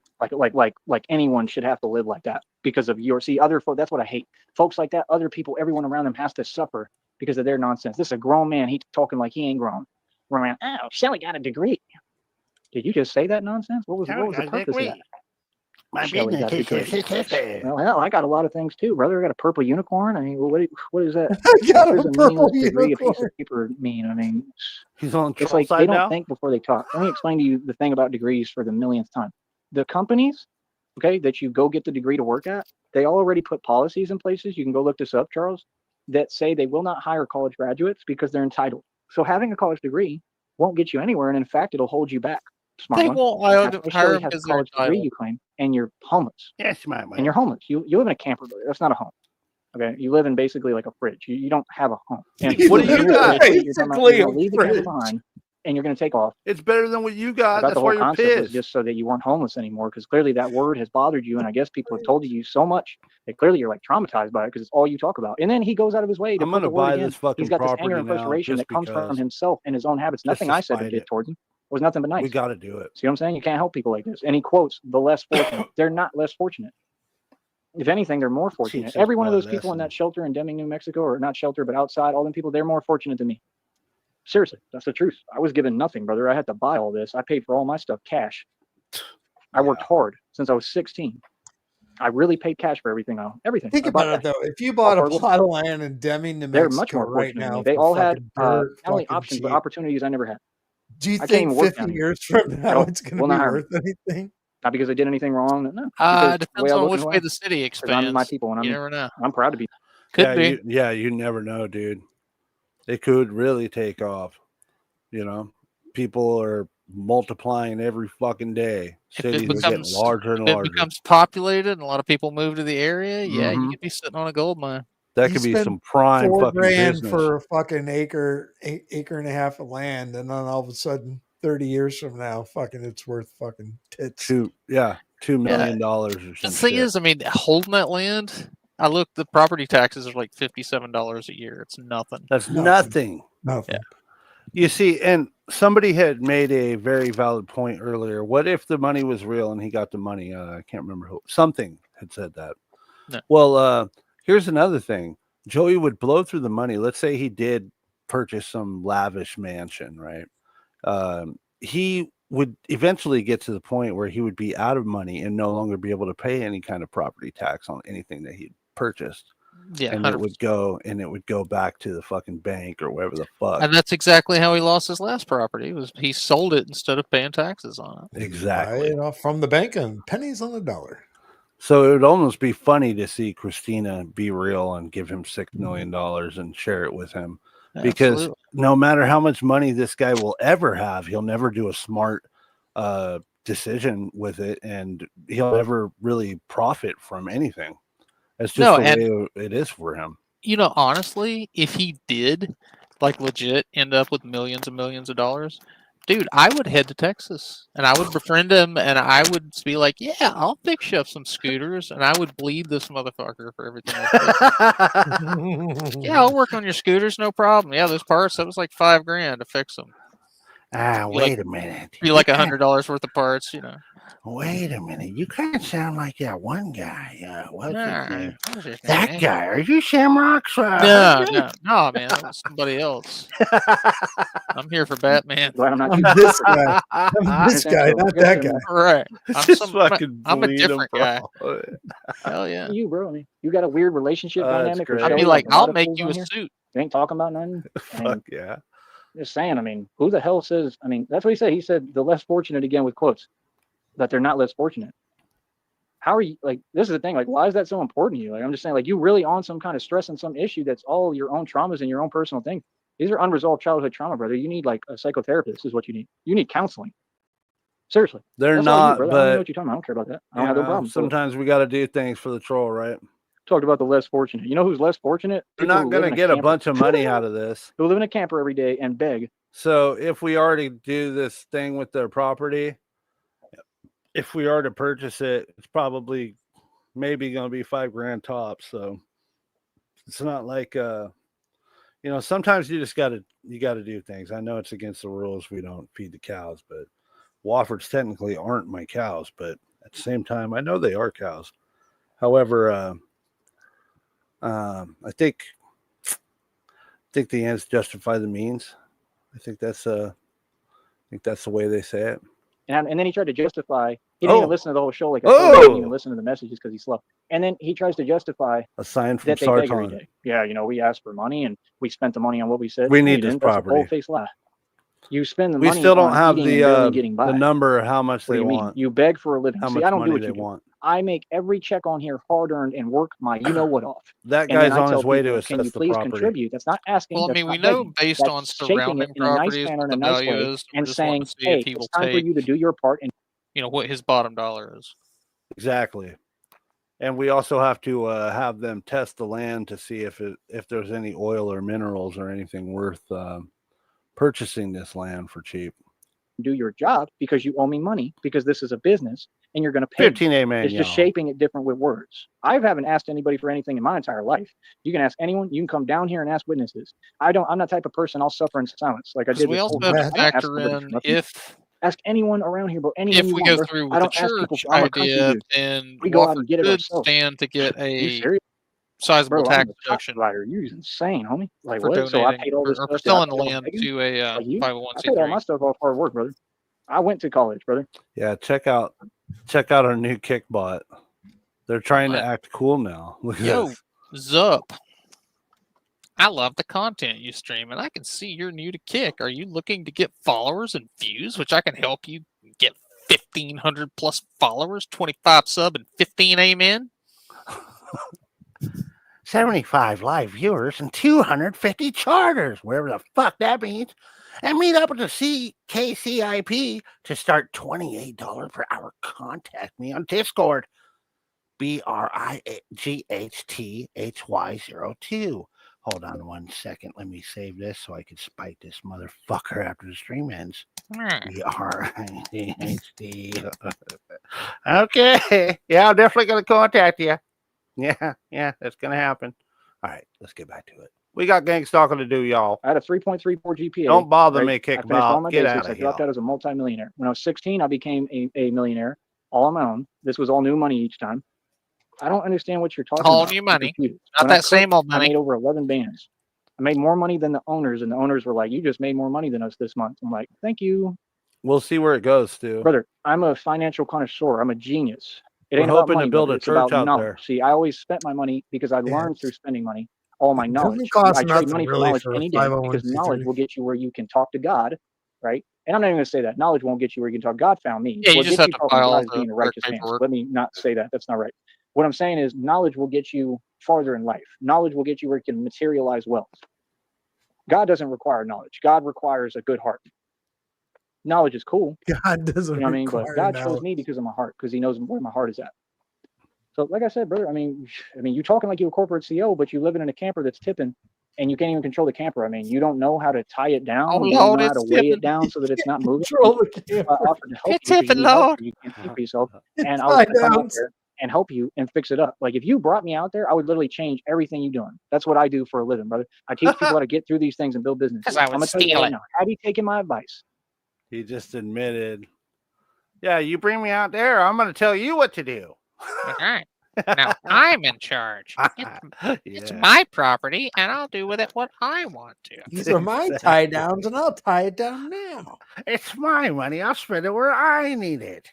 Like anyone should have to live like that because of your other folks. That's what I hate. Folks like that, other people, everyone around them has to suffer because of their nonsense. This is a grown man. He's talking like he ain't grown. Around, oh, Shelly got a degree. Did you just say that nonsense? What was the purpose of that? My Shelly got a business degree. is successful. Well, hell, I got a lot of things too, brother. I got a purple unicorn. I mean, what is that? I got What a does a purple meaningless degree, a piece unicorn. of paper mean? I mean, He's on it's troll like they side don't now. think before they talk. Let me explain to you the thing about degrees for the millionth time. The companies, okay, that you go get the degree to work at, they already put policies in places. You can go look this up, Charles, that say they will not hire college graduates because they're entitled. So having a college degree won't get you anywhere, and in fact, it'll hold you back. Smart They one. won't Now, hire Shelly them has a because they're college degree entitled. you claim, and you're homeless. Yes, my And you're homeless. You live in a camper, brother. That's not a home. Okay, you live in basically like a fridge. You don't have a home. And What do you got? You're talking about you're gonna leave the camper behind, and you're going to take off. It's better than what you I got. thought That's the why whole you're concept was pissed. just so that you weren't homeless anymore, because clearly that word has bothered you, and I guess people have told you so much that clearly you're like traumatized by it because it's all you talk about. And then he goes out of his way to I'm put gonna the word buy again. this fucking He's got this property anger and now frustration just that comes from because. himself and his own habits. Just Nothing to I said or spite did it. towards him was nothing but nice. We got to do it. See what I'm saying? You can't help people like this. And he quotes the less fortunate. They're not less fortunate. If anything, they're more fortunate. Teach Every us one of a those people in lesson. that shelter in Deming, New Mexico, or not shelter, but outside, all them people, they're more fortunate than me. Seriously, that's the truth. I was given nothing, brother. I had to buy all this. I paid for all my stuff cash. I worked hard since I was 16. I really paid cash for everything. Everything. Think I bought about it cash. though. If you bought a Affordable. plot of land in Deming, New They're much Mexico more right fortunate than now, me. They for all had fucking dirt, not only fucking options, but cheap, opportunities I never had. do you I can't think even work 50 down here. years from now Nope, it's going to will be not hire me. worth anything? Not because they did anything wrong. No. Depends on which way the city expands. I'm my people, and you never know. I'm proud to be. Could be. You never know, dude. It could really take off. You know, people are multiplying every fucking day. Cities are getting larger and larger. If it becomes populated and a lot of people move to the area, you could be sitting on a gold mine. That could be some prime fucking business. for a fucking acre and a half of land, and then all of a sudden, 30 years from now, fucking it's worth fucking tits. $2 million or something. The thing is, I mean, holding that land, I looked, the property taxes are like $57 a year. It's nothing. That's nothing. Nothing. Yeah. You see, and somebody had made a very valid point earlier. What if the money was real and he got the money? I can't remember who. Something had said that. No. Well, here's another thing. Joey would blow through the money. Let's say he did purchase some lavish mansion, right? He would eventually get to the point where he would be out of money and no longer be able to pay any kind of property tax on anything that he'd purchased. Yeah, and 100%. it would go back to the fucking bank or whatever the fuck. And that's exactly how he lost his last property. He sold it instead of paying taxes on it. Exactly. Buy it off from the bank and pennies on the dollar. So it would almost be funny to see Christina be real and give him $6 million and share it with him. Because Absolutely. no matter how much money this guy will ever have, he'll never do a smart decision with it, and he'll never really profit from anything. That's just the way it is for him. You know, honestly, if he did, like, legit end up with millions and millions of dollars, dude, I would head to Texas and I would befriend him and I would be like, yeah, I'll fix you up some scooters, and I would bleed this motherfucker for everything. Yeah, I'll work on your scooters, no problem. Yeah, those parts, that was like $5,000 to fix them. Wait a minute. Be like $100 worth of parts, you know. Wait a minute. You kind of sound like that one guy. What's his name? What was his That name? guy. Are you Shamrock's? No, man. That was somebody else. I'm here for Batman. Glad I'm not I'm this guy. I'm this guy, not that guy. Right. I'm a bleed different him, guy. bro. Hell yeah. You, bro. I mean, you got a weird relationship dynamic. great. I'd be like, I'll make you a suit. You ain't talking about nothing. Fuck yeah. Just saying. I mean, who the hell says? I mean, that's what he said. He said the less fortunate, again with quotes, that they're not less fortunate. How are you, like, this is the thing, like, why is that so important to you? Like, I'm just saying, like, you really on some kind of stress and some issue that's all your own traumas and your own personal thing. These are unresolved childhood trauma, brother. You need, like, a psychotherapist is what you need. You need counseling. Seriously. They're That's not, but I don't know what you're talking about. I don't care about that. I don't have no problem. Sometimes we got to do things for the troll, right? Talked about the less fortunate. You know who's less fortunate? You're not going to get a bunch of money out of this. Who live in a camper every day and beg. So if we already do this thing with their property, if we are to purchase it, it's probably maybe going to be $5,000 tops. So it's not like, sometimes you just got to do things. I know it's against the rules. We don't feed the cows, but Woffords technically aren't my cows, but at the same time, I know they are cows. However, I think the ends justify the means. I think that's the way they say it. And then he tried to justify. He didn't even listen to the whole show. Like, he didn't even listen to the messages because he's slow. And then he tries to justify a sign from that they beg every Sarton. day. Yeah, we asked for money and we spent the money on what we said. We need this property. That's a bold-faced lie. You spend the we money. We still don't have the number of how much they want. You beg for a living. How See, much I don't money do what they you do. want. I make every check on here hard-earned and work my you-know-what off. That guy's on his way to assess can you the please property. Contribute? That's not asking. Well, I mean, we know based on surrounding properties what the value is, and saying, hey, it's time for you to do your part. And what his bottom dollar is. Exactly. And we also have to have them test the land to see if there's any oil or minerals or anything worth purchasing this land for cheap. Do your job because you owe me money because this is a business and you're going to pay 15 man. It's just shaping it different with words. I haven't asked anybody for anything in my entire life. You can ask anyone. You can come down here and ask witnesses. I'm not the type of person I'll suffer in silence like I did. We also have to factor in ask anyone around here, but anyone. If we go through with the church idea, then we go out and get it could ourselves. stand to get a sizable tax deduction. You're insane, homie. Like for what? donating, So I paid all this or stuff. for selling the land to a 501c3. I paid all my stuff off hard work, brother. I went to college, brother. Yeah, check out our new Kickbot. They're trying to act cool now. Look at Yo, this. Zup. I love the content you stream, and I can see you're new to Kick. Are you looking to get followers and views, which I can help you get 1,500 plus followers, 25 sub, and 15 amen. 75 live viewers and 250 charters, wherever the fuck that means. And meet up at the KCIP to start $28 per hour. Contact me on Discord. BRIGHTHY02. Hold on 1 second. Let me save this so I can spike this motherfucker after the stream ends. BRIGHT. Okay. Yeah, I'm definitely going to contact you. Yeah, that's going to happen. All right, let's get back to it. We got gang stalking to do, y'all. I had a 3.34 GPA. Don't bother me, I kick finished all Bob. my Get basics. out I of dropped here. out as a multimillionaire. When I was 16, I became a millionaire all on my own. This was all new money each time. I don't understand what you're talking about. All new money. Not that same old money. I made over 11 bands. I made more money than the owners, and the owners were like, "You just made more money than us this month." I'm like, "Thank you." We'll see where it goes, Stu. Brother, I'm a financial connoisseur. I'm a genius. It ain't We're about hoping money, to build brother. a It's about church out knowledge. there. See, I always spent my money because I learned through spending money. All my It knowledge. doesn't cost I trade nothing money for really knowledge for a any day because 501c3. knowledge will get you where you can talk to God, right? And I'm not even going to say that. Knowledge won't get you where you can talk. God found me. Yeah, you What just gets have you to talking to file God is the being a correct righteous man. So paperwork. let me not say that. That's not right. What I'm saying is knowledge will get you farther in life. Knowledge will get you where you can materialize wealth. God doesn't require knowledge. God requires a good heart. Knowledge is cool. God doesn't You know what I mean? But require God chose knowledge. me because of my heart, because he knows where my heart is at. So like I said, brother, I mean, you talking like you're a corporate CEO, but you living in a camper that's tipping and you can't even control the camper. I mean, you don't know how to tie it down. Oh, You don't Lord, know how to it's weigh it tipping. down so that it's not moving. Control the camper. Offered to help It's you because you tipping, need help. Lord. You can't see for yourself. It's And I was going to come out tie-downs. there and help you and fix it up. Like if you brought me out there, I would literally change everything you're doing. That's what I do for a living, brother. I teach people how to get through these things and build business. 'Cause I would I'm going to tell you steal right it. now, had he taken my advice, He just admitted. Yeah, you bring me out there, I'm going to tell you what to do. Okay. Now I'm in charge. It's my property, and I'll do with it what I want to. These are my tie downs, and I'll tie it down now. It's my money. I'll spend it where I need it.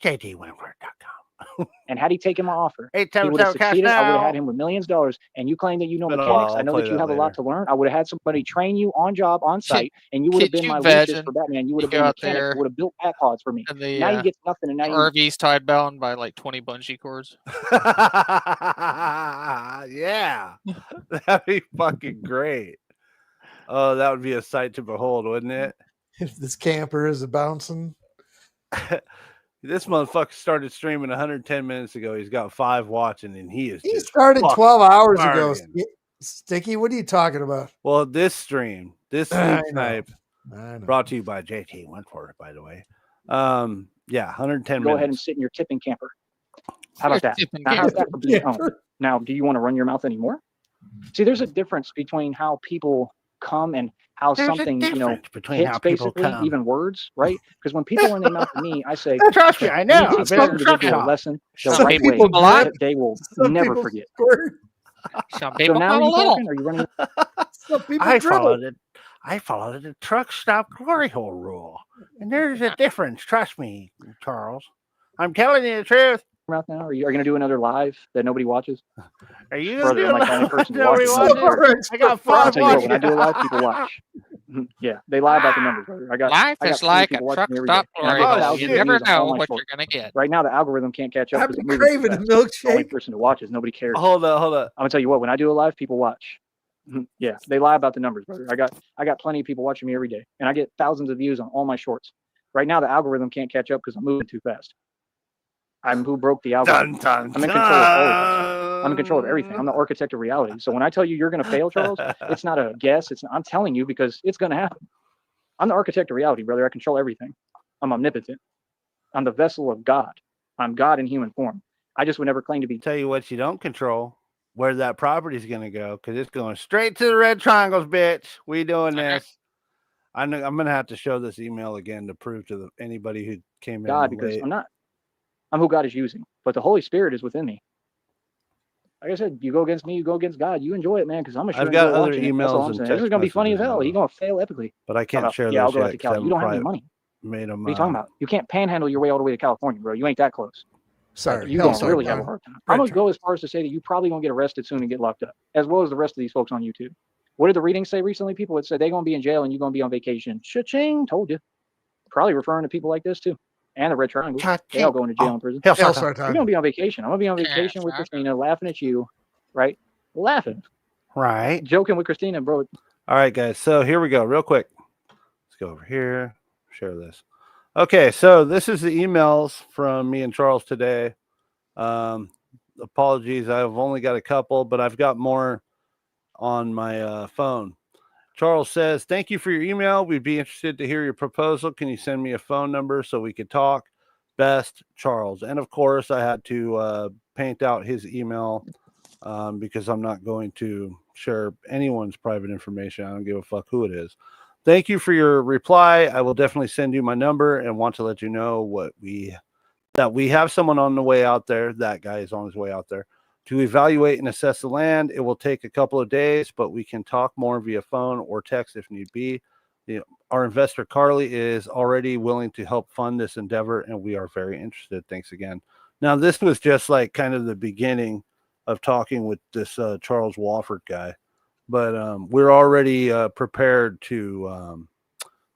JDWentworth.com. and had he taken my offer, he 877 would have cash succeeded. I would have now. had him with millions of dollars. And you claim that you know Been a mechanics. while. I know I'll that play you that have a lot later. to learn. I would have had somebody train you on job, on site, and you would have Could been you my Lucius imagine for Batman. You would have you been go out mechanic. there You would have built pack pods for me. And the Now you get nothing, and now you RV's tied bound by like 20 bungee cords. Yeah, that'd be fucking great. Oh, that would be a sight to behold, wouldn't it? If this camper is a bouncing, This motherfucker started streaming 110 minutes ago. He's got 5 watching, and he is. he just started fucking 12 hours ago. bargain. Sticky, what are you talking about? Well, this stream, this I Sneak know. Snipe, I know. brought to you by JT Wentworth, by the way. Yeah, 110 go ahead and minutes. sit in your tipping camper. How about Your that? tipping Now, how's camper. that for being owned? Now, do you want to run your mouth anymore? See, there's a difference between how people come and how There's something, a difference between hits how people basically, come. even words, right? Because when people run their mouth to me, I say, Trust me, I know. you I've teach been this in the truck individual a shop. lesson the Some right people way like- that they will Some never people forget. squirt. Some So people now come are a you little. talking? Are you running? Some people I dribble. followed the truck stop glory hole rule. And there's a difference. Trust me, Charles. I'm telling you the truth. Your mouth now? Are you going to do another live that nobody watches? Are you Brother, gonna I'm like the only person who nobody watches. watches? I got I'll 5 tell you what, watching. when I do a live, people watch. Yeah, they lie about the numbers, brother. Life I got is plenty of like a people watching truck me every day. stop And I glory get Oh, hole. thousands You of shit. never views on all know my what shorts. you're going to get. Right now, the algorithm can't catch up because I'm I'm moving too craving a fast. I'm the only milkshake. person who watches. Nobody cares. Hold up. I'm gonna tell you what. When I do a live, people watch. Yeah, they lie about the numbers, brother. I got plenty of people watching me every day, and I get thousands of views on all my shorts. Right now, the algorithm can't catch up because I'm moving too fast. I'm who broke the algorithm. I'm in control of all of this. I'm in control of everything. I'm the architect of reality. So when I tell you you're going to fail, Charles, it's not a guess. I'm telling you because it's going to happen. I'm the architect of reality, brother. I control everything. I'm omnipotent. I'm the vessel of God. I'm God in human form. I just would never claim to be. Tell you what you don't control, where that property's going to go, because it's going straight to the red triangles, bitch. We doing this. I'm going to have to show this email again to prove to anybody who came in God because late. I'm who God is using, but the Holy Spirit is within me. Like I said, you go against me, you go against God. You enjoy it, man, because I'm sure I've got enjoy other watching it. That's all I'm emails and saying. This is text gonna be funny as messages hell. now, He's gonna fail epically. but I can't share Yeah, I'll those go out yet to 'cause Cali. You don't have any I money. made them. What are you talking about? You can't panhandle your way all the way to California, bro. You ain't that close. Sorry. You Hell, gonna sorry, really have a Don. hard time. Red I'm gonna go triangle. as far as to say that you probably gonna get arrested soon and get locked up, as well as the rest of these folks on YouTube. What did the readings say recently? People that said they're gonna be in jail and you're gonna be on vacation. Cha-ching, told you. Probably referring to people like this too. and the red triangle. They all going to jail and prison. Hellstar We're gonna be on vacation. I'm gonna be on vacation with Christina, laughing at you, right? Laughing, right? Joking with Christina, bro. All right, guys. So here we go, real quick. Let's go over here. Share this. Okay, so this is the emails from me and Charles today. Apologies, I've only got a couple, but I've got more on my phone. Charles says, thank you for your email. We'd be interested to hear your proposal. Can you send me a phone number so we could talk? Best, Charles. And of course, I had to paint out his email because I'm not going to share anyone's private information. I don't give a fuck who it is. Thank you for your reply. I will definitely send you my number and want to let you know that we have someone on the way out there. That guy is on his way out there to evaluate and assess the land. It will take a couple of days, but we can talk more via phone or text if need be. Our investor, Carly, is already willing to help fund this endeavor, and we are very interested. Thanks again. Now, this was just like kind of the beginning of talking with this Charles Wofford guy, but we're already prepared to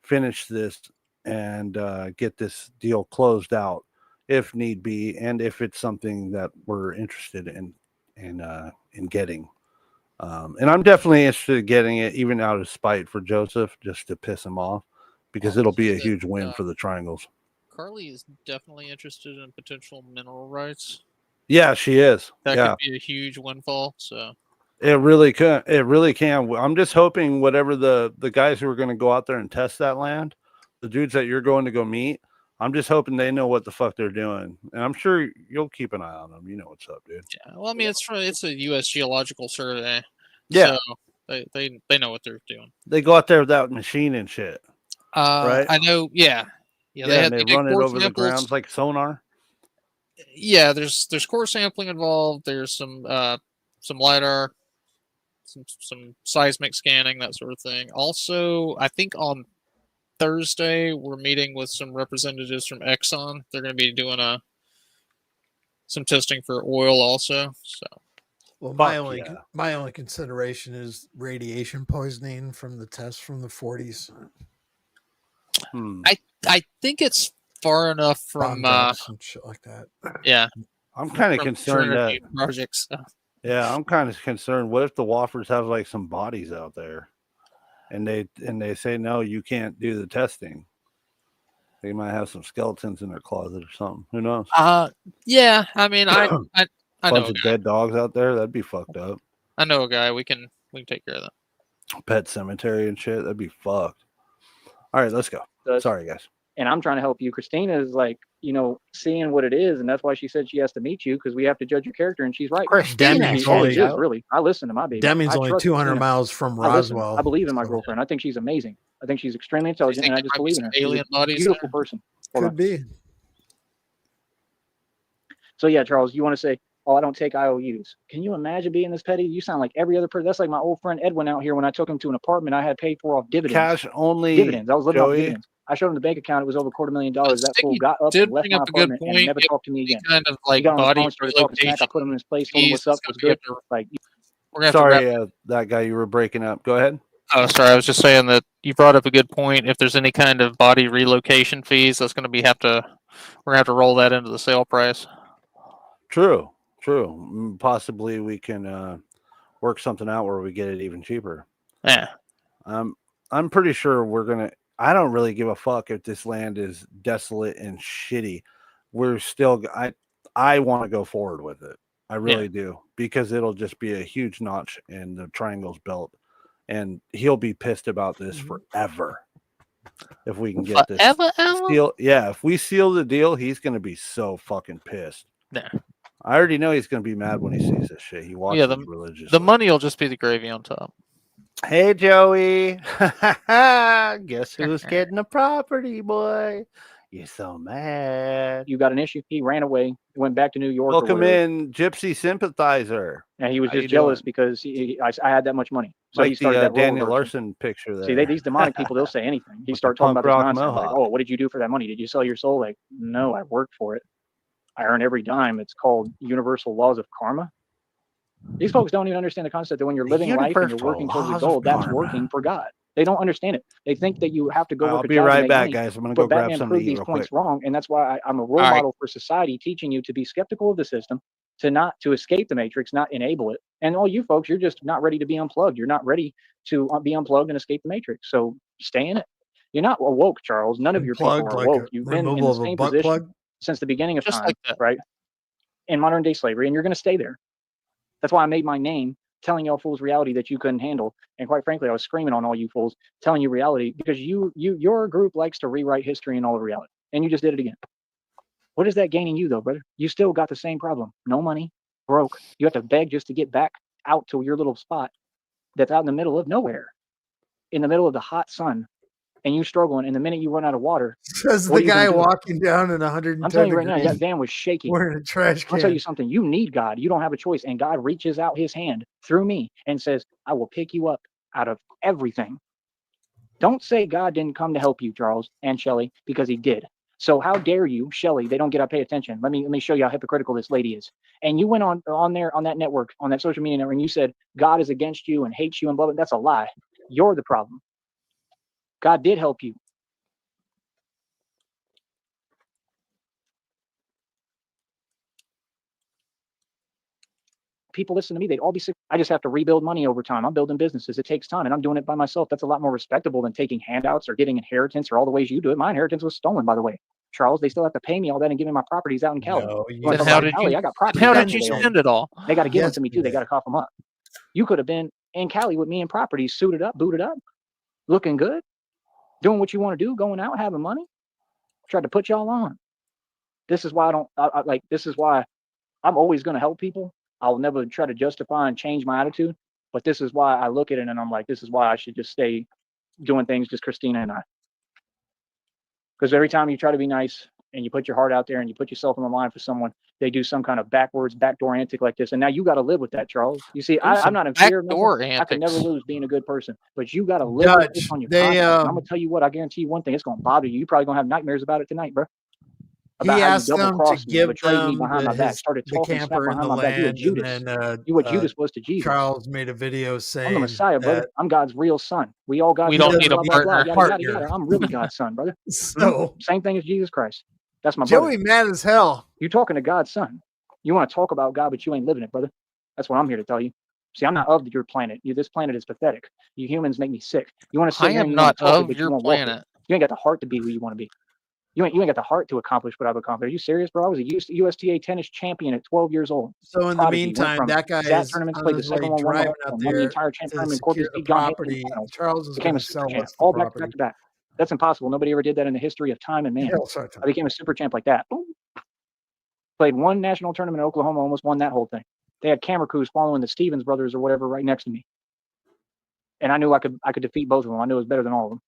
finish this and get this deal closed out if need be, and if it's something that we're interested in getting. And I'm definitely interested in getting it, even out of spite for Joseph, just to piss him off, because it'll be a huge win for the triangles. Carly is definitely interested in potential mineral rights. Yeah, she is. That could be a huge windfall. So it really could. It really can. I'm just hoping whatever the guys who are going to go out there and test that land, the dudes that you're going to go meet, I'm just hoping they know what the fuck they're doing, and I'm sure you'll keep an eye on them. You know what's up, dude. Yeah, well, I mean, it's a U.S. Geological Survey. Yeah, so they know what they're doing. They go out there with that machine and shit. Right? I know. Yeah. They run it over the ground like sonar. Yeah, there's core sampling involved. There's some lidar, some seismic scanning, that sort of thing. Also, I think on Thursday we're meeting with some representatives from Exxon. They're going to be doing some testing for oil also. So, well, my only consideration is radiation poisoning from the test from the 40s. I think it's far enough from some shit like that. Yeah, I'm kind of concerned that projects. Yeah, I'm kind of concerned. What if the Woffords have like some bodies out there, and they say no, you can't do the testing. They might have some skeletons in their closet or something. Who knows? Yeah. I mean, I bunch of dead dogs out there. That'd be fucked up. I know a guy. We can take care of that. Pet cemetery and shit. That'd be fucked. All right, let's go. Sorry, guys. And I'm trying to help you. Christina is like, seeing what it is, and that's why she said she has to meet you, because we have to judge your character, and she's right. Deming's really. I listen to my baby. Deming's only 200 miles from Roswell. I believe in my girlfriend. I think she's amazing. I think she's extremely intelligent, and I just believe in her. Alien bodies. Beautiful person. Could be. So yeah, Charles, you want to say, oh, I don't take IOUs. Can you imagine being this petty? You sound like every other person. That's like my old friend Edwin out here when I took him to an apartment I had paid for off dividends. Cash only. Dividends. I was living off dividends. I showed him the bank account. It was over $250,000. That fool got up and left my apartment and never talked to me again. Kind of like he got on body the phone, started talking smack. I put him in his place, told him what's up, was good. Sorry, that guy, you were breaking up. Go ahead. Oh, sorry. I was just saying that you brought up a good point. If there's any kind of body relocation fees, that's going to be we're going to have to roll that into the sale price. True. Possibly we can work something out where we get it even cheaper. Yeah. I'm pretty sure we're gonna. I don't really give a fuck if this land is desolate and shitty. We're still. I want to go forward with it. I really do, because it'll just be a huge notch in the triangle's belt, and he'll be pissed about this forever. If we can get this deal, if we seal the deal, he's gonna be so fucking pissed. Yeah. I already know he's going to be mad when he sees this shit. He watches religiously. The money will just be the gravy on top. Hey, Joey. Guess who's getting the property, boy? You're so mad. You got an issue? He ran away. He went back to New York. Welcome in, Gypsy sympathizer. And he was just jealous because I had that much money. So like he started that Daniel Larson picture there. See, these demonic people, they'll say anything. He started talking about this nonsense. Like, oh, what did you do for that money? Did you sell your soul? Like, no, I worked for it. I earn every dime. It's called universal laws of karma. These folks don't even understand the concept that when you're living life and you're working towards a goal, that's working for God. They don't understand it. They think that you have to go work I'll a be job to right make back, money. guys. I'm gonna But go grab Batman something to proved eat these real points quick. wrong, and that's why I'm a role model for society, teaching you to be skeptical of the system, to escape the matrix, not enable it. And all you folks, you're just not ready to be unplugged. You're not ready to be unplugged and escape the matrix. So stay in it. You're not awoke, Charles. None of your people Unplugged, are like woke. a You've been in removal the of a same butt position plug? since the beginning of Just time, like that. right? In modern day slavery, and you're going to stay there. That's why I made my name telling y'all fools reality that you couldn't handle. And quite frankly, I was screaming on all you fools, telling you reality, because your group likes to rewrite history and all of reality. And you just did it again. What is that gaining you though, brother? You still got the same problem. No money, broke. You have to beg just to get back out to your little spot that's out in the middle of nowhere, in the middle of the hot sun, and you struggling. And the minute you run out of water, Says what the are you guy gonna do? walking down in 110 I'm telling you right now, degrees that van was shaking. wearing a trash I'll tell can. you something. You need God. You don't have a choice. And God reaches out his hand through me and says, I will pick you up out of everything. Don't say God didn't come to help you, Charles and Shelley, because he did. So how dare you, Shelley? They don't get to pay attention. Let me show you how hypocritical this lady is. And you went on that network, on that social media network, and you said God is against you and hates you and blah blah. That's a lie. You're the problem. God did help you. People listen to me, they'd all be sick. I just have to rebuild money over time. I'm building businesses. It takes time, and I'm doing it by myself. That's a lot more respectable than taking handouts or getting inheritance or all the ways you do it. My inheritance was stolen, by the way. Charles, they still have to pay me all that and give me my properties out in Cali. No, Then how did you? I got properties. How out did you there. spend it all? They got to give them Yes, to me you too. They did. got to cough them up. You could have been in Cali with me in properties, suited up, booted up, looking good, doing what you want to do, going out, having money. Tried to put y'all on. This is why I don't like. This is why I'm always going to help people. I'll never try to justify and change my attitude. But this is why I look at it and I'm like, this is why I should just stay doing things just Christina and I. Because every time you try to be nice and you put your heart out there and you put yourself on the line for someone, they do some kind of backdoor antic like this. And now you got to live with that, Charles. You see, I'm not in fear of nothing. I can never lose being a good person. But you got to live with this on your conscience. I'm going to tell you what, I guarantee you one thing, it's going to bother you. You're probably going to have nightmares about it tonight, bro. He asked them to give betrayed me them behind my back, started the talking smack camper and behind the my back. You a land, Judas. and then You what Judas was to Jesus. Charles made a video saying, I'm the Messiah, brother. I'm God's real son. We all God's We don't need a blah, blah, blah, partner. yada, yada, yada. I'm really God's son, brother. So Same thing as Jesus Christ. That's my brother. Joey mad as hell. You're talking to God's son. You want to talk about God, but you ain't living it, brother. That's what I'm here to tell you. See, I'm not of your planet. This planet is pathetic. You humans make me sick. You want to sit here and you want to talk it, but you won't walk it. You ain't got the heart to be who you want to be. You ain't got the heart to accomplish what I've accomplished. Are you serious, bro? I was a USTA tennis champion at 12 years old. So in the meantime, that guy is tournaments, on played the his way second one, driving up won the there entire to tournament, secure the property. Charles is became going a to super sell champ, us the all back to property. back to back. That's impossible. Nobody ever did that in the history of time and man. I became a super champ like that. Boom. Played one national tournament in Oklahoma, almost won that whole thing. They had camera crews following the Stevens brothers or whatever right next to me. And I knew I could defeat both of them. I knew it was better than all of them.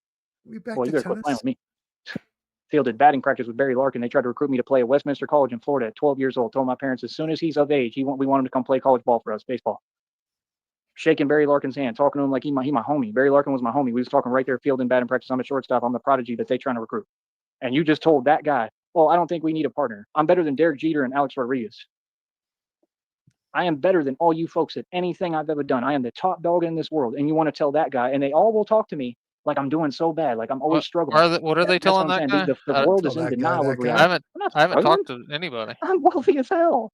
Well, you better quit playing with me. Fielded batting practice with Barry Larkin. They tried to recruit me to play at Westminster College in Florida at 12 years old. Told my parents as soon as he's of age, we want him to come play college ball for us, baseball. Shaking Barry Larkin's hand, talking to him like he my homie. Barry Larkin was my homie. We was talking right there, fielding batting practice. I'm a shortstop. I'm the prodigy that they trying to recruit. And you just told that guy, oh, I don't think we need a partner. I'm better than Derek Jeter and Alex Rodriguez. I am better than all you folks at anything I've ever done. I am the top dog in this world. And you want to tell that guy, and they all will talk to me like I'm doing so bad, like I'm always struggling. What are they telling that guy? The world is in denial of reality. I haven't talked to anybody. I'm wealthy as hell.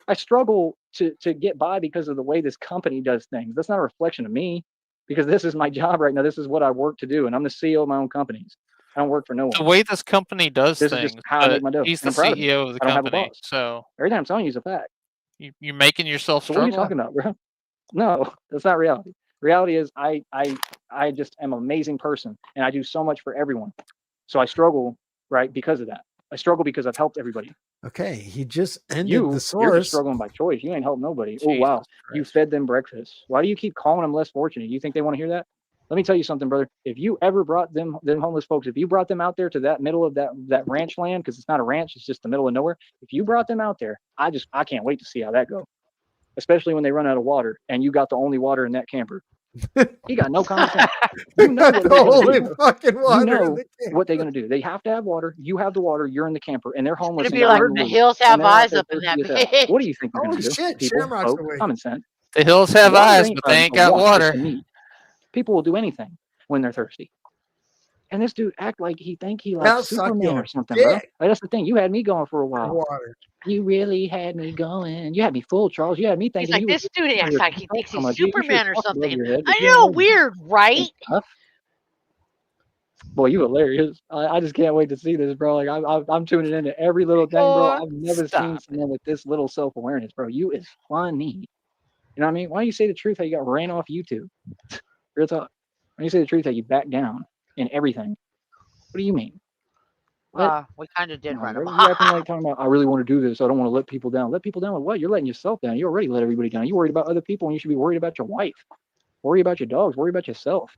I struggle to get by because of the way this company does things. That's not a reflection of me, because this is my job right now. This is what I work to do, and I'm the CEO of my own companies. I don't work for no one. The way this company does this things, is just how I make my dough. He's the CEO of the company, so everything I'm telling you is a fact. You're making yourself struggle. What are you talking about, bro? No, that's not reality. Reality is I just am an amazing person, and I do so much for everyone. So I struggle, right, because of that. I struggle because I've helped everybody. Okay, he just ended the source. You're just struggling by choice. You ain't helped nobody. Jesus wow, Christ. You fed them breakfast. Why do you keep calling them less fortunate? You think they want to hear that? Let me tell you something, brother. If you ever brought them homeless folks, if you brought them out there to that middle of that ranch land, because it's not a ranch, it's just the middle of nowhere. If you brought them out there, I can't wait to see how that goes. Especially when they run out of water and you got the only water in that camper. He got no common sense. You know what they're only fucking water. You know what they're gonna do. They have to have water. You have the water. You're in the camper, and they're homeless. It'd be like the hills have eyes up in that bitch. What do you think they're gonna do? Shit, People, common sense. The hills have eyes, but they ain't got water. People will do anything. when they're thirsty. And this dude act like he think he Now like suck Superman your or something, bro. dick. Like, that's the thing. You had me going for a while. Water. You really had me going. You had me fooled, Charles. You had me He's thinking like, you this dude acts like he talk thinks so he's much. You should Superman or talk above something. your head, but I you ain't know, letting me. weird, right? Tough. Boy, you hilarious. I just can't wait to see this, bro. Like I'm tuning into every little thing, bro. I've never seen someone with this little self-awareness, bro. You is funny. You know what I mean? Why don't you say the truth how you got ran off YouTube? Real talk. Why don't you say the truth how you back down in everything? What do you mean? What? We kind of did No, run bro. him You acting off. like talking about, I really want to do this. I don't want to let people down. Let people down with what? You're letting yourself down. You already let everybody down. You're worried about other people, and you should be worried about your wife. Worry about your dogs. Worry about yourself.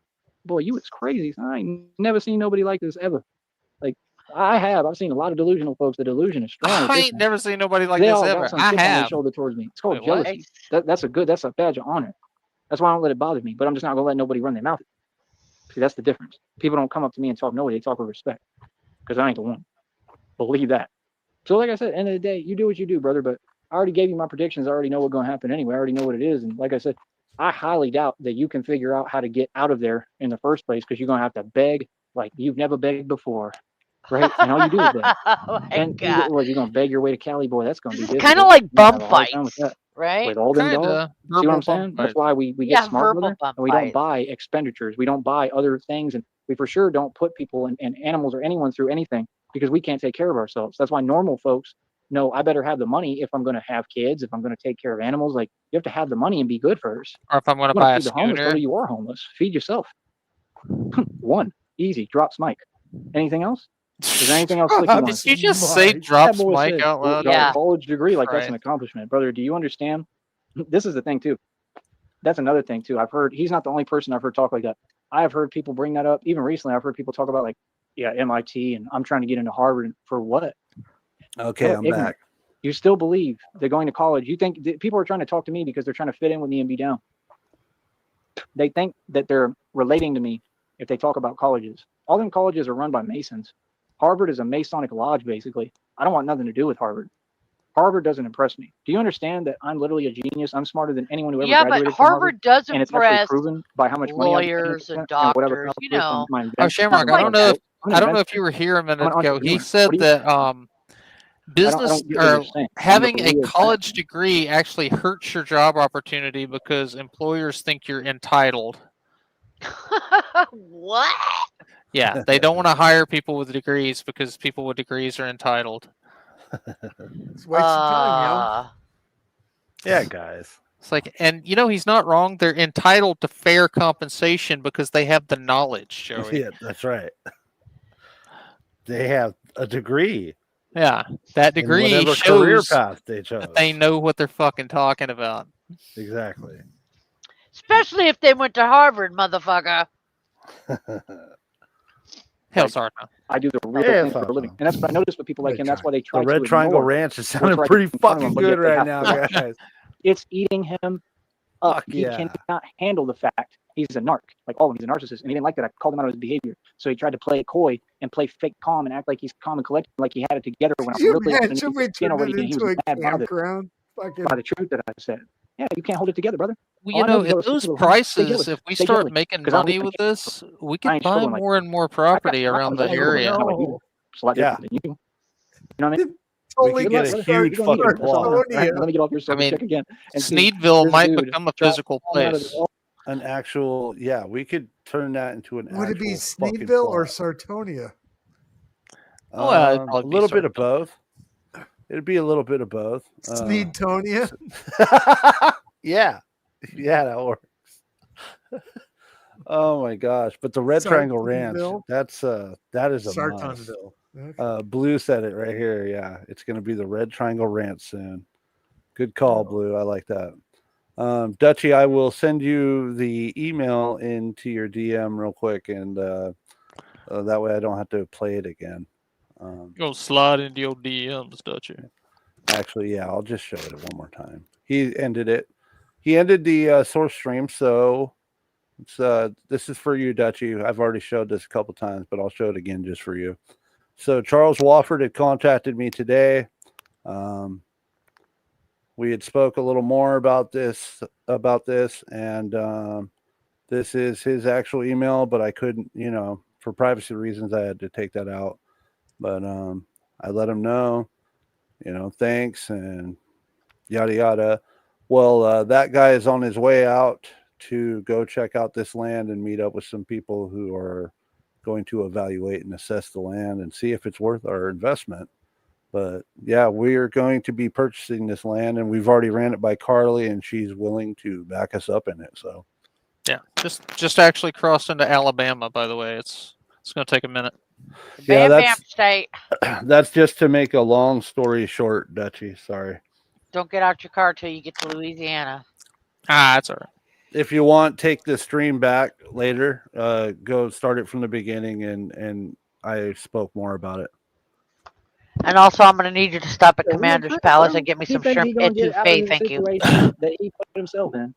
Boy, you is crazy. I ain't never seen nobody like this ever. Like, I've seen a lot of delusional folks. The delusion is strong with I this ain't one. never seen nobody like They this all got ever. some I chip on their have. shoulder towards me. It's called Wait, what? jealousy. That's a badge of honor. That's why I don't let it bother me. But I'm just not gonna let nobody run their mouth. See, that's the difference. People don't come up to me and talk nobody. They talk with respect. Because I ain't the one. Believe that. So like I said, end of the day, you do what you do, brother. But I already gave you my predictions. I already know what's going to happen anyway. I already know what it is. And like I said, I highly doubt that you can figure out how to get out of there in the first place, because you're going to have to beg like you've never begged before, right? And all you do is beg. Oh my And God. you're going to beg your way to Cali, boy. That's going to This be is difficult. kind of like You're gonna bum have a hard time with fights, that. right? With all them dogs. Kinda. See what I'm Verbal saying? bump That's fights. why we get Yeah, smart, verbal brother, bum and we don't fights. buy expenditures. We don't buy other things, and we for sure don't put people and animals or anyone through anything, because we can't take care of ourselves. That's why normal folks know I better have the money if I'm going to have kids, if I'm going to take care of animals. Like, you have to have the money and be good first. Or if I'm going to You want buy to a feed the homeless, brother, schooner. you are homeless. Feed yourself. One. Easy. Drops Mike. Anything else? Is there anything else slick you want Did to you see? just say Mike. drops That boy Mike said, out loud? got Yeah. a college degree. Like, that's an Christ. accomplishment. Brother, do you understand? This is the thing, too. That's another thing, too. I've heard, he's not the only person I've heard talk like that. I have heard people bring that up. Even recently, I've heard people talk about, like, yeah, MIT, and I'm trying to get into Harvard. For what? Okay, What I'm ignorant. back. You still believe they're going to college. You think people are trying to talk to me because they're trying to fit in with me and be down. They think that they're relating to me if they talk about colleges. All them colleges are run by Masons. Harvard is a Masonic lodge, basically. I don't want nothing to do with Harvard. Harvard doesn't impress me. Do you understand that I'm literally a genius? I'm smarter than anyone who ever Yeah, but graduated from Harvard. Harvard does And it's actually impress proven by how much money I've lawyers and and whatever doctors, you college from know. my Oh, inventions. Shamrock, Not I don't know if I'm an I don't know if inventor. you were here a I'm minute an ago. He entrepreneur. said What do you that business don't get what or you're saying. I'm the having a real college Batman. degree actually hurts your job opportunity because employers think you're entitled. What? Yeah, they don't want to hire people with degrees because people with degrees are entitled. It's wasting time, yo. Yeah, guys. It's like, and you know, he's not wrong. They're entitled to fair compensation because they have the knowledge, Joey. Yeah, that's right. They have a degree Yeah, that in degree whatever career shows path they chose. that they know what they're fucking talking about. Exactly. Especially if they went to Harvard, motherfucker. Hell, Like, sorry. No. I do the real Yeah, thing for a living. Fafo. And that's what I noticed with people like him. That's why they try The Red to Triangle ignore Ranch is what's sounding right pretty in front of fucking them, but good yet they right have now, to look. guys. It's eating him up. Fuck He yeah. cannot handle the fact he's a narc, like all of them. He's a narcissist, and he didn't like that. I called him out on his behavior, so he tried to play coy and play fake calm and act like he's calm and collected, like he had it together. When I'm really underneath Should we the skin turn already, it and he was into a mad bothered campground? Fucking by the truth that I said. Yeah, you can't hold it together, brother. Well, All you I know know, is at those those people, stay prices, jealous. if we Stay start jealous. making 'Cause I don't money even with care. this, we I could ain't buy struggling like more and more I've got property around the I struggle, but area. not like you do. It's a lot Yeah. different than you. You know what I mean? We totally could Good luck, get a brother. huge You're gonna need it. fucking That's all I know. plot. All right? Let me get off your I subject mean, again and see Sneedville this might dude become a try to physical call me out of the place. wall. An actual, yeah, we could turn that into an Would it be actual fucking Sneedville or plot. Sartonia? Oh, it'd A probably be little bit of Sartonia. both. It'd be a little bit of both. Sneedtonia? Yeah. Yeah, that works. Oh my gosh. But the Red Triangle Ranch, Sartonville? that is a must. Sartonville. Okay. Blue said it right here. Yeah, it's going to be the Red Triangle Ranch soon. Good call, Blue. I like that. Dutchy, I will send you the email into your DM real quick, and that way I don't have to play it again. Go slide into your DMs, Dutchy. Actually, yeah, I'll just show it one more time. He ended it. He ended the source stream, so it's this is for you, Dutchy. I've already showed this a couple times, but I'll show it again just for you. So Charles Wofford had contacted me today. We had spoke a little more about this, and this is his actual email, but I couldn't, for privacy reasons, I had to take that out. But I let him know, thanks and yada yada. Well, that guy is on his way out to go check out this land and meet up with some people who are going to evaluate and assess the land and see if it's worth our investment. But yeah, we are going to be purchasing this land, and we've already ran it by Carly, and she's willing to back us up in it. So yeah, just actually crossed into Alabama. By the way, it's going to take a minute. Bam Bam State. That's just to make a long story short, Dutchie. Sorry. Don't get out your car till you get to Louisiana. That's all right. If you want, take the stream back later. Go start it from the beginning, and I spoke more about it. And also, I'm going to need you to stop at Commander's Palace and get me some shrimp etouffee. Thank you. That he put himself in.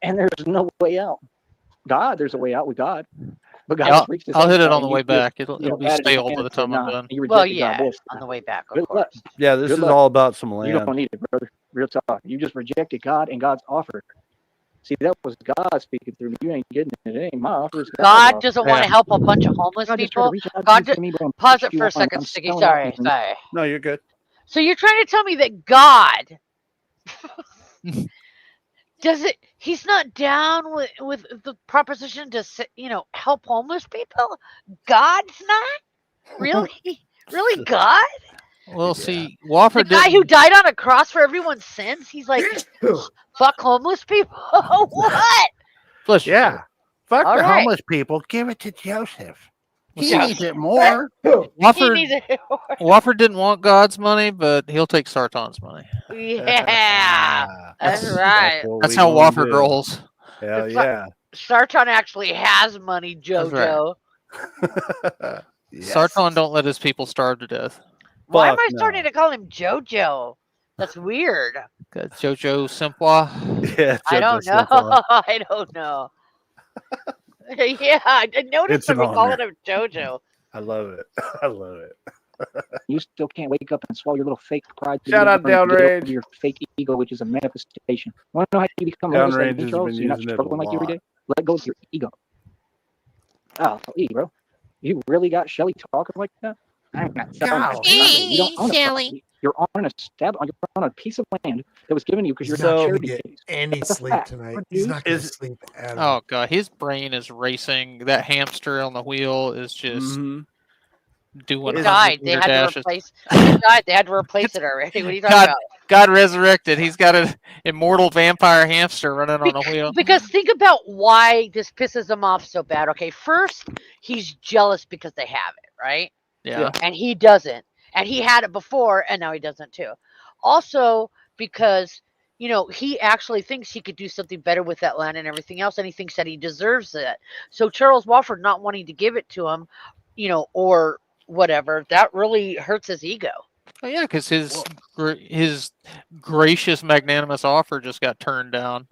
And there's no way out. There's a way out with God. But God I'll hit it on the way back. It'll be stale by the time I'm done. Well, yeah, on the way back, of course. Yeah, this is all about some land. You don't need it, brother. Real talk. You just rejected God and God's offer. See, that was God speaking through me. You ain't getting it. It ain't my offer. God doesn't want to help a bunch of homeless people. God, pause it for a second, Sticky. Sorry. No, you're good. So you're trying to tell me that God he's not down with the proposition to help homeless people? God's not? Really? Really, God? Well, see, Wofford, the guy who died on a cross for everyone's sins, he's like, fuck homeless people? What? Yeah. Fuck the homeless people. Give it to Joseph. He needs it more. Wofford didn't want God's money, but he'll take Sarton's money. Yeah. That's right. That's how Wofford rolls. Hell yeah. Sarton actually has money, Jojo. Yes. Sarton don't let his people starve to death. Why am I starting to call him Jojo? That's weird. Jojo Simple. Yeah, I don't know. I don't know. Yeah, I noticed him calling him Jojo. I love it. I love it. You still can't wake up and swallow your little fake pride. Shout out Downrange. Your fake ego, which is a manifestation. Want to know how you become Downrange has so you're not struggling like you every day? Let go of your ego. Oh, bro. You really got Shelly talking like that? I'm not Shelly. You're on a piece of land that was given to you because you're not charity case. Any sleep tonight. He's not going to sleep at all. Oh god, his brain is racing. That hamster on the wheel is just doing. It died. They had to replace. It died. They had to replace it already. What are you talking about? God resurrected. He's got an immortal vampire hamster running on a wheel. Because think about why this pisses him off so bad. Okay, first he's jealous because they have it, right? Yeah. And he doesn't. And he had it before, and now he doesn't too. Also, because, he actually thinks he could do something better with that land and everything else, and he thinks that he deserves it. So Charles Wofford not wanting to give it to him, or whatever, that really hurts his ego. Oh, yeah, because his gracious, magnanimous offer just got turned down.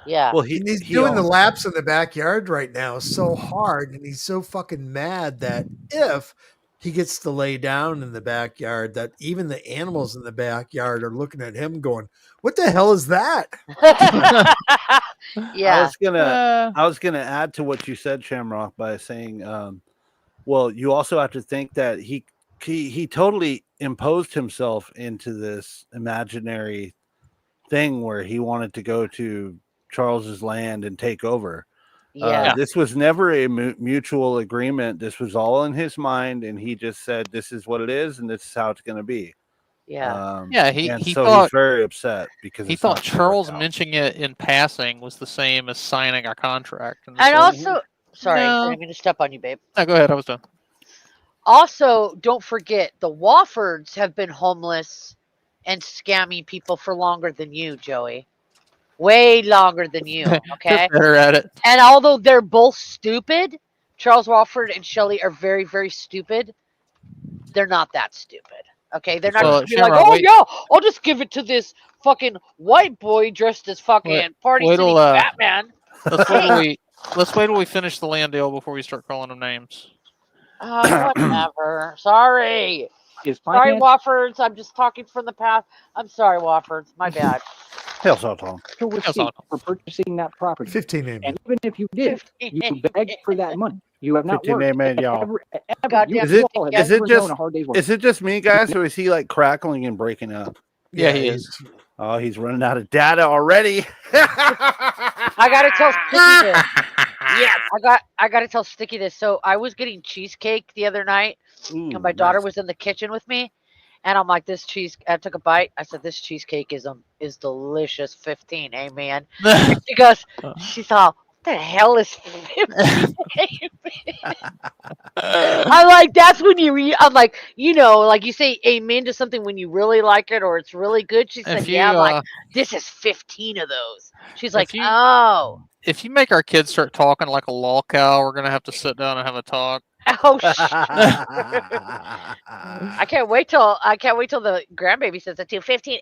Yeah. Well, he's doing the laps in the backyard right now so hard, and he's so fucking mad that if he gets to lay down in the backyard, that even the animals in the backyard are looking at him going, what the hell is that? Yeah. I was gonna add to what you said, Shamrock, by saying, well, you also have to think that he totally imposed himself into this imaginary thing where he wanted to go to Charles's land and take over. Yeah. This was never a mutual agreement. This was all in his mind, and he just said, "This is what it is, and this is how it's going to be." Yeah. He thought he's very upset because he thought Charles mentioning it in passing was the same as signing a contract. And also, sorry, I'm going to step on you, babe. No, go ahead. I was done. Also, don't forget the Woffords have been homeless and scamming people for longer than you, Joey. Way longer than you, okay? They're better at it. And although they're both stupid, Charles Wofford and Shelley are very, very stupid. They're not that stupid, okay? They're not going to be like, yeah, I'll just give it to this fucking white boy dressed as fucking Party City Batman. Let's wait till we finish the land deal before we start calling them names. Whatever. Sorry. Sorry, Woffords. I'm just talking from the past. I'm sorry, Woffords. My bad. Hell so, Tom. To receipt for purchasing that property. 15 amen. And even if you did, you begged for that money. You have not 15 worked. amen, y'all. Goddamn You all have never known a hard day's work. Is it just me, guys, or is he like crackling and breaking up? Yeah, he is. Oh, he's running out of data already. I gotta tell Sticky this. Yes. I gotta tell Sticky this. So I was getting cheesecake the other night, and my daughter was in the kitchen with me, and I'm like, "This cheese." I took a bite. I said, "This cheesecake is delicious." 15, amen. And she goes, she's all, "What the hell is 15, amen?" I'm like, that's when I'm like, like you say amen to something when you really like it or it's really good. She said, "Yeah." I'm like, "This is 15 of those." She's like, "Oh." If you make our kids start talking like a lol cow, we're gonna have to sit down and have a talk. Oh shit! I can't wait till the grandbaby says it too. 15.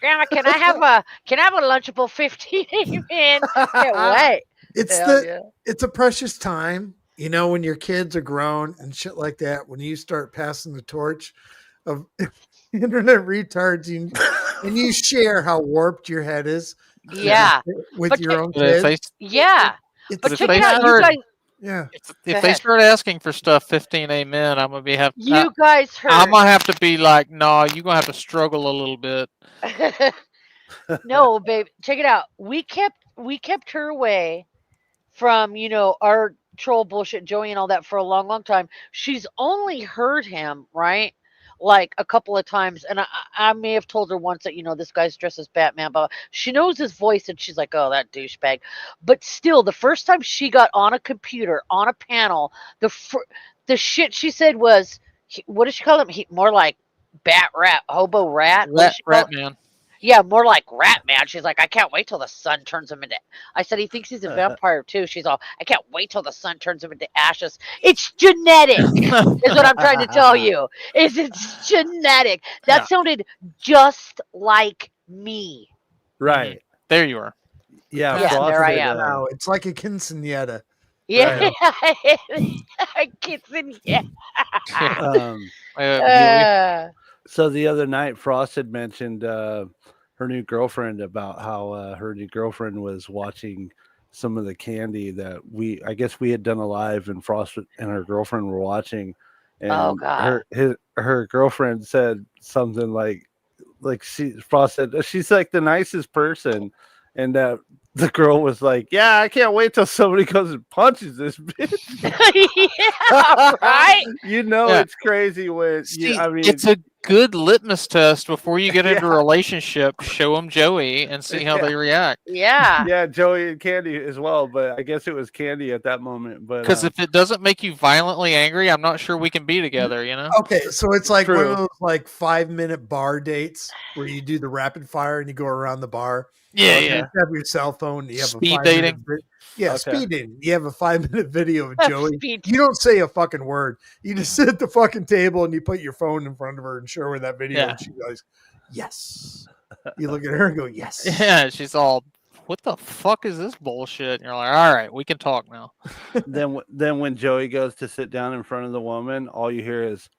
Grandma, can I have a Lunchable 15? Amen. Can't wait. It's a precious time, when your kids are grown and shit like that. When you start passing the torch of internet retards, and you share how warped your head is. Yeah. With your own kids. Yeah. But check it out, you guys. Yeah. If they start asking for stuff, 15 amen, I'm gonna be You guys heard. I'm gonna have to be like, no, you're gonna have to struggle a little bit. No, babe, check it out. We kept her away from, our troll bullshit, Joey and all that for a long, long time. She's only heard him, right? Like a couple of times, and I may have told her once that this guy's dressed as Batman, but she knows his voice, and she's like, "Oh, that douchebag." But still, the first time she got on a computer, on a panel, the shit she said was, what does she call him? More like hobo rat. Rat man. Yeah, more like Rat Man. She's like, "I can't wait till the sun turns him into." I said, "He thinks he's a vampire too." She's all, "I can't wait till the sun turns him into ashes." It's genetic, is what I'm trying to tell you. It's genetic. That sounded just like me. Right. There you are. Yeah, there I am. Wow, it's like a quinceañera. Yeah, quinceañera. So the other night, Frost had mentioned her new girlfriend about how her new girlfriend was watching some of the candy that I guess we had done a live, and Frost and her girlfriend were watching, and oh god, her girlfriend said something like Frost said she's like the nicest person, and the girl was like, "Yeah, I can't wait till somebody comes and punches this bitch." Yeah, right? It's crazy when it's a good litmus test before you get into a relationship. Show them Joey and see how they react. Yeah. Yeah, Joey and Candy as well, but I guess it was Candy at that moment. But because if it doesn't make you violently angry, I'm not sure we can be together. Okay, so it's like one of those 5-minute bar dates where you do the rapid fire and you go around the bar. Yeah, You have your cell phone. You have speed a dating. Speed dating. You have a 5-minute video of Joey. You don't say a fucking word. You just sit at the fucking table and you put your phone in front of her and show her that video. And she goes, "Yes." You look at her and go, "Yes." Yeah, she's all, "What the fuck is this bullshit?" And you're like, "All right, we can talk now." Then when Joey goes to sit down in front of the woman, all you hear is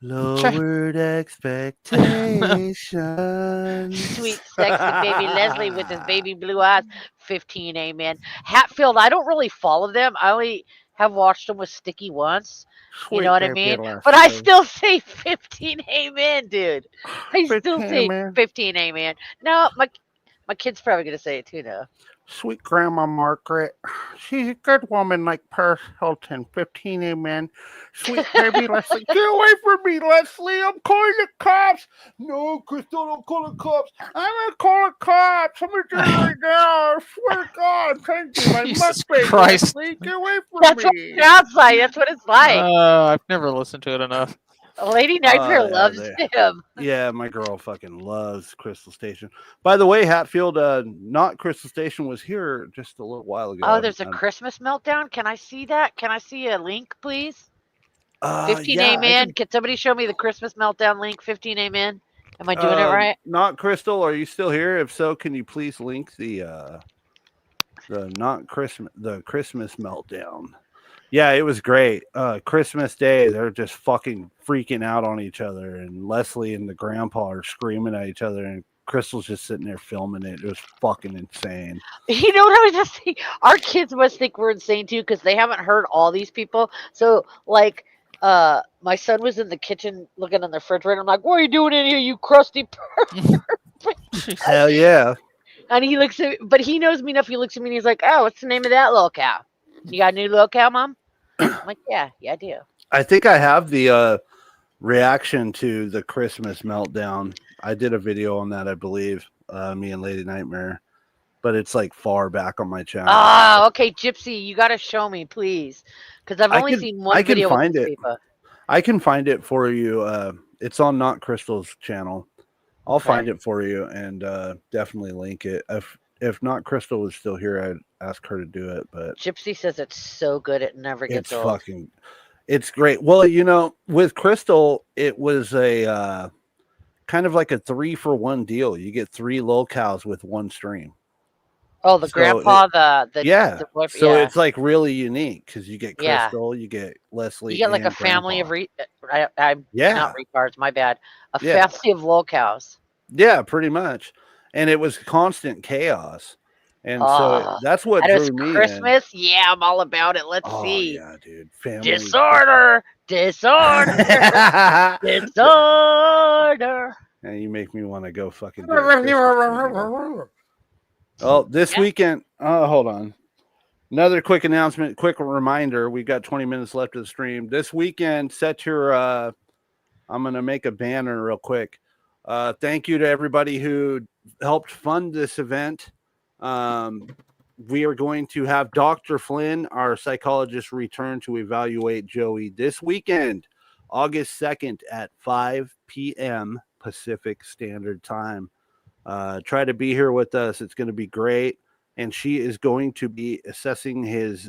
lowered expectations. Sweet, sexy baby Leslie with his baby blue eyes. 15, amen. Hatfield, I don't really follow them. I only have watched them with Sticky once. You know what I mean? But I still say 15, amen, dude. I still say 15, amen. No, my kid's probably going to say it too now. Sweet Grandma Margaret. She's a good woman like Paris Hilton. 15, amen. Sweet baby Leslie. Get away from me, Leslie. I'm calling the cops. No, Crystal, don't call the cops. I'm going to call the cops. I'm going to do it right now. I swear to God. Thank you. My mutt Leslie. Get away from me. That's what it sounds like. That's what it's like. I've never listened to it enough. Lady Nightmare loves him. Yeah, my girl fucking loves Crystal Station. By the way, Hatfield, not Crystal Station was here just a little while ago. Oh, there's a Christmas meltdown. Can I see that? Can I see a link, please? 15 amen. Can somebody show me the Christmas meltdown link? 15 amen. Am I doing it right? Not Crystal. Are you still here? If so, can you please link the Christmas meltdown? Yeah, it was great. Christmas Day, they're just fucking freaking out on each other, and Leslie and the grandpa are screaming at each other, and Crystal's just sitting there filming it. It was fucking insane. You know what I was just saying? Our kids must think we're insane too because they haven't heard all these people. So like, my son was in the kitchen looking on the refrigerator. I'm like, "What are you doing in here, you crusty Hell yeah. And he looks at me, but he knows me enough. He looks at me and he's like, "Oh, what's the name of that little cow? You got a new little cow, Mom?" I'm like, "Yeah, I do." I think I have the reaction to the Christmas meltdown. I did a video on that, I believe. Me and Lady Nightmare, but it's like far back on my channel. Ah, okay, Gypsy, you got to show me, please, because I've only seen one video find with it. Stipa. I can find it for you. It's on Not Crystal's channel. I'll find it for you and definitely link it. If Not Crystal was still here, I'd ask her to do it. But Gypsy says it's so good it never gets old. It's great. Well, you know, with Crystal, it was a kind of like a 3-for-1 deal. You get 3 locales with one stream. Oh, the grandpa, yeah. The so it's like really unique because you get Yeah. Crystal, you get Leslie, You get like and a family of Grandpa. not retards, my bad. A family of locals. Yeah, pretty much. And it was constant chaos. And so that's what and it drew was me Christmas. Yeah, I'm all about it. Let's see. Yeah, dude. Family. Disorder. Disorder. Disorder. And you make me want to go fucking do it. Oh, this weekend. Oh, hold on. Another quick announcement, quick reminder. We've got 20 minutes left of the stream. This weekend, set your I'm gonna make a banner real quick. Thank you to everybody who helped fund this event. We are going to have Dr. Flynn, our psychologist, return to evaluate Joey this weekend, August 2nd at 5 p.m. Pacific Standard Time. Try to be here with us. It's going to be great. And she is going to be assessing his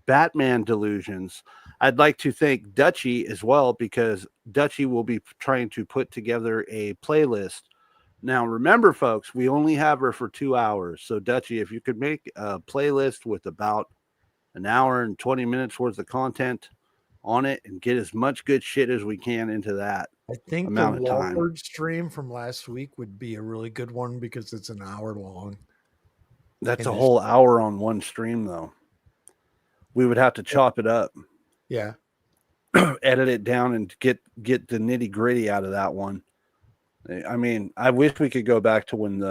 Batman delusions. I'd like to thank Dutchie as well, because Dutchie will be trying to put together a playlist. Now, remember, folks, we only have her for 2 hours. So, Dutchie, if you could make a playlist with about an hour and 20 minutes worth of content on it and get as much good shit as we can into that. I think the Woffords stream from last week would be a really good one because it's an hour long. That's a whole hour on one stream, though. We would have to chop it up. Yeah. Edit it down and get the nitty gritty out of that one. I mean, I wish we could go back to when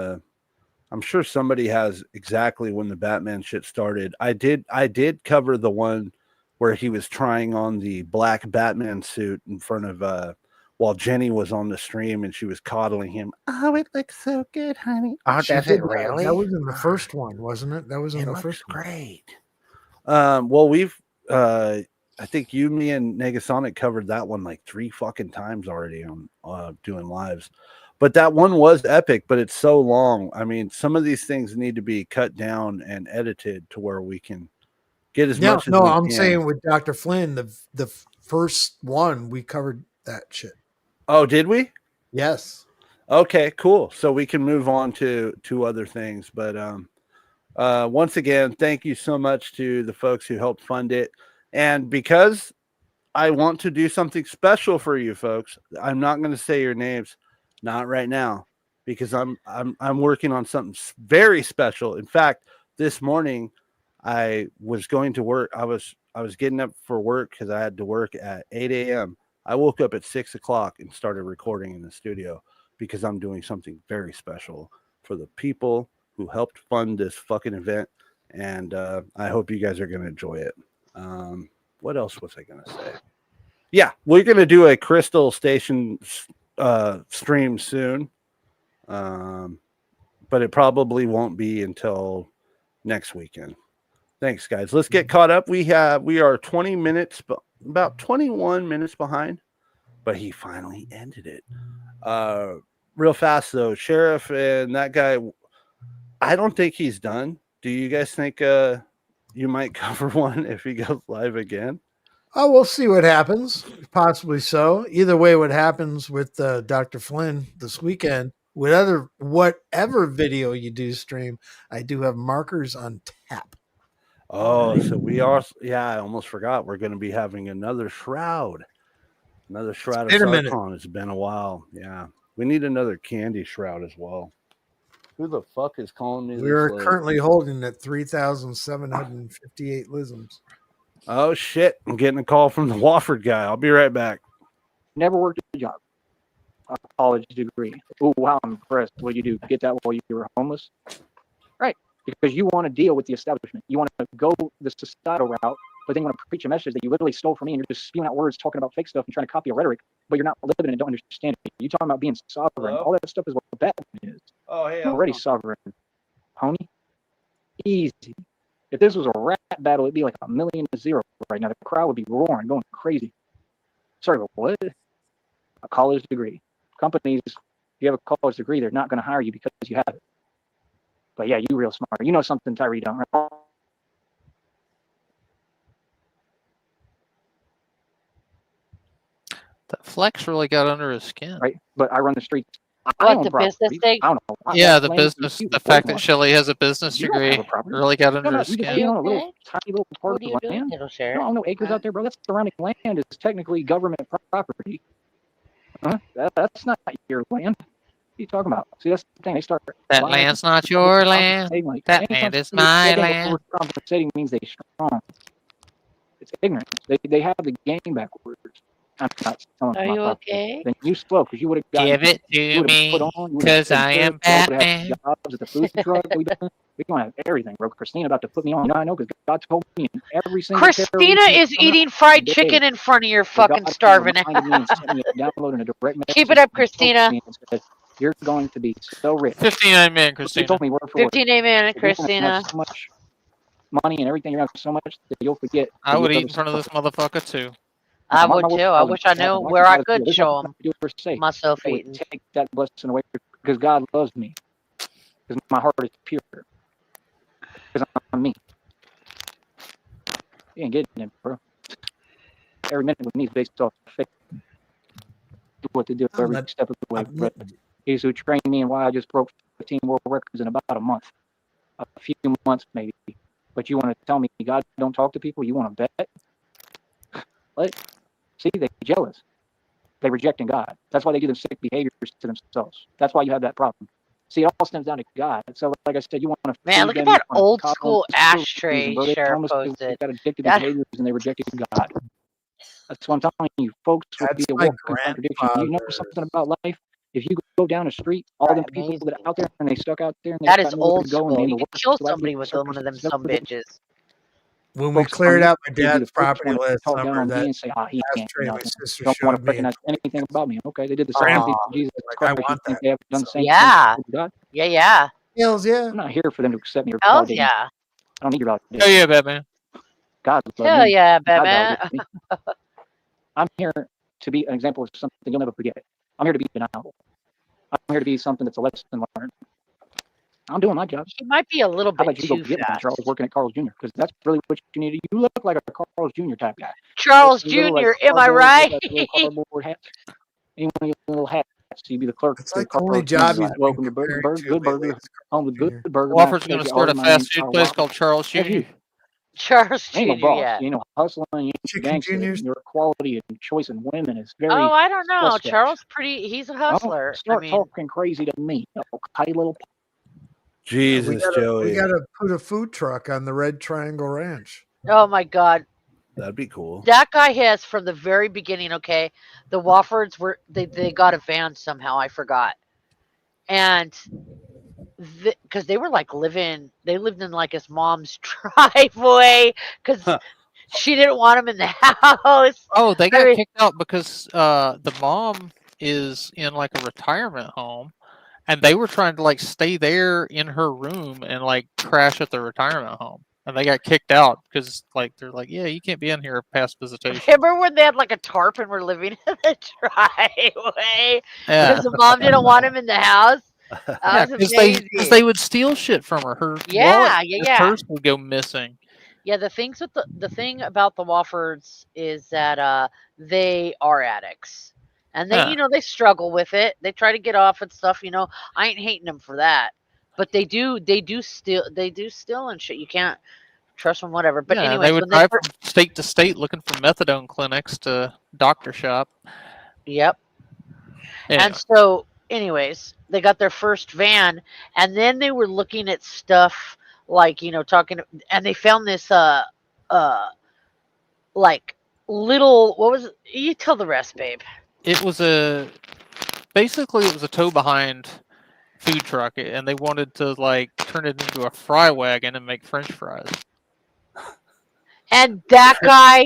I'm sure somebody has exactly when the Batman shit started. I did cover the one where he was trying on the black Batman suit in front of while Jenny was on the stream and she was coddling him. Oh, it looks so good, honey. Oh, does it really? That was in the first one, wasn't it? That was in the first one. Great. Well, we've I think you, me, and Negasonic covered that one like 3 fucking times already on doing lives. But that one was epic, but it's so long. I mean, some of these things need to be cut down and edited to where we can get as much as we I'm can. saying with Dr. Flynn, the first one, we covered that shit. Oh, did we? Yes. Okay, cool. So we can move on to other things. But once again, thank you so much to the folks who helped fund it. And because I want to do something special for you folks, I'm not going to say your names, not right now, because I'm working on something very special. In fact, this morning I was going to work. I was getting up for work because I had to work at 8 a.m. I woke up at 6 o'clock and started recording in the studio because I'm doing something very special for the people who helped fund this fucking event. And I hope you guys are going to enjoy it. What else was I going to say? Yeah, we're going to do a Crystal Station stream soon. But it probably won't be until next weekend. Thanks, guys. Let's get caught up. We are 20 minutes, about 21 minutes behind, but he finally ended it. Real fast, though. Sheriff and that guy, I don't think he's done. Do you guys think you might cover one if he goes live again? Oh, we'll see what happens. Possibly so. Either way, what happens with Dr. Flynn this weekend, whatever video you do stream, I do have markers on tap. Oh, so we are. Yeah, I almost forgot. We're going to be having another shroud. Another shroud of Sarkon. It's been a while. Yeah. We need another candy shroud as well. Who the fuck is calling me? We're this late? currently holding at 3,758 lisms. Oh shit! I'm getting a call from the Wofford guy. I'll be right back. Never worked a job. A college degree. Oh wow, I'm impressed. What you do? Get that while you were homeless? Right. Because you want to deal with the establishment. You want to go the societal route, but then you want to preach a message that you literally stole from me, and you're just spewing out words, talking about fake stuff, and trying to copy a rhetoric, but you're not living it and don't understand it. You're talking about being sovereign. Hello? All that stuff is what that is. Oh hey, I'm already sovereign, homie. Easy. If this was a rap battle, it'd be like 1,000,000-0 right now. The crowd would be roaring, going crazy. Sorry, but what? A college degree. Companies, if you have a college degree, they're not going to hire you because you have it. But yeah, you real smart. You know something Tyree don't, right? That Flex really got under his skin. Right? But I run the streets. What, the business thing? I don't know. Yeah, the business, the fact that Shelly has a business degree really got under his You just skin. be on a little tiny little part What of are the you doing, land. little You sheriff? don't own no acres out there, bro. That surrounding land is technically government property. Huh? That's not your land. What are you talking about? See, that's the thing. They start. That land's not your land. Like, That land is my land. Overcompensating means they're strong. It's ignorance. They have the game backwards. I'm not telling Are my you property. okay? Then you slow because you would have gotten. Give it to me, because I am Batman. Jobs at the food truck. We're gonna have everything, bro. Christina about to put me on. You know, I know because God told me in every single. Christina is eating fried chicken in front of your fucking starving ass. Downloading a direct message. Keep it up, Christina. You're going to be so rich. 59 men, Christina. She told me word for word. 15 amen, You're gonna Christina. have so much money and everything. You're gonna have so much that you'll forget. I would eat in front of this motherfucker too. I would too. I wish I knew where I could show them myself I would eating. take that blessing away because God loves me. Because my heart is pure. Because I'm me. You ain't getting it, bro. Every minute with me is based off faith. Do what to do every step of the way. He's who trained me and why I just broke 15 world records in about a month. A few months, maybe. But you want to tell me God don't talk to people? You want to bet? What? See, they're jealous. They're rejecting God. That's why they do them sick behaviors to themselves. That's why you have that problem. See, it all stems down to God. So, like I said, you want to. Man, look at that old school ashtray Sheriff posted. They got addicted behaviors and they rejected God. That's what I'm telling you. Folks will be a walking contradiction. You know something about life? If you go down the street, all the people that are out there and they stuck out there. And that is old school. You could kill somebody with one of them some bitches. When we cleared out my dad's property last summer, that ashtray my sister don't want to showed me. recognize anything about me. Okay, they did the same thing to Jesus Christ. I want that. They have done the same Yeah. thing to God. Yeah. Hells yeah. I'm not here for them to accept me or Hell validate me. yeah. I don't need your validation. Oh yeah, Batman. God loves Hell me. yeah, God Batman. validates me. I'm here to be an example of something you'll never forget. I'm here to be deniable. I'm here to be something that's a lesson learned. I'm doing my job. He might be a little How bit about you go too get one, fast. Charles, working at Carl's Jr. Because that's really what you need. You look like a Carl's Jr. type guy. Charles Those little, Jr., like, am I cardboard- right? like, little cardboard hats. Any one of your little hats. So you'd be the clerk. It's to like the Carl's only Jr. job he's Like, welcome to compared Good Burger. lately is Home with Carl's Good Burger. Woffords going to start a fast food place called Charles That's Jr. you. Charles Ain't no Jr. boss. Yeah. You know, hustling, you Chicken gangster, Juniors. your equality and choice in women is very. Oh, I don't know. suspect. Charles he's a hustler. Don't start I mean, talking crazy to me. Okay, little. Jesus, Joey. We gotta put a food truck on the Red Triangle Ranch. oh my God. That'd be cool. That guy has from the very beginning, okay, the Woffords were they got a van somehow, I forgot. And because they were like they lived in like his mom's driveway because she didn't want him in the house. Oh, they got kicked out because the mom is in like a retirement home, and they were trying to like stay there in her room and like crash at the retirement home, and they got kicked out because like they're like, yeah, you can't be in here past visitation. Remember when they had like a tarp and were living in the driveway Yeah, because the mom didn't want him in the house? yeah, That was amazing. because they would steal shit from her. Her wallet, her purse would go missing. Yeah, the things with the thing about the Woffords is that they are addicts. And they they struggle with it. They try to get off and stuff, I ain't hating them for that. But they do steal and shit. You can't trust them, whatever. But yeah, anyway, they would drive from state to state looking for methadone clinics to doctor shop. Yep. Anyway. And so anyways, they got their first van, and then they were looking at stuff like talking, and they found this like little, what was it? You tell the rest, babe. It was basically it was a tow behind food truck, and they wanted to like turn it into a fry wagon and make French fries. And that guy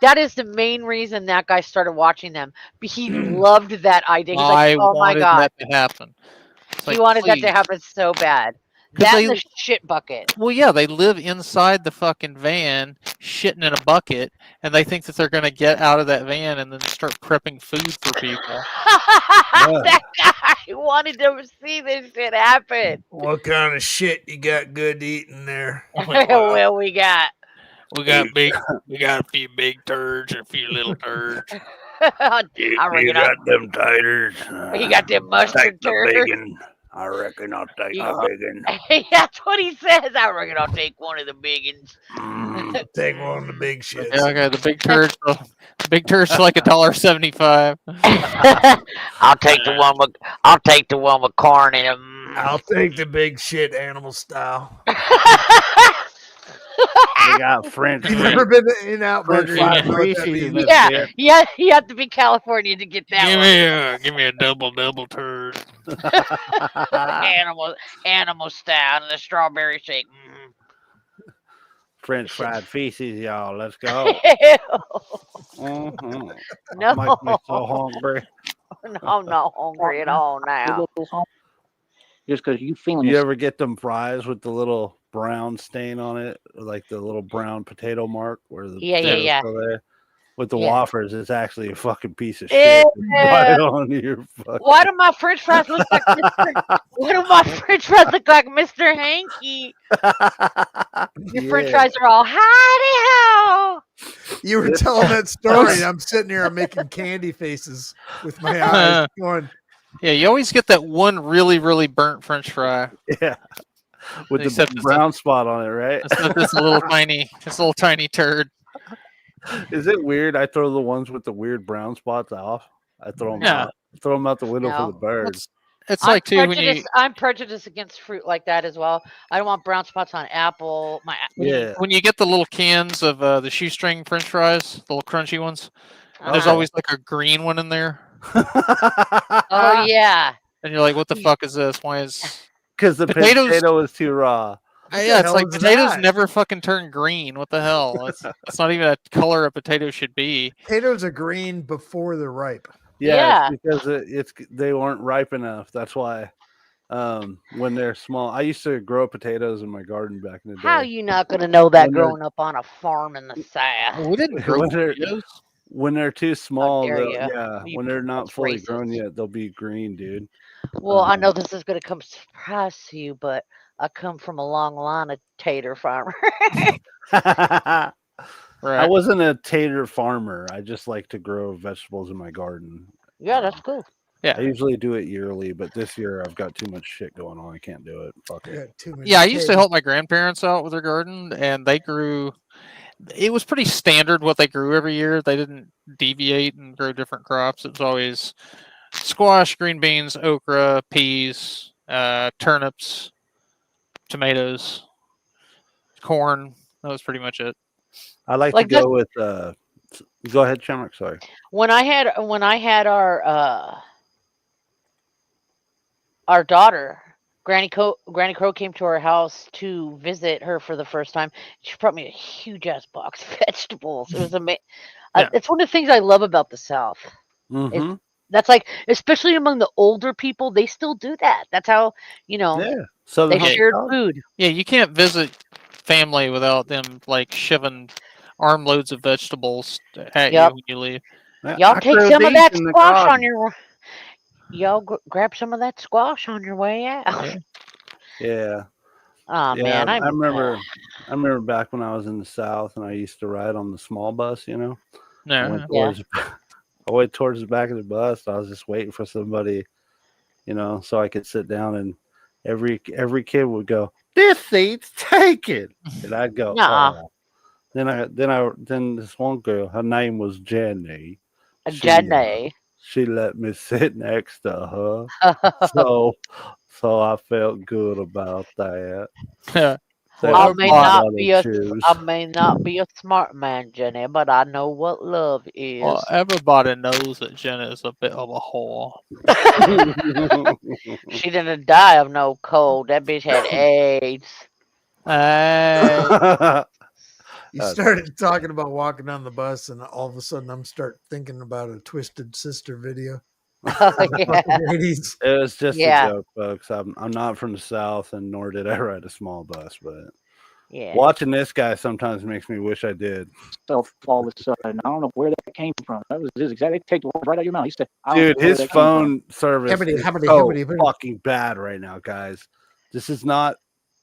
that is the main reason that guy started watching them. He loved that idea. He's like, oh my wanted God. that to happen. He wanted that to happen so bad. That and the shit bucket. Well, yeah, they live inside the fucking van, shitting in a bucket, and they think that they're going to get out of that van and then start prepping food for people. That guy wanted to see this shit happen. What kind of shit you got good to eat in there? Well, we got a few big turds and a few little turds. You got them taters. He got them mustard turds. Bacon. I reckon I'll take the bacon. That's what he says. I reckon I'll take one of the biggins. Take one of the big shits. Yeah, okay, the big turds. The big turds like $1.75. I'll take the one with corn in them. I'll take the big shit animal style. We got French. You've never been to In-Out Burger? Yeah, you have to be California to get that Give me a double turd. animal style and the strawberry shake. French fried feces, y'all. Let's go. No, Make me so hungry. No, I'm not hungry at all now. Just because you feeling. You ever get them fries with the little brown stain on it, like the little brown potato mark, where the yeah. With the Woffords, it's actually a fucking piece of shit. Right on your fucking... Why do my French fries look like Mr. Hanky? Your French fries are all howdy ho. You were telling that story, and I'm sitting here, I'm making candy faces with my eyes going. Yeah, you always get that one really, really burnt French fry. Yeah. With the brown spot on it, right? It's a little tiny turd. Is it weird? I throw the ones with the weird brown spots off. I throw them out. Throw them out the window for the birds. It's like too I'm prejudiced against fruit like that as well. I don't want brown spots on apple. When you get the little cans of the shoestring French fries, the little crunchy ones, there's always like a green one in there. Oh yeah. And you're like, what the fuck is this? Why is? Because the potato is too raw. Yeah, it's like potatoes never fucking turn green. What the hell? It's not even a color a potato should be. Potatoes are green before they're ripe. Yeah. It's because they weren't ripe enough. That's why. When they're small, I used to grow potatoes in my garden back in the day. How are you not going to know that growing up on a farm in the South? We didn't grow potatoes. When they're too small, when they're not fully grown yet, they'll be green, dude. Well, I know this is going to come surprise to you, but I come from a long line of tater farmers. Right. I wasn't a tater farmer. I just like to grow vegetables in my garden. Yeah, that's cool. Yeah, I usually do it yearly, but this year I've got too much shit going on. I can't do it. Fuck it. Yeah, I used to help my grandparents out with their garden, and they grew. It was pretty standard what they grew every year. They didn't deviate and grow different crops. It was always squash, green beans, okra, peas, turnips, tomatoes, corn. That was pretty much it. I like to go with. Go ahead, Shamrock. Sorry. When I had our daughter, Granny Crow came to our house to visit her for the first time. She brought me a huge ass box of vegetables. It was amazing. It's one of the things I love about the South. Mm-hmm. That's like, especially among the older people, they still do that. That's how, they shared food. Yeah, you can't visit family without them like shoving armloads of vegetables at you when you leave. Y'all take some of that squash on your. Y'all grab some of that squash on your way out. Yeah. Oh man, I remember back when I was in the South and I used to ride on the small bus. I went towards the back of the bus. I was just waiting for somebody, so I could sit down, and every kid would go, "This seat's taken," and I'd go, "Oh." Then this one girl, her name was Jenny. Jenny. She let me sit next to her. So I felt good about that. I may not be a smart man, Jenny, but I know what love is. Well, everybody knows that Jenna is a bit of a whore. She didn't die of no cold. That bitch had AIDS. Hey. You started talking about walking on the bus, and all of a sudden I'm thinking about a Twisted Sister video. Oh, yeah. It was just a joke, folks. I'm not from the South, and nor did I ride a small bus, but watching this guy sometimes makes me wish I did. So all of a sudden, I don't know where that came from. That was his exact. Take the words right out of your mouth. He said, "Dude, his phone service is so fucking bad right now, guys. This is not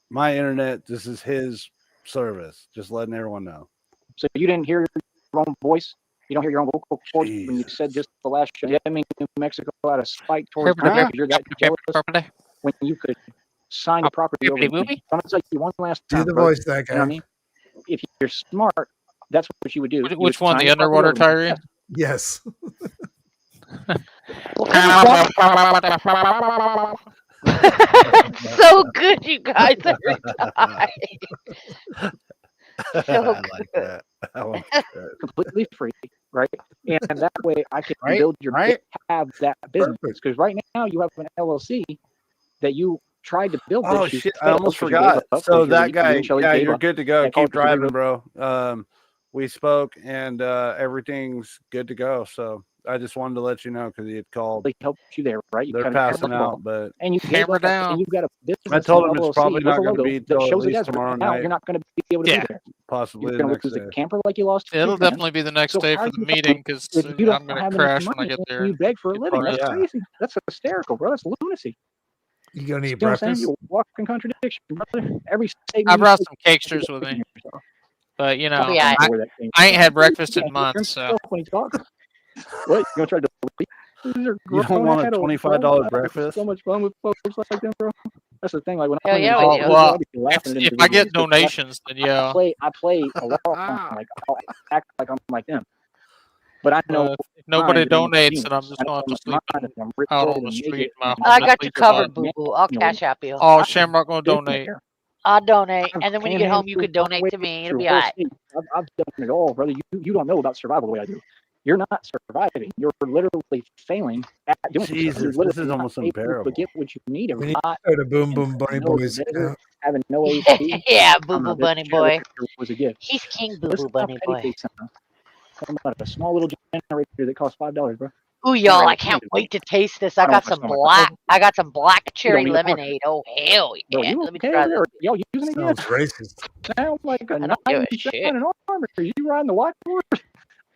my internet. This is his service. Just letting everyone know." So you didn't hear your own voice? You don't hear your own vocal cords when you said just the last show? Yeah, I mean, New Mexico had a spike towards you're that jealous when you could sign a property over. I'm going to tell you one last time. Do the voice, that guy. You know what I mean? If you're smart, that's what you would do. Which one? The underwater Tyree? Yes. So good, you guys, every time. So I like that. I like that. Completely free, right? And that way I can build your have that business. Because right now you have an LLC that you tried to build. Oh shit! I almost forgot. So that guy, you're good to go. Keep driving, bro. We spoke and everything's good to go. So I just wanted to let you know because he had called. They helped you there, right? They're passing out, but and you hammer down. And you've got a business. I told him it's probably not going to be that shows at least tomorrow night. Now you're not going to be able to be there. Possibly you're the next day. The camper like you lost. It'll definitely be the next day for the meeting because I'm going to crash when I get there. You beg for a living. That's crazy. That's hysterical, bro. That's lunacy. You gonna need breakfast? You're walking contradiction, brother. I brought some cakesters with me, but you know, I ain't had breakfast in months. So. What? You gonna try to? You don't want a $25 breakfast? So much fun with folks like them, bro. That's the thing. Like when if I get donations, then yeah. I play a lot. Like I'll act like I'm like them. But I know if nobody donates, and I'm just going to sleep out on the street. I got you covered, Boo Boo. I'll cash out you. Oh, Shamrock going to donate. I'll donate, and then when you get home, you can donate to me. It'll be all right. I've done it all, brother. You don't know about survival the way I do. You're not surviving. You're literally failing at doing Jesus, this is almost unbearable. To get what you need. We need to start a Boom Boom Bunny Boys. Having no AC. Yeah, Boo Boo Bunny Boy. Was a gift. He's King Boo Boo Bunny Boy. A small little generator that costs $5, bro. Ooh, y'all! I can't wait to taste this. I got some black cherry lemonade. Oh hell yeah! Let me try this. Y'all using it again? Sounds racist. Sounds like a 97 in armor. You riding the waffords?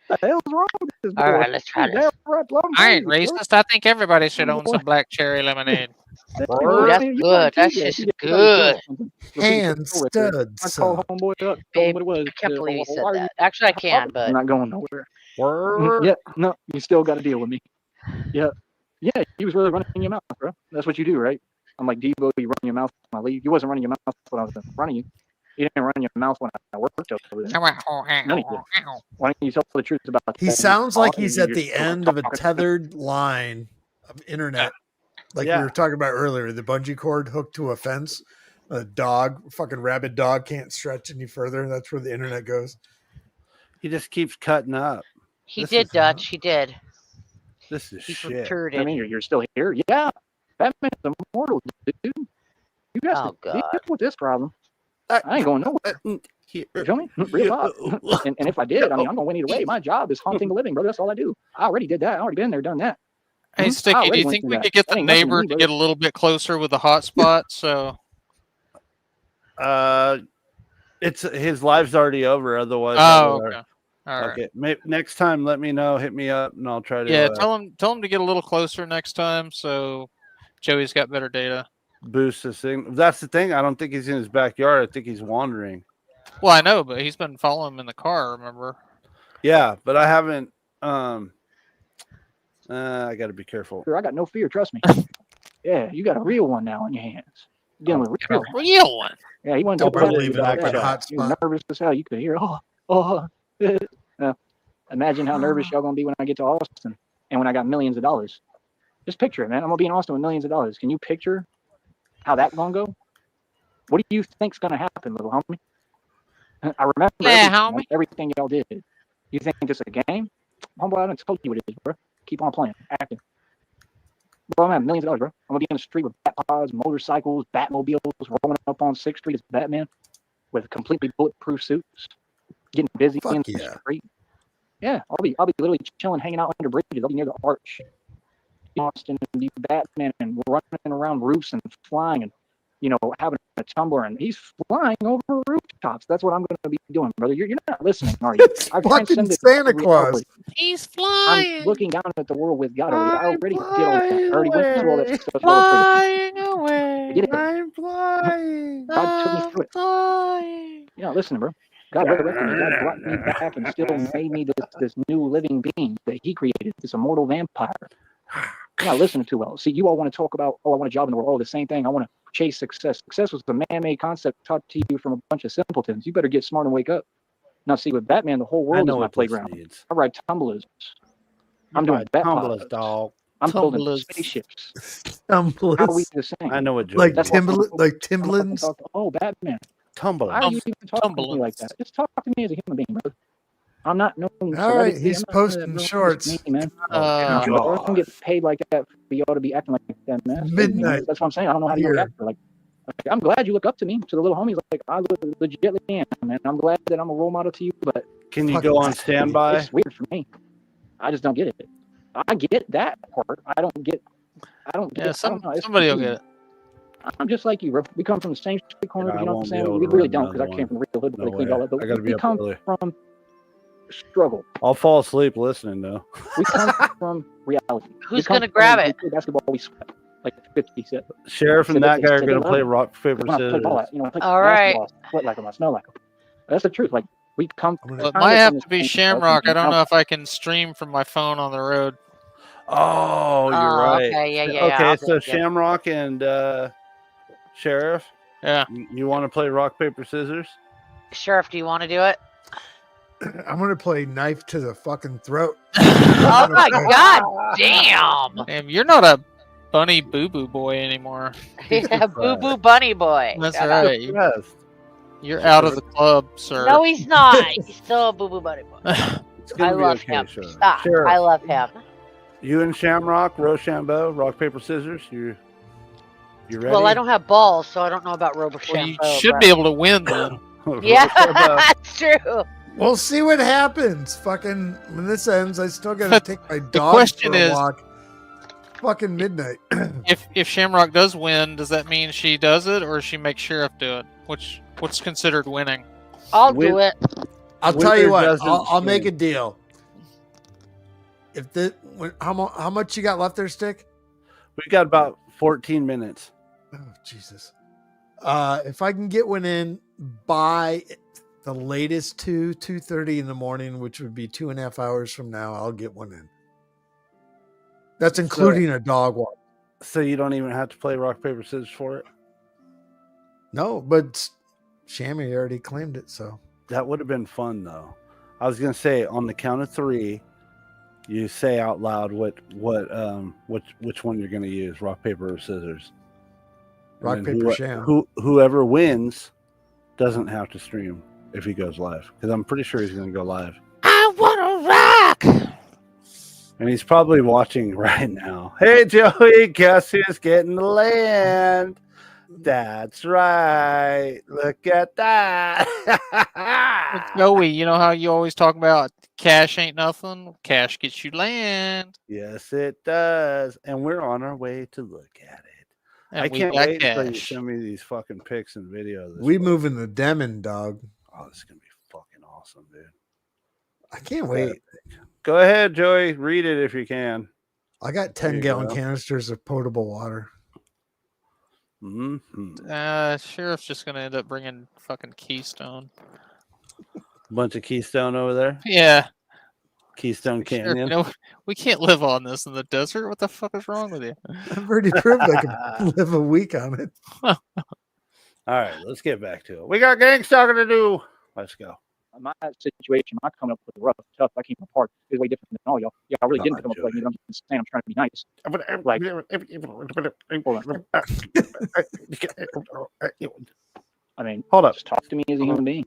What the hell's wrong with this boy? All right, let's try this. I ain't racist. I think everybody should own some black cherry lemonade. Ooh, that's good. That's just good. And studs. I call homeboy up. Babe, I can't believe you said that. Actually, I can, but I'm not going nowhere. Yeah, no, you still got to deal with me. Yeah, he was really running your mouth, bro. That's what you do, right? I'm like, Devo, you run your mouth when I leave. You wasn't running your mouth when I was in front of you. You didn't run your mouth when I worked over there. Why don't you tell the truth about that? He sounds like he's at the end of a tethered line of internet. Like we were talking about earlier, the bungee cord hooked to a fence. A dog, fucking rabid dog, can't stretch any further. That's where the internet goes. He just keeps cutting up. He did, Dutch. He did. This is shit. Retarded. I mean, you're still here. Yeah, Batman's immortal, dude. You guys deal with this problem. I ain't going nowhere. You feel me? Real talk. And if I did, I mean, I'm going to win either way. My job is haunting the living, bro. That's all I do. I already did that. I already been there, done that. Hey, Sticky, do you think we could get the neighbor to get a little bit closer with the hotspot? So, it's his live's already over. Otherwise, okay. All right. Maybe next time, let me know. Hit me up, and I'll try to. Yeah, tell him to get a little closer next time, so Joey's got better data. Boost the signal. That's the thing. I don't think he's in his backyard. I think he's wandering. Well, I know, but he's been following him in the car. Remember? Yeah, but I haven't. I got to be careful. I got no fear. Trust me. Yeah, you got a real one now in your hands. You're dealing with a real one. Yeah, he wanted to believe in that hot spot. Nervous as hell. You could hear. Imagine how nervous y'all gonna be when I get to Austin. and when I got millions of dollars. Just picture it, man. I'm gonna be in Austin with millions of dollars. Can you picture how that gonna go? What do you think's gonna happen, little homie? I remember everything y'all did. You think it's a game? Homeboy, I done told you what it is, bro. Keep on playing, acting. Bro, I'm gonna have millions of dollars, bro. I'm gonna be in the street with bat pods, motorcycles, Batmobiles, rolling up on 6th Street as Batman with completely bulletproof suits, getting busy in the street. Yeah, I'll be literally chilling, hanging out under bridges. I'll be near the arch, Austin, and be Batman and running around roofs and flying and having a tumbler, and he's flying over rooftops. That's what I'm going to be doing, brother. You're not listening, are you? I've fucking Santa Claus. He's flying. I'm looking down at the world with God. I already did all that. I already went through all that stuff. Flying away. I'm flying. God took me through it. You're not listening, bro. God resurrected me. God brought me back and still made me this new living being that He created, this immortal vampire. You're not listening too well. See, you all want to talk about, I want a job in the world. Oh, the same thing. I want to chase success. Success was a man-made concept taught to you from a bunch of simpletons. You better get smart and wake up. Now, see, with Batman, the whole world is my playground. I ride tumblers. I'm doing bat pods, dog. I'm building spaceships. Tumblers. How are we the same? I know what Jojo like Timberlands. Oh, Batman. Tumblr. Why are you even talking to me like that? Just talk to me as a human being, brother. I'm not no. All right, he's posting shorts. Me, man. I don't get paid like that for y'all to be acting like that, man. Midnight. That's what I'm saying. I don't know how to act. Like, I'm glad you look up to me, to the little homies. Like, I legitimately am, man. I'm glad that I'm a role model to you. But can you go on standby? It's weird for me. I just don't get it. I get that part. I don't get. Somebody will get it. I'm just like you, bro. We come from the same street corner. You know what I'm saying? We really don't, because I came from the real hood. They cleaned all up. But we come from struggle. I'll fall asleep listening though. We come from reality. Who's gonna grab it? Basketball, we sweat like 50 cents. Sheriff and that guy are gonna play rock paper scissors. All right. Sweat like them. I smell like them. That's the truth. Like we come. It might have to be Shamrock. I don't know if I can stream from my phone on the road. Oh, you're right. Okay, yeah. Okay, so Shamrock and Sheriff. Yeah. You want to play rock paper scissors? Sheriff, do you want to do it? I'm gonna play knife to the fucking throat. Oh my god, damn! Damn, you're not a bunny boo boo boy anymore. Yeah, boo boo bunny boy. That's right. You're out of the club, sir. No, he's not. He's still a boo boo bunny boy. I love him. Stop. Sure. I love him. You and Shamrock, Rochambeau, rock paper scissors. You ready? Well, I don't have balls, so I don't know about Rochambeau. Well, you should be able to win then. Yeah, that's true. We'll see what happens. Fucking when this ends, I still gotta take my dog question for a is, walk. Fucking midnight. if Shamrock does win, does that mean she does it, or she makes Sheriff do it? What's considered winning? I'll do it. I'll tell you what. I'll make a deal. If how much you got left there, Stick? We got about 14 minutes. Oh Jesus! If I can get one in by the latest 2:30 in the morning, which would be 2.5 hours from now, I'll get one in. That's including a dog walk. So you don't even have to play rock paper scissors for it. No, but Shammy already claimed it, so that would have been fun though. I was gonna say on the count of 3. You say out loud which one you're going to use, rock, paper, or scissors. Rock, paper, sham. Whoever wins doesn't have to stream if he goes live, because I'm pretty sure he's going to go live. I want to rock! And he's probably watching right now. Hey, Joey, guess who's getting the land? That's right. Look at that. Joey, you know how you always talk about cash ain't nothing? Cash gets you land. Yes, it does. And we're on our way to look at it. And I can't wait until you send me these fucking pics and videos. We moving the Demon, dog. Oh, this is going to be fucking awesome, dude. I can't wait. Go ahead, Joey. Read it if you can. I got 10-gallon canisters of potable water. Mm-hmm. Sheriff's just going to end up bringing fucking Keystone. Bunch of Keystone over there? Yeah. Keystone Canyon. You know, we can't live on this in the desert. What the fuck is wrong with you? I've already proved I can live a week on it. All right, let's get back to it. We got gang stalking to do. Let's go. my situation, my coming up with rough, tough, I came apart is way different than all y'all. Yeah, I really didn't come up like me, but I'm just saying I'm trying to be nice. Like, hold on. I mean, hold up. Just talk to me as a human being.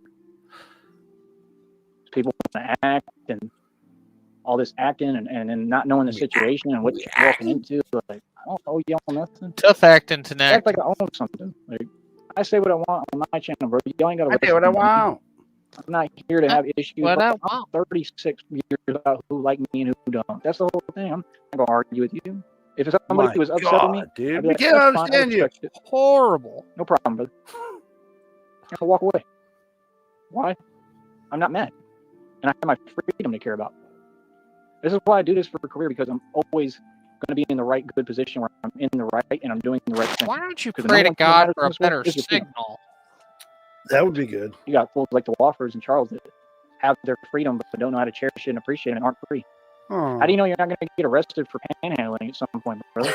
People want to act and all this acting and not knowing the situation and what you're walking into. Like, I don't owe y'all nothing. Tough acting to act like I own something. Like, I say what I want on my channel, bro. Y'all ain't got to. I do what I want. I'm not here to have issues. What I I'm 36 years about who like me and who don't. That's the whole thing. I'm not gonna argue with you. If somebody was upset with me, dude, we like, can't understand you. Horrible. No problem, brother. I'll walk away. Why? I'm not mad, and I have my freedom to care about. This is why I do this for a career, because I'm always going to be in the right, good position where I'm in the right and I'm doing the right thing. Why don't you pray to God for a better signal? That would be good. You got fools like the Woffords and Charles that have their freedom but don't know how to cherish it and appreciate it and aren't free. Oh. How do you know you're not going to get arrested for panhandling at some point, brother?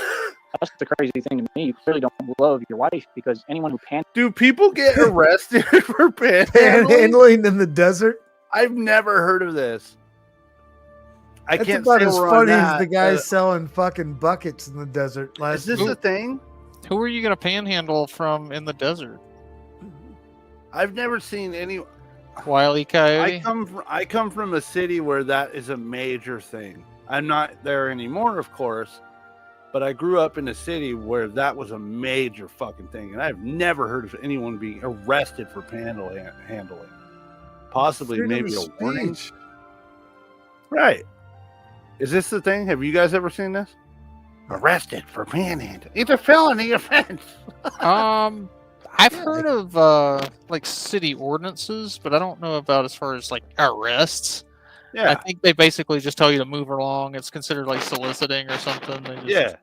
That's the crazy thing to me. You clearly don't love your wife, because anyone who Do people get arrested for panhandling in the desert? I've never heard of this. I That's can't about say as we're funny on as that. the guys selling fucking buckets in the desert last Is this week. a thing? Who are you going to panhandle from in the desert? I've never seen any. Wile E. Coyote? I come from a city where that is a major thing. I'm not there anymore, of course, but I grew up in a city where that was a major fucking thing, and I've never heard of anyone being arrested for handling. Possibly Freedom maybe of a warning. speech. Right. Is this the thing? Have you guys ever seen this? Arrested for panhandling. It's a felony offense. I've heard of like city ordinances, but I don't know about as far as like arrests. Yeah. I think they basically just tell you to move along. It's considered like soliciting or something. They just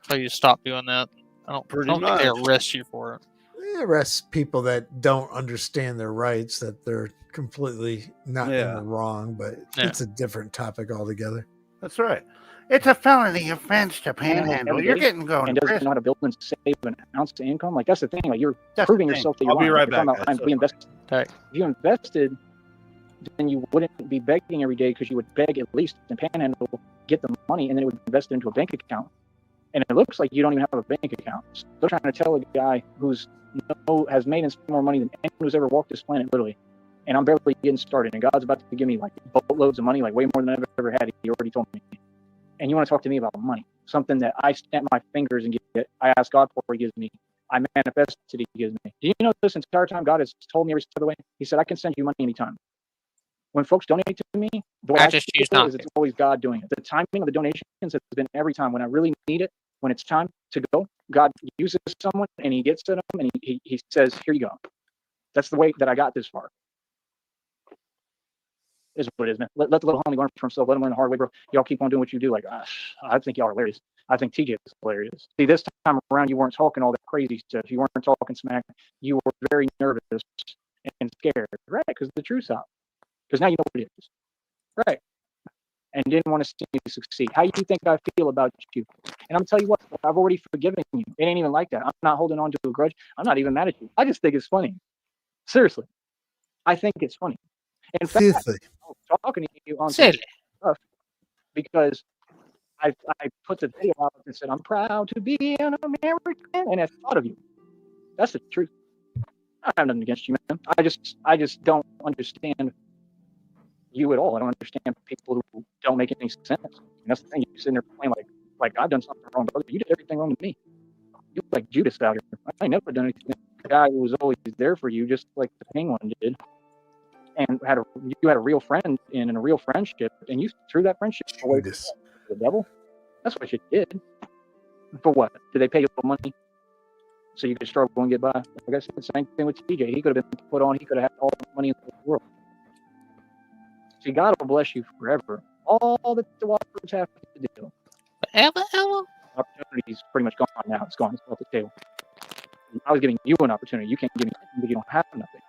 tell you to stop doing that. I don't think they arrest you for it. They arrest people that don't understand their rights, that they're completely not in the wrong, but it's a different topic altogether. That's right. It's a felony offense to panhandle. You're getting going and to doesn't prison. know how to build and save an ounce of income. Like, that's the thing. Like, you're proving yourself that you're I'll be right back. We invested. If you invested, then you wouldn't be begging every day, because you would beg at least and panhandle, get the money, and then it would invest into a bank account. And it looks like you don't even have a bank account. So they're trying to tell a guy who's has made and spent more money than anyone who's ever walked this planet, literally. And I'm barely getting started. And God's about to give me like boatloads of money, like way more than I've ever had. He already told me. And you want to talk to me about money? Something that I snap my fingers and get. I ask God for, He gives me. I manifest it, He gives me. Do you know this entire time God has told me every step of the way? He said, I can send you money anytime. When folks donate to me, the way I just choose not to. It's always God doing it. The timing of the donations has been every time. When I really need it, when it's time to go, God uses someone and He gets to them and he says, here you go. That's the way that I got this far. Is what it is, man. Let the little homie learn for himself. Let him learn the hard way, bro. Y'all keep on doing what you do. Like, I think y'all are hilarious. I think TJ is hilarious. See, this time around, you weren't talking all that crazy stuff. You weren't talking smack. You were very nervous and scared, right? Because the truth's out. Because now you know what it is, right? And didn't want to see you succeed. How you think I feel about you? And I'm gonna tell you what, I've already forgiven you. It ain't even like that. I'm not holding on to a grudge. I'm not even mad at you. I just think it's funny. Seriously, I think it's funny. In fact, I'm talking to you on stuff because I put the video out and said, I'm proud to be an American, and I thought of you. That's the truth. I have nothing against you, man. I just don't understand you at all. I don't understand people who don't make any sense. And that's the thing. You're sitting there playing like I've done something wrong, brother. You did everything wrong to me. You like Judas out here. I ain't never done anything. The guy who was always there for you, just like the penguin did. And you had a real friend and a real friendship, and you threw that friendship away to the devil. That's what you did. For what? Did they pay you money so you could struggle and get by? Like I said, the same thing with TJ. He could have been put on. He could have had all the money in the world. See, God will bless you forever. All that the Woffords have to do. Opportunity's pretty much gone now. It's gone. It's off the table. I was giving you an opportunity. You can't give me anything, but you don't have nothing.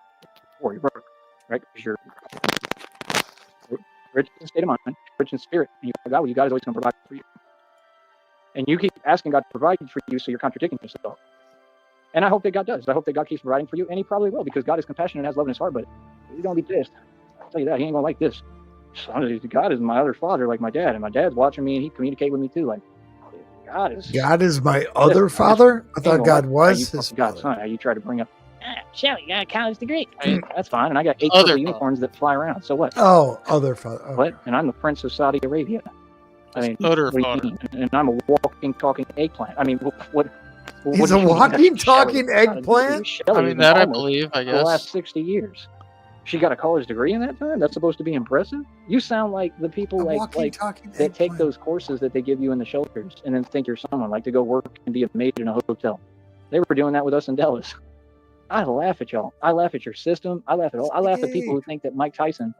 Or you work. Right? Because you're rich in state of mind, rich in spirit, and you God, well, you God is always going to provide for you. And you keep asking God to provide for you, so you're contradicting yourself. And I hope that God does. I hope that God keeps providing for you, and He probably will, because God is compassionate and has love in His heart, but He's going to be pissed. I'll tell you that. He ain't gonna like this. God is my other father, like my dad, and my dad's watching me, and he communicate with me too. Like God is my other father. I thought God was his God's father. son. How you try to bring up, Shelly, you got a college degree. That's fine, and I got 8 purple unicorns that fly around. So what? Oh, other father. Okay. What? And I'm the prince of Saudi Arabia. I mean, other what do you mean? And I'm a walking, talking eggplant. I mean, what He's a walking, talking eggplant. I mean, that I believe. I guess the last 60 years. She got a college degree in that time? That's supposed to be impressive? You sound like the people like that take those courses that they give you in the shelters and then think you're someone, like to go work and be a maid in a hotel. They were doing that with us in Dallas. I laugh at y'all. I laugh at your system. I laugh at all. I laugh at people who think that Mike Tyson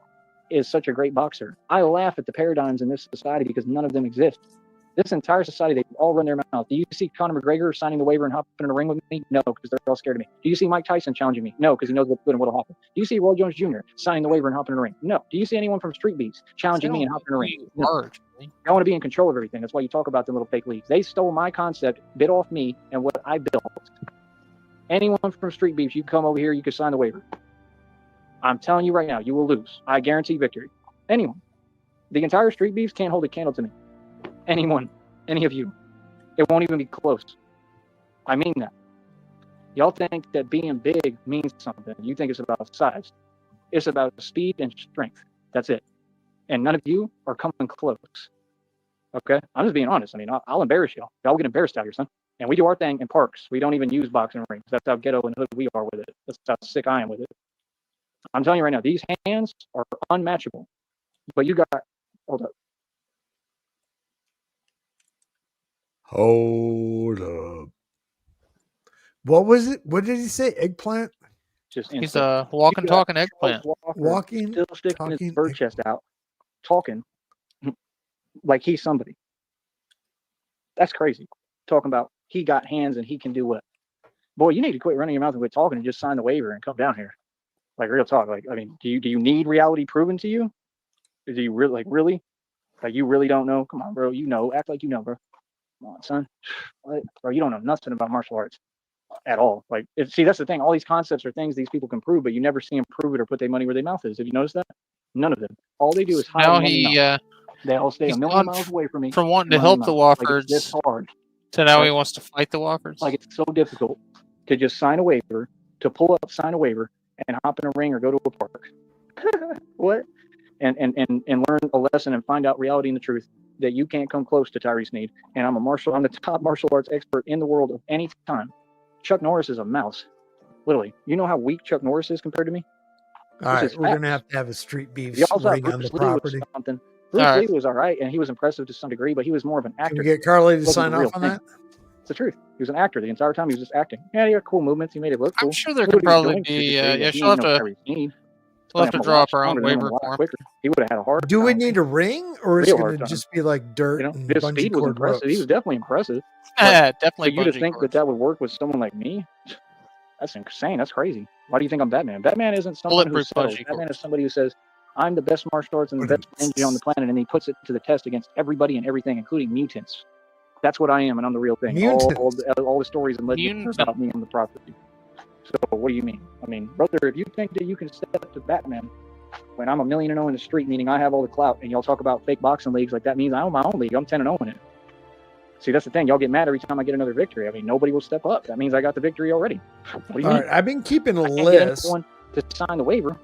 is such a great boxer. I laugh at the paradigms in this society because none of them exist. This entire society, they all run their mouth. Do you see Conor McGregor signing the waiver and hopping in a ring with me? No, because they're all scared of me. Do you see Mike Tyson challenging me? No, because he knows what's good and what'll happen. Do you see Roy Jones Jr. signing the waiver and hopping in a ring? No. Do you see anyone from Street Beefs challenging me and hopping in a ring? No. I want to be in control of everything. That's why you talk about the little fake leagues. They stole my concept, bit off me, and what I built. Anyone from Street Beefs, you come over here, you can sign the waiver. I'm telling you right now, you will lose. I guarantee victory. Anyone. The entire Street Beefs can't hold a candle to me. Anyone. Any of you. It won't even be close. I mean that. Y'all think that being big means something. You think it's about size. It's about speed and strength. That's it. And none of you are coming close. Okay? I'm just being honest. I mean, I'll embarrass y'all. Y'all will get embarrassed out here, son. And we do our thing in parks. We don't even use boxing rings. That's how ghetto and hood we are with it. That's how sick I am with it. I'm telling you right now, these hands are unmatchable. But you got, hold up. Hold up. What was it? What did he say? Eggplant? He's a walking, talking eggplant. Walking, still sticking his bird chest out, talking like he's somebody. That's crazy. Talking about he got hands and he can do what? Boy, you need to quit running your mouth and quit talking and just sign the waiver and come down here. Like real talk. Like, I mean, do you need reality proven to you? Do you really like you really don't know? Come on, bro. You know, act like you know, bro. Come on, son. What? Bro, you don't know nothing about martial arts at all. Like, see, that's the thing. All these concepts are things these people can prove, but you never see them prove it or put their money where their mouth is. Have you noticed that? None of them. All they do is hide. Now they all stay a million miles away from me. From wanting to help the Woffords, like this hard. To now he wants to fight the Woffords. Like it's so difficult to just sign a waiver, to pull up, sign a waiver, and hop in a ring or go to a park. What? And learn a lesson and find out reality and the truth that you can't come close to Tyree SNEED. And I'm the top martial arts expert in the world of any time. Chuck Norris is a mouse. Literally. You know how weak Chuck Norris is compared to me? All right, we're going to have a Street Beefs ring on the property. Bruce Lee was all right, and he was impressive to some degree, but he was more of an actor. Can we get Carly to sign off on that? It's the truth. He was an actor the entire time. He was just acting. Yeah, he had cool movements. He made it look cool. I'm sure there could probably be. Yeah, she'll have to. We'll have to draw up our own waiver form. He would have had a hard. Do we need a ring, or is it going to just be like dirt? And his speed was impressive. He was definitely impressive. Yeah, definitely. For you to think that would work with someone like me, that's insane. That's crazy. Why do you think I'm Batman? Batman isn't someone who settles. Batman is somebody who says, I'm the best martial arts and the best ninja on the planet, and he puts it to the test against everybody and everything, including mutants. That's what I am, and I'm the real thing. All the stories and legends about me on the property. So what do you mean? I mean, brother, if you think that you can step to Batman when I'm 1-0 in the street, meaning I have all the clout, and y'all talk about fake boxing leagues, like that means I own my own league. I'm 10-0 in it. See, that's the thing. Y'all get mad every time I get another victory. I mean, nobody will step up. That means I got the victory already. What do you mean? Right, I've been keeping a list to sign the waiver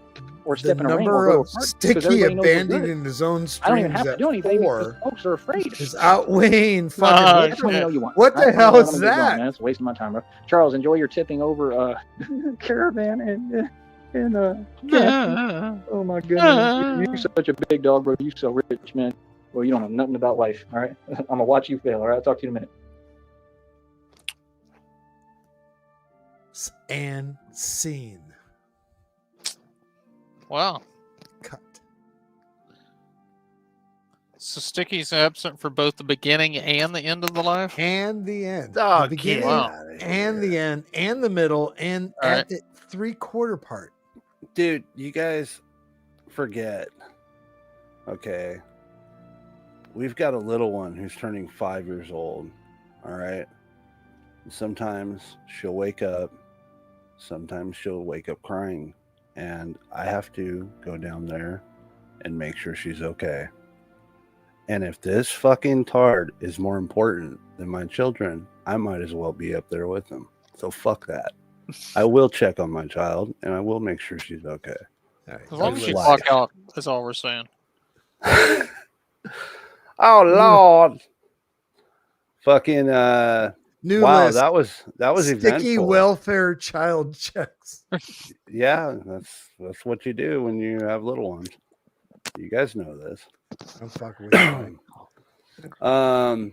or the step in a ring. Number of sticky abandoned in his own streams. I don't even have to do anything because folks are afraid. Is outweighing fucking. What the hell is that? That's wasting my time, bro. Charles, enjoy your tipping over caravan and oh my goodness, you're such a big dog, bro. You so rich, man. Well, you don't know nothing about life. All right, I'm gonna watch you fail. All right, I'll talk to you in a minute. And scene. Wow. Cut. So Sticky's absent for both the beginning and the end of the life? And the end. Oh, the beginning and the end and the middle and at the 3/4 part. Dude, you guys forget. Okay. We've got a little one who's turning 5 years old. All right. Sometimes she'll wake up. Sometimes she'll wake up crying. and I have to go down there and make sure she's okay. And if this fucking tard is more important than my children, I might as well be up there with them. So fuck that. I will check on my child, and I will make sure she's okay. All right. As long as you life. clock out, that's all we're saying. Oh Lord. Fucking New wow, list. that was Sticky eventful. welfare child checks. Yeah, that's what you do when you have little ones. You guys know this. I'm fucking with you.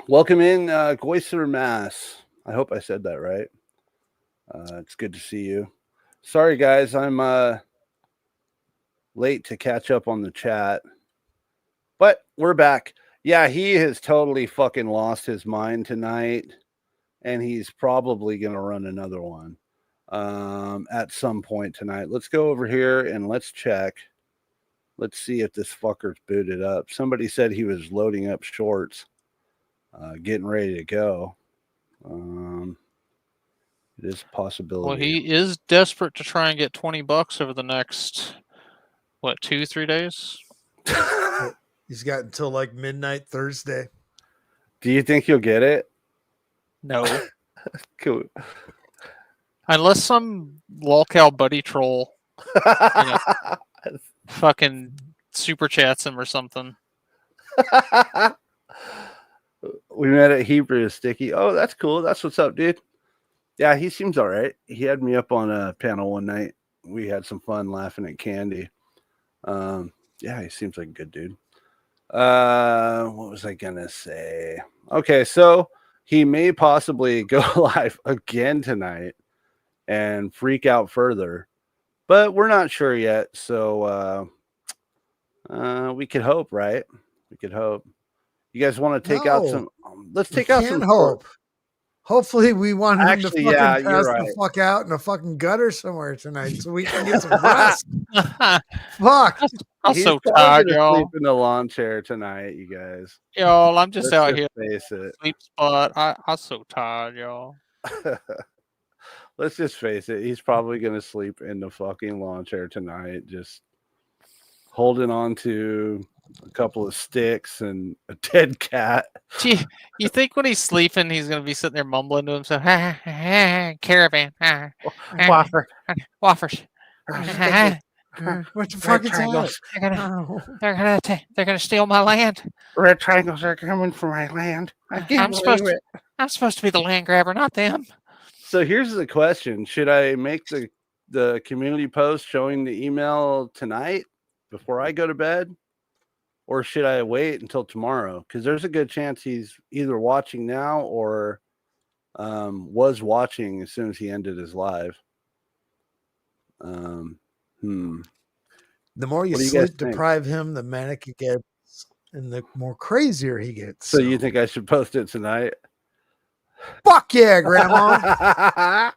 Welcome in, Goister Mass. I hope I said that right. It's good to see you. Sorry, guys, I'm late to catch up on the chat, but we're back. Yeah, he has totally fucking lost his mind tonight, and he's probably going to run another one at some point tonight. Let's go over here and let's check. Let's see if this fucker's booted up. Somebody said he was loading up shorts, getting ready to go. It is a possibility. Well, he is desperate to try and get $20 over the next, 2-3 days? He's got until like midnight Thursday. Do you think you'll get it? No. Cool. Unless some lolcow buddy troll fucking super chats him or something. We met at Hebrew Sticky. Oh, that's cool. That's what's up, dude. Yeah, he seems all right. He had me up on a panel one night. We had some fun laughing at Candy. Yeah, he seems like a good dude. What was I gonna say? Okay, so he may possibly go live again tonight and freak out further, but we're not sure yet. So we could hope, right? We could hope. You guys want to take out some? Let's take out some hope. Hopefully, we want him to fucking pass right. the fuck out in a fucking gutter somewhere tonight, so we can get some rest. Fuck. I'm so tired, y'all. Sleep in the lawn chair tonight, you guys. Y'all, I'm just out here. Face it. Sleep spot. I'm so tired, y'all. Let's just face it. He's probably gonna sleep in the fucking lawn chair tonight, just holding on to a couple of sticks and a dead cat. Gee, you think when he's sleeping, he's gonna be sitting there mumbling to himself, caravan, Woffers. What the fuck is that? They're gonna steal my land. Red triangles are coming for my land. I'm supposed to be the land grabber, not them. So here's the question: should I make the community post showing the email tonight before I go to bed, or should I wait until tomorrow? Because there's a good chance he's either watching now or was watching as soon as he ended his live. The more you sleep deprive him, the manic he gets, and the more crazier he gets. So you think I should post it tonight? Fuck yeah, Grandma.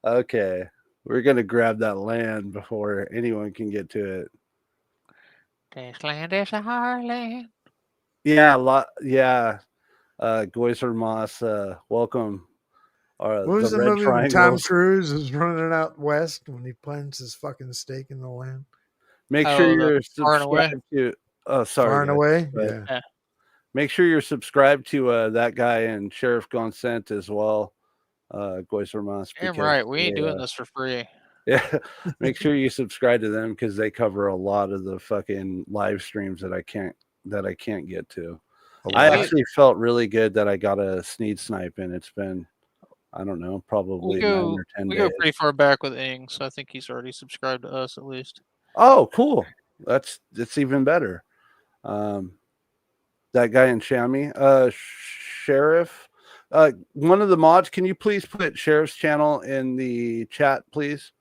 Okay. We're going to grab that land before anyone can get to it. This land is our land. Yeah, yeah. Goiser Moss, welcome. What was the movie when Tom Cruise is running out west when he plants his fucking stake in the land? Make sure you're subscribed to. Oh, sorry. Far and Away? Yeah. Make sure you're subscribed to that guy and Sheriff Gonzant as well, Goiser Moss. Damn right. We ain't doing this for free. Yeah. Make sure you subscribe to them because they cover a lot of the fucking live streams that I can't get to. Yeah. I actually felt really good that I got a SNEED snipe in. It's been, I don't know, probably 9 or 10 days. We go pretty far back with Ing, so I think he's already subscribed to us at least. Oh, cool. That's even better. That guy in Chamois, Sheriff. One of the mods, can you please put Sheriff's channel in the chat, please?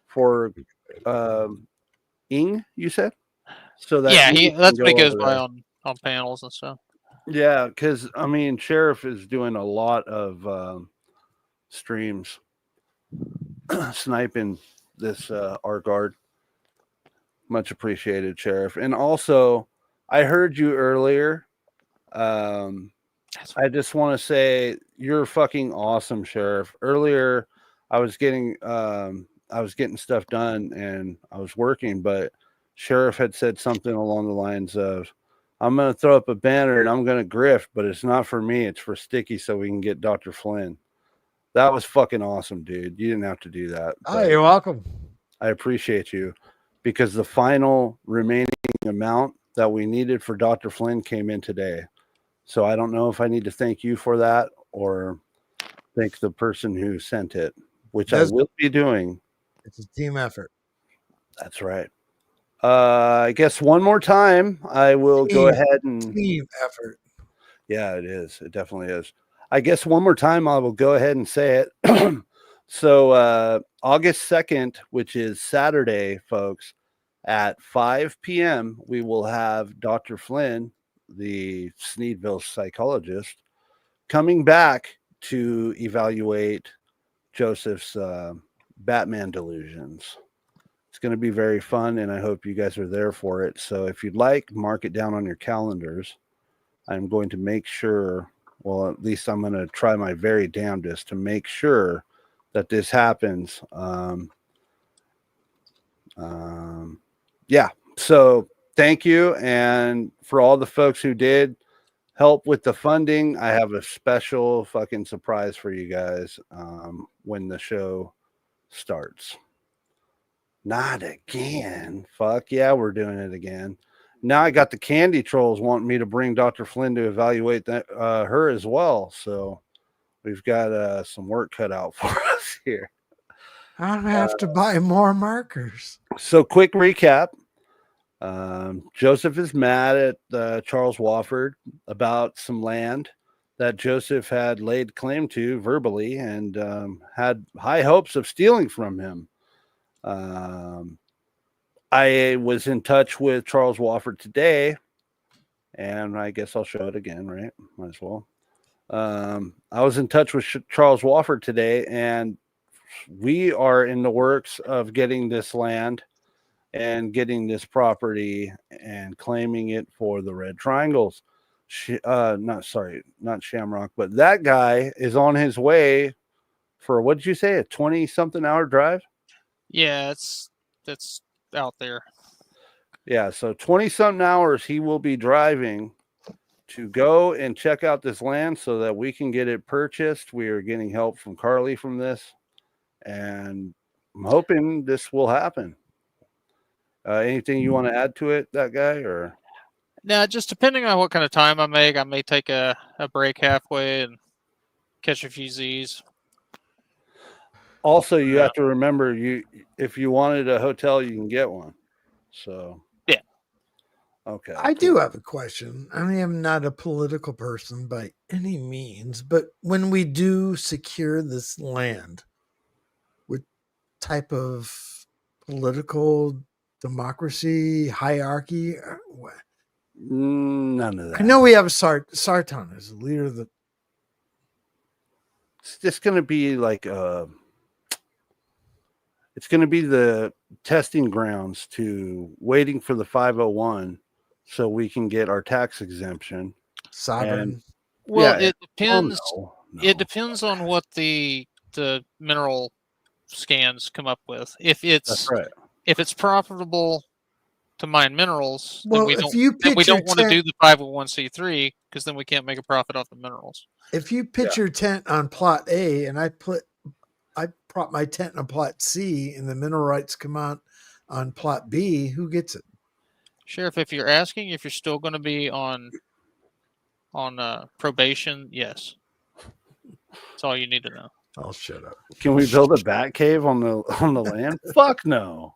For Ing, you said? So that that's what he goes by on panels and stuff. Yeah, because I mean, Sheriff is doing a lot of streams sniping this our guard. Much appreciated, Sheriff. And also, I heard you earlier. I just want to say you're fucking awesome, Sheriff. Earlier, I was getting I was getting stuff done and I was working, but Sheriff had said something along the lines of, I'm going to throw up a banner and I'm going to grift, but it's not for me. It's for Sticky so we can get Dr. Flynn. That was fucking awesome, dude. You didn't have to do that. Oh, you're welcome. I appreciate you, because the final remaining amount that we needed for Dr. Flynn came in today. So I don't know if I need to thank you for that or thank the person who sent it, which I will be doing. It's a team effort. That's right. I guess one more time, I will go ahead and team effort. Yeah, it is. It definitely is. I guess one more time, I will go ahead and say it. So August 2nd, which is Saturday, folks, at 5 p.m., we will have Dr. Flynn, the Sneedville psychologist, coming back to evaluate Joseph's Batman delusions. It's going to be very fun, and I hope you guys are there for it. So if you'd like, mark it down on your calendars. I'm going to make sure, well, at least I'm going to try my very damnedest to make sure that this happens. Yeah. So thank you. And for all the folks who did help with the funding, I have a special fucking surprise for you guys when the show starts. Not again. Fuck yeah, we're doing it again. Now I got the Candy Trolls wanting me to bring Dr. Flynn to evaluate that, her as well. So we've got some work cut out for us here. I'll have to buy more markers. So quick recap. Joseph is mad at Charles Wofford about some land that Joseph had laid claim to verbally and had high hopes of stealing from him. I was in touch with Charles Wofford today, and I guess I'll show it again, right? Might as well. I was in touch with Charles Wofford today, and we are in the works of getting this land and getting this property and claiming it for the Red Triangles. Not Shamrock, but that guy is on his way for, what did you say, a 20-something hour drive? Yeah, that's out there. Yeah, so 20-something hours he will be driving to go and check out this land so that we can get it purchased. We are getting help from Carly from this, and I'm hoping this will happen. Anything you want to add to it, that guy, or? Now, just depending on what kind of time I make, I may take a break halfway and catch a few Z's. Also, you have to remember, if you wanted a hotel, you can get one. So yeah. Okay. I do have a question. I mean, I'm not a political person by any means, but when we do secure this land, what type of political democracy hierarchy? None of that. I know we have Sartan as the leader of the. It's just going to be like it's going to be the testing grounds to waiting for the 501 so we can get our tax exemption. Sovereign. Well, it depends. No. It depends on what the mineral scans come up with. If it's if it's profitable to mine minerals, well, then we don't want to do the 501c3 because then we can't make a profit off the minerals. If you pitch your tent on plot A and I prop my tent on plot C and the mineral rights come out on plot B, who gets it? Sheriff, if you're asking if you're still going to be on probation, yes. That's all you need to know. I'll shut up. Can we build a bat cave on the land? Fuck no.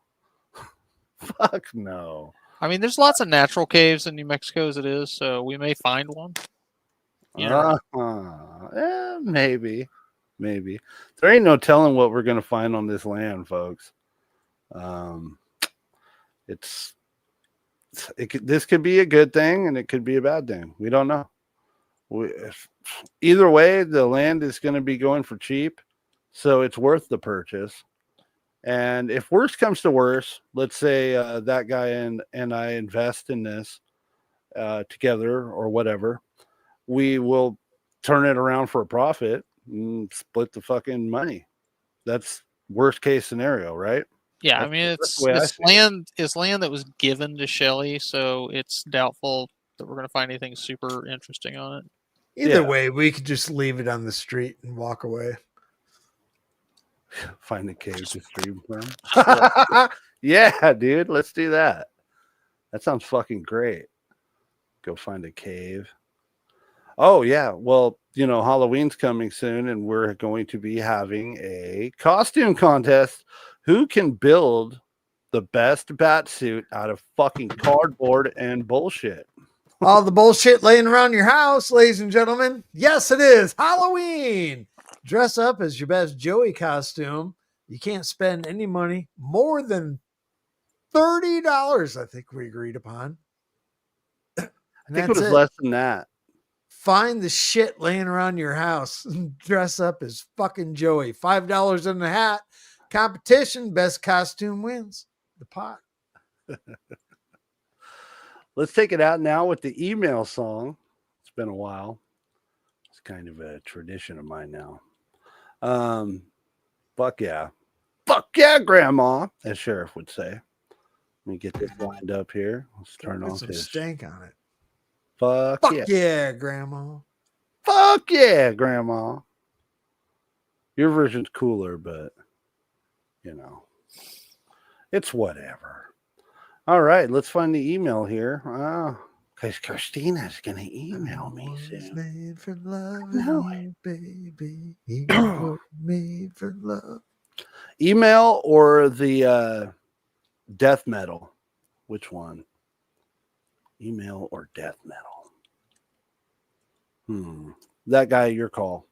Fuck no. I mean, there's lots of natural caves in New Mexico as it is, so we may find one. Maybe. There ain't no telling what we're gonna find on this land, folks. This could be a good thing and it could be a bad thing. We don't know. Either way, the land is going to be going for cheap, so it's worth the purchase. And if worse comes to worse, let's say that guy and I invest in this together or whatever, we will turn it around for a profit and split the fucking money. That's worst case scenario, right? Yeah, I mean it's land that was given to Shelley, so it's doubtful that we're going to find anything super interesting on it. Either way, we could just leave it on the street and walk away. Find a cave to stream from. Yeah, dude, let's do that. That sounds fucking great. Go find a cave. Oh yeah, well, Halloween's coming soon, and we're going to be having a costume contest. Who can build the best bat suit out of fucking cardboard and bullshit? All the bullshit laying around your house, ladies and gentlemen. Yes, it is Halloween. Dress up as your best Joey costume. You can't spend any money more than $30, I think we agreed upon. I think it was less than that. Find the shit laying around your house and dress up as fucking Joey. $5 in the hat. Competition, best costume wins the pot. Let's take it out now with the email song. It's been a while. It's kind of a tradition of mine now. Fuck yeah. Fuck yeah, Grandma, as Sheriff would say. Let me get this lined up here. Let's turn on some his stank on it. Fuck yeah, Grandma. Fuck yeah, Grandma. Your version's cooler, but it's whatever. All right, let's find the email here. Because Christina's gonna email me soon. Made for love, baby. He was made for love. Email or the death metal? Which one? Email or death metal? That guy, your call.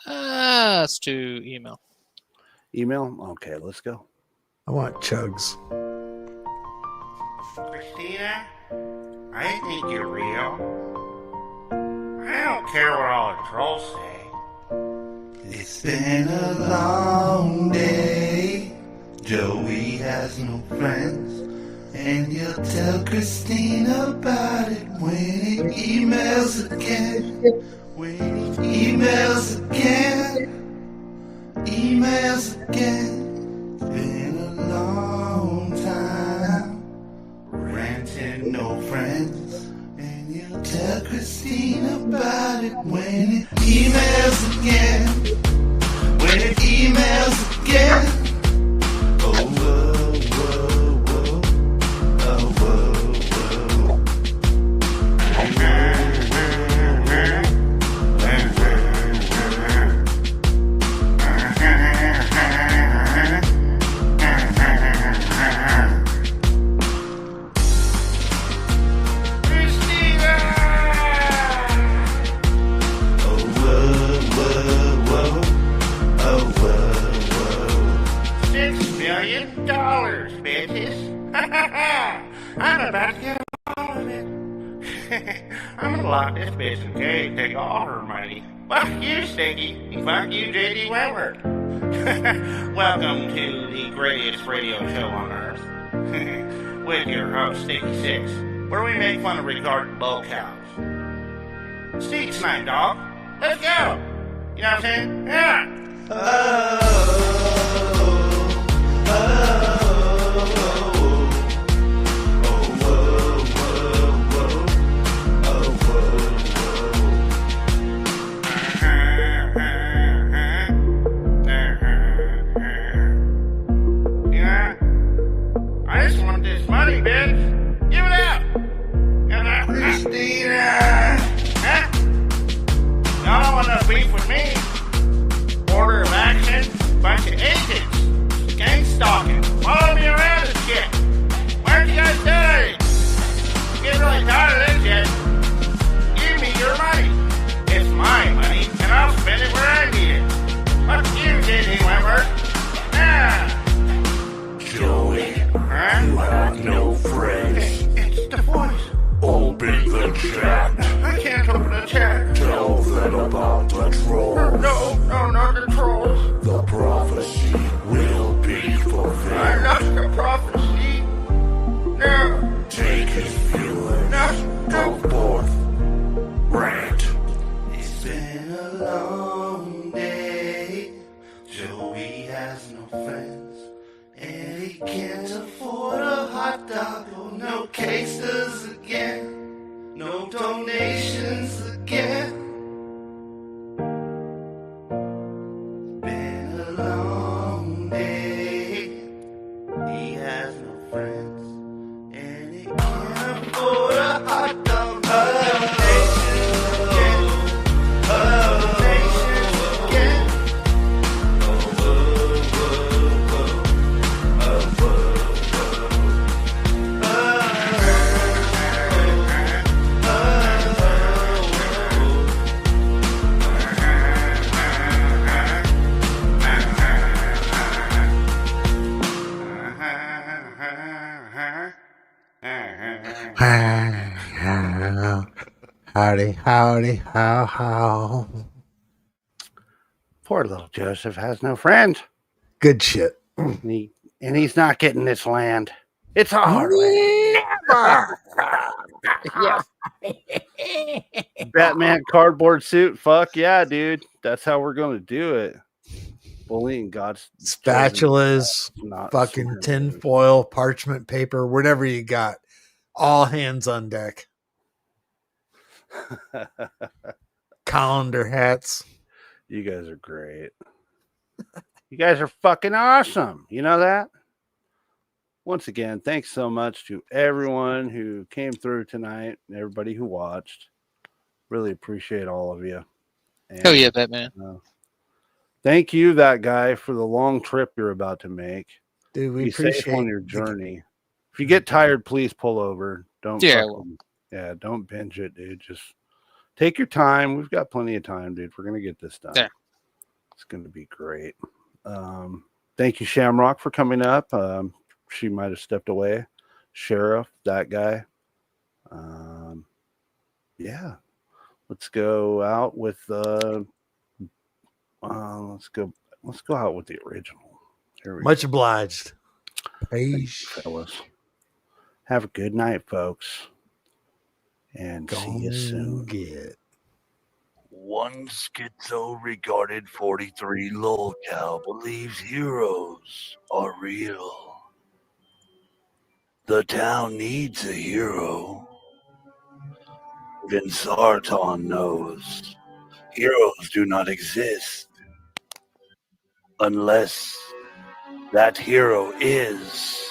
Let's do email. Email? Okay, let's go. I want chugs. Christina, I think you're real. I don't care what all the trolls say. It's been a long day. Joey has no friends. And you'll tell Christina about it when he emails again. When he emails again. Emails again. It's been a long time. Ranting no friends. And you'll tell Christina about it when it emails again. When it emails again. Oh, whoa, whoa, whoa. Oh, whoa, whoa. I'm about to get all of it. I'm gonna lock this bitch in cage, take all her money. Fuck you, Stinky, and fuck you, J.D. Wentworth. Welcome to the greatest radio show on earth. With your host, Sticky Six, where we make fun of retarded bull cows. Seat tonight, dog. Let's go. You know what I'm saying? Yeah. I just want this money, bitch. Give it up. Christina. Huh? Y'all don't want no beef with me. Order of action. Bunch of agents. Gang stalking. Follow me around and shit. Why aren't you guys studying? Get really tired of this shit. Give me your money. It's my money, and I'll spend it where I need it. Fuck you, J.D. Wentworth. Yeah. Joey, you have no friends. It's the voice. Open the chat. I can't open the chat. Tell them about the trolls. No, not the trolls. The prophecy will be fulfilled. I'm not the prophecy. No. Take his viewers. No. Go forth. Rant. It's been a long day. Joey can't afford a hot dog. Oh, no cases again. No donations again. Been a long day. He has no friends. And he can't afford a hot dog. Donations again. Donations again. Howdy, howdy, how. Poor little Joseph has no friends. Good shit. And he's not getting this land. It's our land. Never. Yes. Batman cardboard suit. Fuck yeah, dude. That's how we're going to do it. Bullying God's Spatulas, not fucking tin foil, parchment paper, whatever you got. All hands on deck. Colander hats. You guys are great. You guys are fucking awesome. You know that? Once again, thanks so much to everyone who came through tonight and everybody who watched. Really appreciate all of you. And, Hell yeah, Batman. Thank you, that guy, for the long trip you're about to make. Dude, we Be appreciate safe on your journey. If you get tired, please pull over. Don't don't binge it, dude. Just take your time. We've got plenty of time, dude. We're gonna get this done. Yeah. It's gonna be great. Thank you, Shamrock, for coming up. She might have stepped away. Sheriff, that guy. Yeah. Let's go out with let's go out with the original. Much obliged. Peace, fellas. Have a good night, folks. And see you soon. One schizo-regarded 43 lolcow believes heroes are real. The town needs a hero. Even Sarton knows heroes do not exist unless that hero is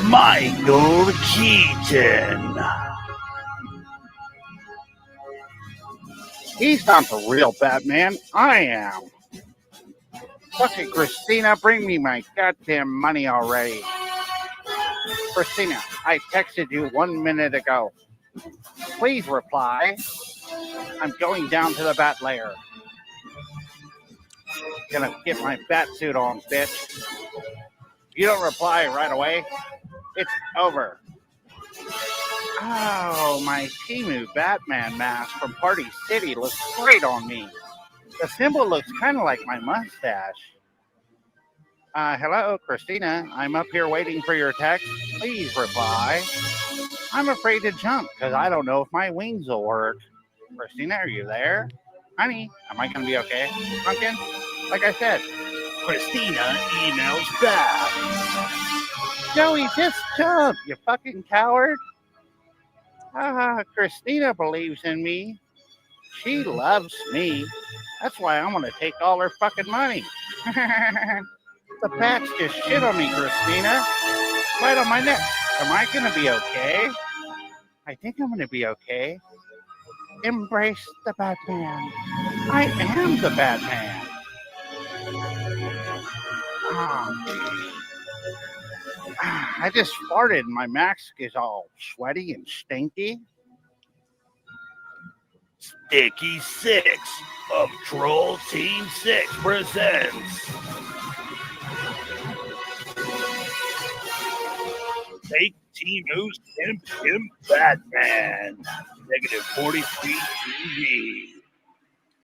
Michael Keaton. He's not the real Batman. I am. Fucking Christina, bring me my goddamn money already. Christina, I texted you 1 minute ago. Please reply. I'm going down to the bat lair. Gonna get my bat suit on, bitch. If you don't reply right away, it's over. Oh, my Timu Batman mask from Party City looks great on me. The symbol looks kind of like my mustache. Hello, Christina. I'm up here waiting for your text. Please reply. I'm afraid to jump because I don't know if my wings will work. Christina, are you there? Honey, am I going to be okay? Pumpkin? Like I said, Christina emails back. Joey, just jump, you fucking coward. Christina believes in me. She loves me. That's why I'm going to take all her fucking money. The bats just shit on me, Christina. Right on my neck. Am I going to be okay? I think I'm going to be okay. Embrace the Batman. I am the Batman. I just farted. My mask is all sweaty and stinky. Sticky 6 of Troll Team 6 presents Take Timu's Imp Batman. -43 TV.